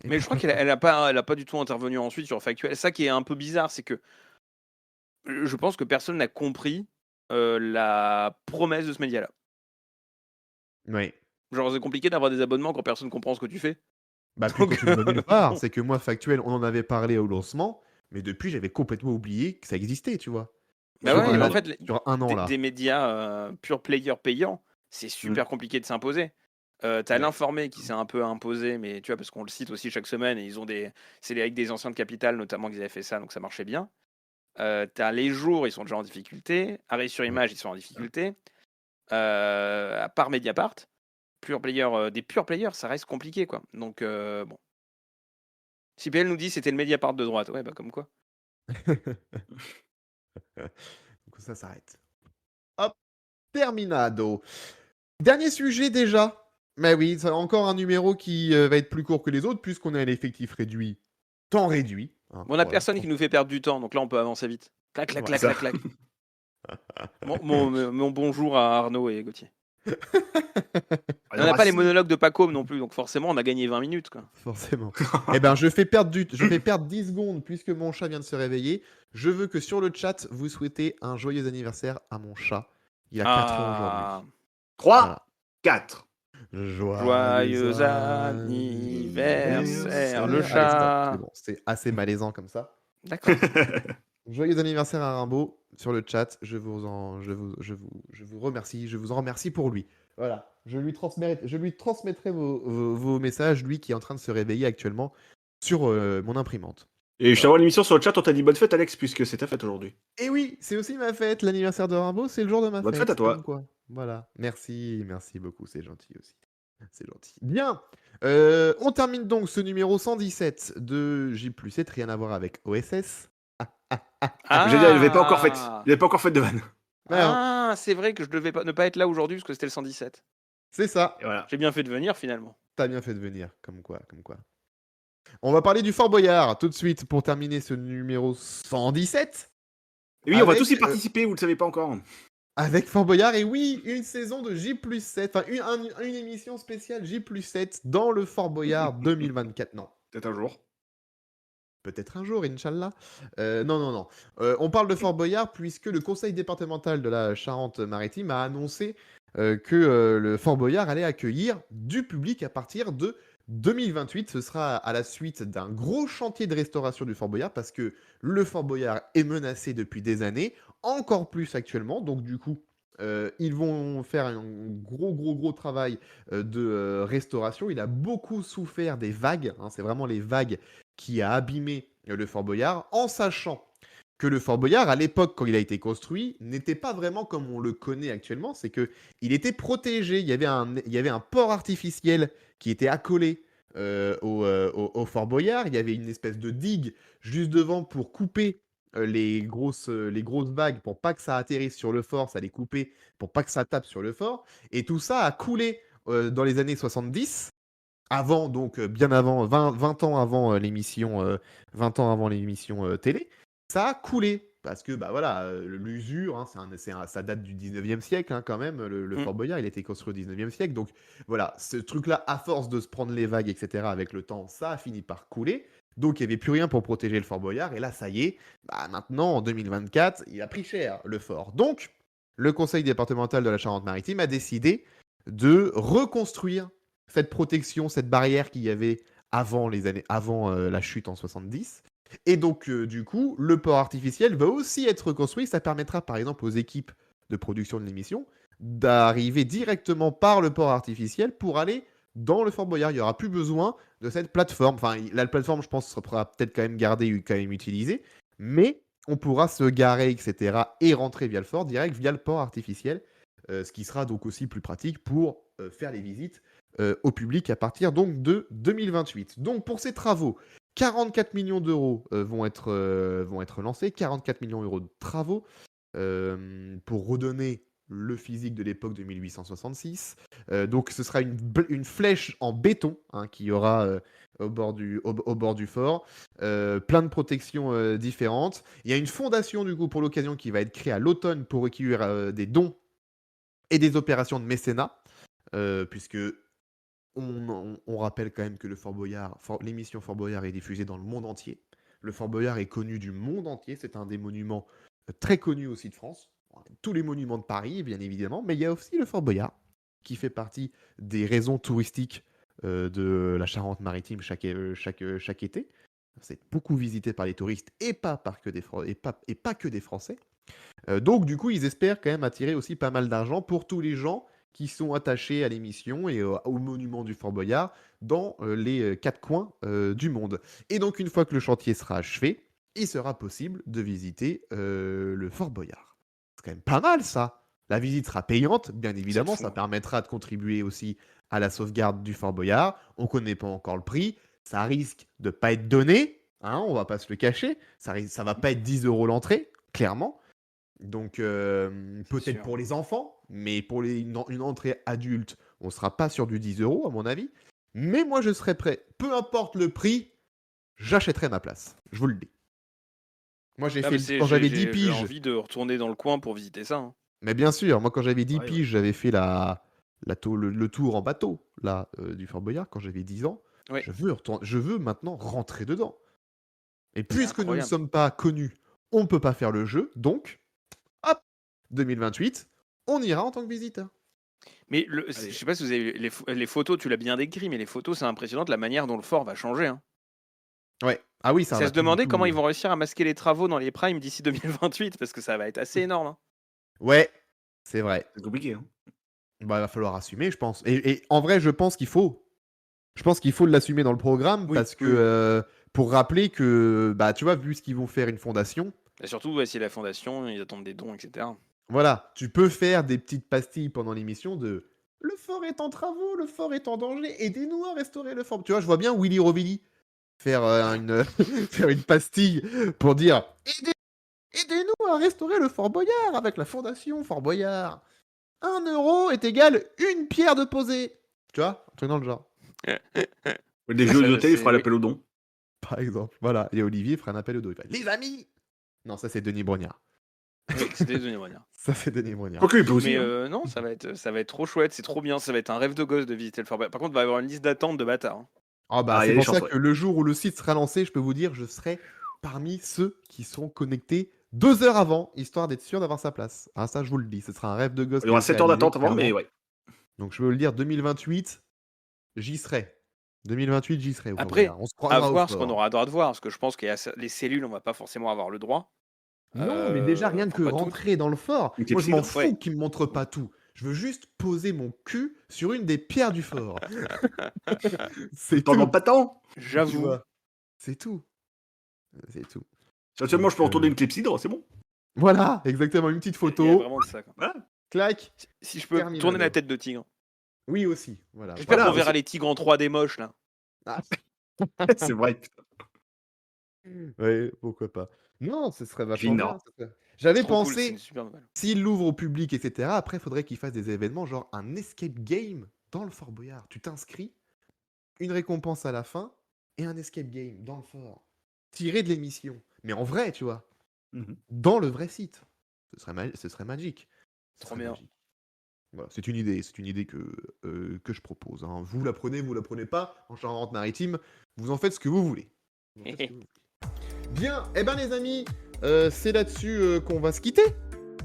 Mais je crois qu'elle a pas du tout intervenu ensuite sur Factuel. Ça qui est un peu bizarre, c'est que je pense que personne n'a compris la promesse de ce média-là. Oui. Genre, c'est compliqué d'avoir des abonnements quand personne comprend ce que tu fais. Bah, quand tu me donnes une part, c'est que moi, Factuel, on en avait parlé au lancement, mais depuis, j'avais complètement oublié que ça existait, tu vois. Bah ouais, en fait, sur 1 an, là. Des médias pure player payants, c'est super compliqué de s'imposer. T'as l'informé qui s'est un peu imposé, mais tu vois, parce qu'on le cite aussi chaque semaine, et c'est avec des anciens de Capital notamment qu'ils avaient fait ça, donc ça marchait bien. T'as les jours, ils sont déjà en difficulté. Arrêt sur image, ils sont en difficulté. À part Mediapart, des pure players, ça reste compliqué, quoi. Donc, bon. CPL nous dit c'était le Mediapart de droite. Ouais, bah comme quoi. Donc ça s'arrête. Hop, terminado. Dernier sujet déjà. Mais oui, c'est encore un numéro qui va être plus court que les autres, puisqu'on a un effectif réduit, temps réduit. Hein, On a personne qui nous fait perdre du temps, donc là on peut avancer vite. Clac, clac, clac, clac, clac. Mon bonjour à Arnaud et Gauthier. On n'a pas les monologues de Paco non plus, donc forcément on a gagné 20 minutes. Quoi. Forcément. Eh ben, je fais perdre 10 secondes puisque mon chat vient de se réveiller. Je veux que sur le chat, vous souhaitez un joyeux anniversaire à mon chat. Il a 4 ans aujourd'hui. 3, voilà. 4. Joyeux anniversaire, le chat. C'est bon, c'est assez malaisant comme ça. D'accord. Joyeux anniversaire à Rimbaud sur le chat. Je vous remercie. Je vous en remercie pour lui. Voilà. Je lui transmettrai vos messages, lui qui est en train de se réveiller actuellement sur mon imprimante. Et je t'envoie l'émission sur le chat, on t'a dit bonne fête, Alex, puisque c'est ta fête aujourd'hui. Et oui, c'est aussi ma fête. L'anniversaire de Rimbaud, c'est le jour de ma fête. Bonne fête à toi. Quoi. Voilà. Merci beaucoup. C'est gentil aussi. C'est gentil. Bien. On termine donc ce numéro 117 de J+7. Rien à voir avec OSS. J'ai dit, il n'avait pas encore fait. Il n'avait pas encore fait de vanne. C'est vrai que je devais ne pas être là aujourd'hui parce que c'était le 117. C'est ça. Voilà. J'ai bien fait de venir finalement. T'as bien fait de venir, comme quoi. On va parler du Fort Boyard tout de suite pour terminer ce numéro 117. Et oui, on va tous y participer, vous ne le savez pas encore. Avec Fort Boyard, et oui, une saison de J+7, enfin une émission spéciale J+7 dans le Fort Boyard 2024. Non. Peut-être un jour. Peut-être un jour, Inch'Allah. Non. On parle de Fort Boyard puisque le conseil départemental de la Charente-Maritime a annoncé que le Fort Boyard allait accueillir du public à partir de 2028. Ce sera à la suite d'un gros chantier de restauration du Fort Boyard parce que le Fort Boyard est menacé depuis des années, encore plus actuellement. Donc du coup, ils vont faire un gros travail de restauration. Il a beaucoup souffert des vagues. Hein, c'est vraiment les vagues qui a abîmé le Fort Boyard, en sachant que le Fort Boyard, à l'époque, quand il a été construit, n'était pas vraiment comme on le connaît actuellement. C'est qu'il était protégé. Il y avait un port artificiel qui était accolé au Fort Boyard. Il y avait une espèce de digue juste devant pour couper les grosses vagues, pour pas que ça atterrisse sur le fort, ça les coupait pour pas que ça tape sur le fort. Et tout ça a coulé dans les années 70. Avant, donc bien avant, 20 ans avant l'émission télé, ça a coulé. Parce que, l'usure, hein, ça date du 19e siècle, hein, quand même. Le Fort Boyard, il a été construit au 19e siècle. Donc, voilà, ce truc-là, à force de se prendre les vagues, etc., avec le temps, ça a fini par couler. Donc, il n'y avait plus rien pour protéger le Fort Boyard. Et là, ça y est, maintenant, en 2024, il a pris cher, le fort. Donc, le conseil départemental de la Charente-Maritime a décidé de reconstruire cette protection, cette barrière qu'il y avait avant la chute en 70. Et donc, du coup, le port artificiel va aussi être reconstruit. Ça permettra, par exemple, aux équipes de production de l'émission d'arriver directement par le port artificiel pour aller dans le Fort Boyard. Il n'y aura plus besoin de cette plateforme. Enfin, la plateforme, je pense, sera peut-être quand même gardée, quand même utilisée. Mais on pourra se garer, etc. et rentrer via le fort, direct via le port artificiel. Ce qui sera donc aussi plus pratique pour faire les visites au public à partir donc de 2028. Donc pour ces travaux, 44 millions d'euros vont être lancés, 44 millions d'euros de travaux pour redonner le physique de l'époque de 1866. Donc ce sera une flèche en béton qui y aura au bord du fort, plein de protections différentes. Il y a une fondation du coup pour l'occasion qui va être créée à l'automne pour recueillir des dons et des opérations de mécénat, puisque on rappelle quand même que le Fort Boyard, l'émission Fort Boyard est diffusée dans le monde entier. Le Fort Boyard est connu du monde entier. C'est un des monuments très connus aussi de France. Tous les monuments de Paris, bien évidemment. Mais il y a aussi le Fort Boyard, qui fait partie des raisons touristiques de la Charente-Maritime chaque été. C'est beaucoup visité par les touristes et pas que des Français. Donc, du coup, ils espèrent quand même attirer aussi pas mal d'argent pour tous les gens qui sont attachés à l'émission et au monument du Fort Boyard dans les 4 coins du monde. Et donc, une fois que le chantier sera achevé, il sera possible de visiter le Fort Boyard. C'est quand même pas mal, ça. La visite sera payante, bien évidemment. Ça permettra de contribuer aussi à la sauvegarde du Fort Boyard. On ne connaît pas encore le prix. Ça risque de ne pas être donné. Hein, on va pas se le cacher. Ça va pas être 10 € l'entrée, clairement. Donc, peut-être pour les enfants, mais pour une entrée adulte, on ne sera pas sur du 10 € à mon avis. Mais moi, je serais prêt. Peu importe le prix, j'achèterai ma place. Je vous le dis. Moi, quand j'avais 10 piges... J'ai envie de retourner dans le coin pour visiter ça. Hein. Mais bien sûr, moi, quand j'avais 10 piges, j'avais fait le tour en bateau là, du Fort Boyard quand j'avais 10 ans. Ouais. Je veux maintenant rentrer dedans. Et puisque nous ne sommes pas connus, on ne peut pas faire le jeu. Donc, hop, 2028, on ira en tant que visiteur. Mais je sais pas si vous avez les photos, tu l'as bien décrit, mais les photos, c'est impressionnant de la manière dont le fort va changer. Hein. Ouais. Ah oui, ça va. C'est à se demander comment ils vont réussir à masquer les travaux dans les primes d'ici 2028, parce que ça va être assez énorme. Hein. Ouais, c'est vrai. C'est compliqué. Hein. Bah, il va falloir assumer, je pense. Et en vrai, je pense qu'il faut l'assumer dans le programme parce que pour rappeler que, bah, tu vois, vu ce qu'ils vont faire une fondation. Et surtout, si la fondation, ils attendent des dons, etc. Voilà, tu peux faire des petites pastilles pendant l'émission de le fort est en travaux, le fort est en danger, aidez-nous à restaurer le fort. Tu vois, je vois bien Willy Rovilly faire faire une pastille pour dire aidez-nous à restaurer le Fort Boyard avec la fondation Fort Boyard. 1 € est égal 1 pierre de posée. Tu vois, un truc dans le genre. Des jeux de télé, il fera l'appel aux dons. Par exemple, voilà. Et Olivier fera un appel aux dons. Les amis. Non, ça c'est Denis Brognard. C'était Denis Brognard. Ça c'est Denis Brognard. Ok, il peut aussi. Mais non, ça va être trop chouette, c'est trop bien. Ça va être un rêve de gosse de visiter le Fort Boyard. Par contre, il va y avoir une liste d'attente de bâtards. Hein. Ah bah c'est pour ça que le jour où le site sera lancé, je peux vous dire, je serai parmi ceux qui sont connectés 2 heures avant, histoire d'être sûr d'avoir sa place. Ah ça, je vous le dis, ce sera un rêve de gosse. Il y aura 7 heures d'attente avant, mais ouais. Donc je peux vous le dire, 2028, j'y serai. 2028, j'y serai. Après, à voir ce qu'on aura le droit de voir, parce que je pense que les cellules, on va pas forcément avoir le droit. Non, mais déjà, rien que rentrer dans le fort, moi je m'en fous qu'ils me montrent pas tout. Je veux juste poser mon cul sur une des pierres du fort. C'est tout. Pas tant. J'avoue. C'est tout. C'est tout. Seulement, je peux retourner une clepsydre, c'est bon. Voilà, exactement, une petite photo. Il y a vraiment de ça. Quoi. Clac. Si je peux tourner la tête de tigre. Oui, aussi. Voilà. J'espère qu'on verra les tigres en 3D moches, là. Ah. C'est vrai. Oui, pourquoi pas. Non, ce serait vachement bien. J'avais pensé, s'il l'ouvre au public, etc., après, il faudrait qu'il fasse des événements, genre un escape game dans le Fort Boyard. Tu t'inscris, une récompense à la fin, et un escape game dans le fort. Tiré de l'émission. Mais en vrai, tu vois. Dans le vrai site. Ce serait magique. Trop bien. Voilà, c'est une idée que je propose. Hein. Vous la prenez pas. En Charente-Maritime, vous en faites ce que vous voulez. Bien, eh ben les amis, c'est là-dessus qu'on va se quitter.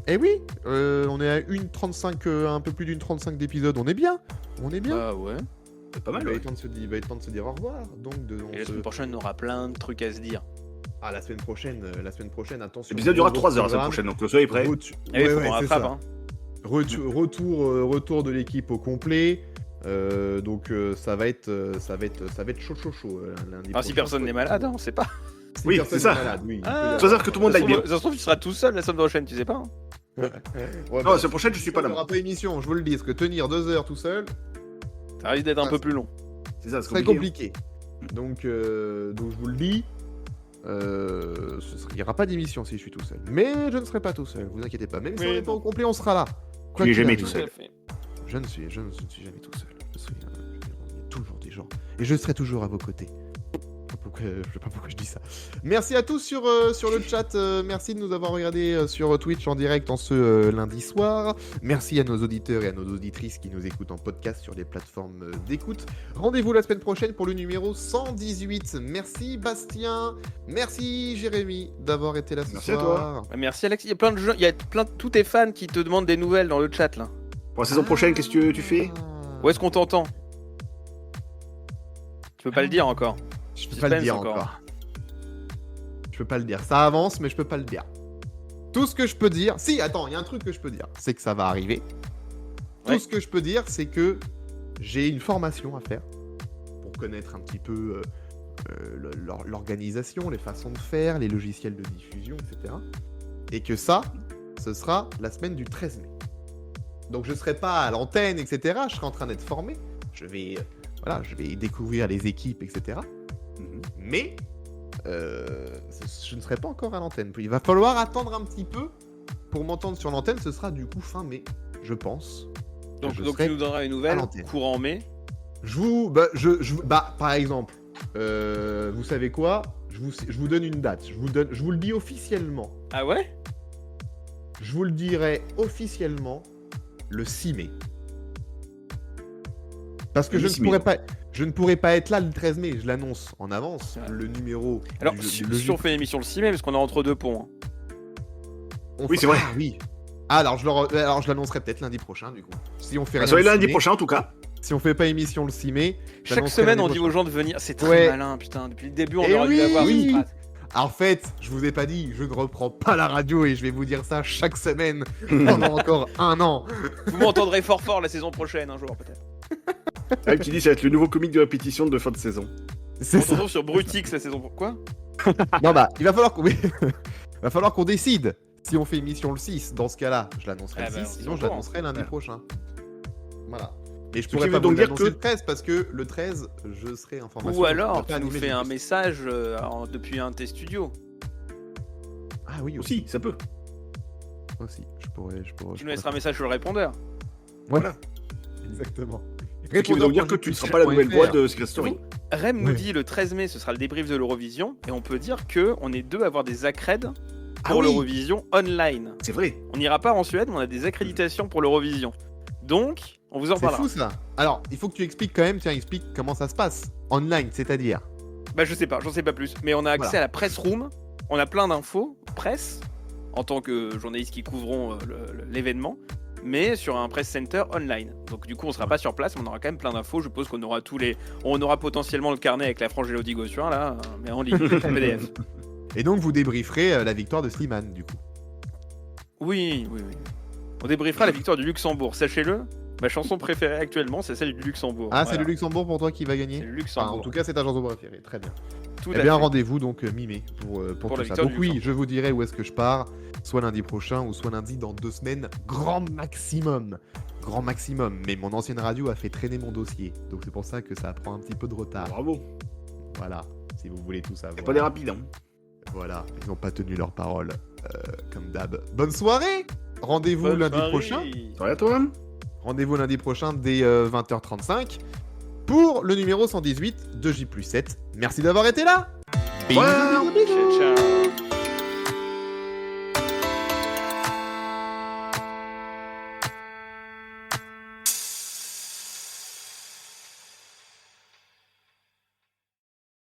Eh oui, on est à 1h35, un peu plus d'une 35 d'épisodes, on est bien. Bah ouais. C'est pas mal. Il va être temps de se dire au revoir. Donc, et la semaine prochaine, on aura plein de trucs à se dire. Ah, la semaine prochaine, attention. L'épisode durera 3 heures la semaine prochaine, donc soyez prêts. C'est ça. Hein. Retour de l'équipe au complet. Donc ça va être chaud lundi. Si personne n'est malade, on sait pas. Oui, c'est ça. Malade, oui. Ça veut dire que tout le monde aille bien. Ça se trouve, tu seras tout seul la semaine prochaine, tu sais pas. Non, la semaine prochaine, je suis pas là. Il n'y aura pas émission, je vous le dis, parce que tenir 2 heures tout seul, ça risque d'être un peu plus long. C'est ça, c'est compliqué. Donc je vous le dis, il n'y aura pas d'émission si je suis tout seul. Mais je ne serai pas tout seul, vous inquiétez pas. Même si on n'est pas au complet, on sera là. Tu n'es jamais tout seul. Je ne suis jamais tout seul. Il y a toujours des gens. Et je serai toujours à vos côtés. Je sais pas pourquoi je dis ça. Merci à tous sur le chat. Merci de nous avoir regardé sur Twitch en direct en ce lundi soir. Merci à nos auditeurs et à nos auditrices qui nous écoutent en podcast sur les plateformes d'écoute. Rendez-vous la semaine prochaine pour le numéro 118. Merci Bastien. Merci Jérémy d'avoir été là ce soir. Merci à toi. Merci Alex. Il y a plein de gens, tous tes fans qui te demandent des nouvelles dans le chat là. Pour la saison prochaine, qu'est-ce que tu fais? Où est-ce qu'on t'entend? Tu peux pas le dire encore. Je peux pas le dire encore. Je peux pas le dire. Ça avance, mais je peux pas le dire. Tout ce que je peux dire... Si, attends, il y a un truc que je peux dire. C'est que ça va arriver. Tout ce que je peux dire, c'est que j'ai une formation à faire pour connaître un petit peu l'organisation, les façons de faire, les logiciels de diffusion, etc. Et que ça, ce sera la semaine du 13 mai. Donc je ne serai pas à l'antenne, etc. Je serai en train d'être formé. Je vais découvrir les équipes, etc. Mais je ne serai pas encore à l'antenne. Il va falloir attendre un petit peu pour m'entendre sur l'antenne. Ce sera du coup fin mai, je pense. Donc tu nous donneras une nouvelle courant mai. Par exemple, vous savez quoi, je vous donne une date. Je vous le dis officiellement. Ah ouais? Je vous le dirai officiellement le 6 mai. Parce que je ne pourrai pas être là le 13 mai. Je l'annonce en avance. Ouais. Le numéro. Alors, si on fait l'émission le 6 mai, parce qu'on est entre deux ponts. Oui, c'est vrai. Ah, oui. Alors, je l'annoncerai peut-être lundi prochain, du coup. Si on fait rien lundi prochain, en tout cas. Si on fait pas émission le 6 mai. Chaque semaine, on dit aux gens de venir. C'est très malin, putain. Depuis le début, on aurait dû avoir cette phrase. En fait, je vous ai pas dit, je ne reprends pas la radio et je vais vous dire ça chaque semaine pendant encore 1 an. Vous m'entendrez fort la saison prochaine, un jour peut-être. Qui dit ça va être le nouveau comique de répétition de fin de saison. C'est ça. On sur Brutix la saison. Quoi? Non il va falloir qu'on décide. Si on fait émission le 6, dans ce cas-là, je l'annoncerai le 6, sinon je l'annoncerai lundi prochain. Voilà. Et je pourrais pas vous l'annoncer le 13 parce que le 13, je serai en formation. Ou alors, tu nous fais un message depuis un de tes studios. Ah oui, aussi, ça peut. Aussi, je pourrais. Tu nous laisseras un message sur le répondeur. Voilà. Exactement. Ce qui veut dire que tu ne seras pas la nouvelle voix de Secret Story. Rem nous dit le 13 mai, ce sera le débrief de l'Eurovision. Et on peut dire qu'on est 2 à avoir des accrèdes pour l'Eurovision online. C'est vrai. On n'ira pas en Suède, mais on a des accréditations pour l'Eurovision. Donc, on vous en parlera. C'est fou ça. Alors, il faut que tu expliques quand même, explique comment ça se passe. Online, c'est-à-dire je sais pas, j'en sais pas plus. Mais on a accès à la press room, on a plein d'infos, presse, en tant que journalistes qui couvront l'événement, mais sur un press center online. Donc du coup, on sera pas sur place, mais on aura quand même plein d'infos. Je suppose qu'on aura on aura potentiellement le carnet avec la frange Elodie Gossuin, là, mais en ligne, en PDF. Et donc, vous débrieferez la victoire de Slimane, du coup. Oui. On débriefera la victoire du Luxembourg, sachez-le. Ma chanson préférée actuellement, c'est celle du Luxembourg. Ah, c'est le Luxembourg pour toi qui va gagner? C'est le Luxembourg. En tout cas, c'est ta chanson préférée. Très bien. Tout bien, rendez-vous donc mi-mai pour tout ça. Donc oui, je vous dirai où est-ce que je pars, soit lundi prochain ou soit lundi dans 2 semaines, grand maximum. Mais mon ancienne radio a fait traîner mon dossier, donc c'est pour ça que ça prend un petit peu de retard. Bravo. Voilà, si vous voulez tout savoir. C'est pas des rapides, hein. Voilà, ils n'ont pas tenu leur parole, comme d'hab. Bonne soirée. Rendez-vous lundi prochain. Salut à toi. Rendez-vous lundi prochain dès 20h35 pour le numéro 118 de J+7. Merci d'avoir été là. Ciao.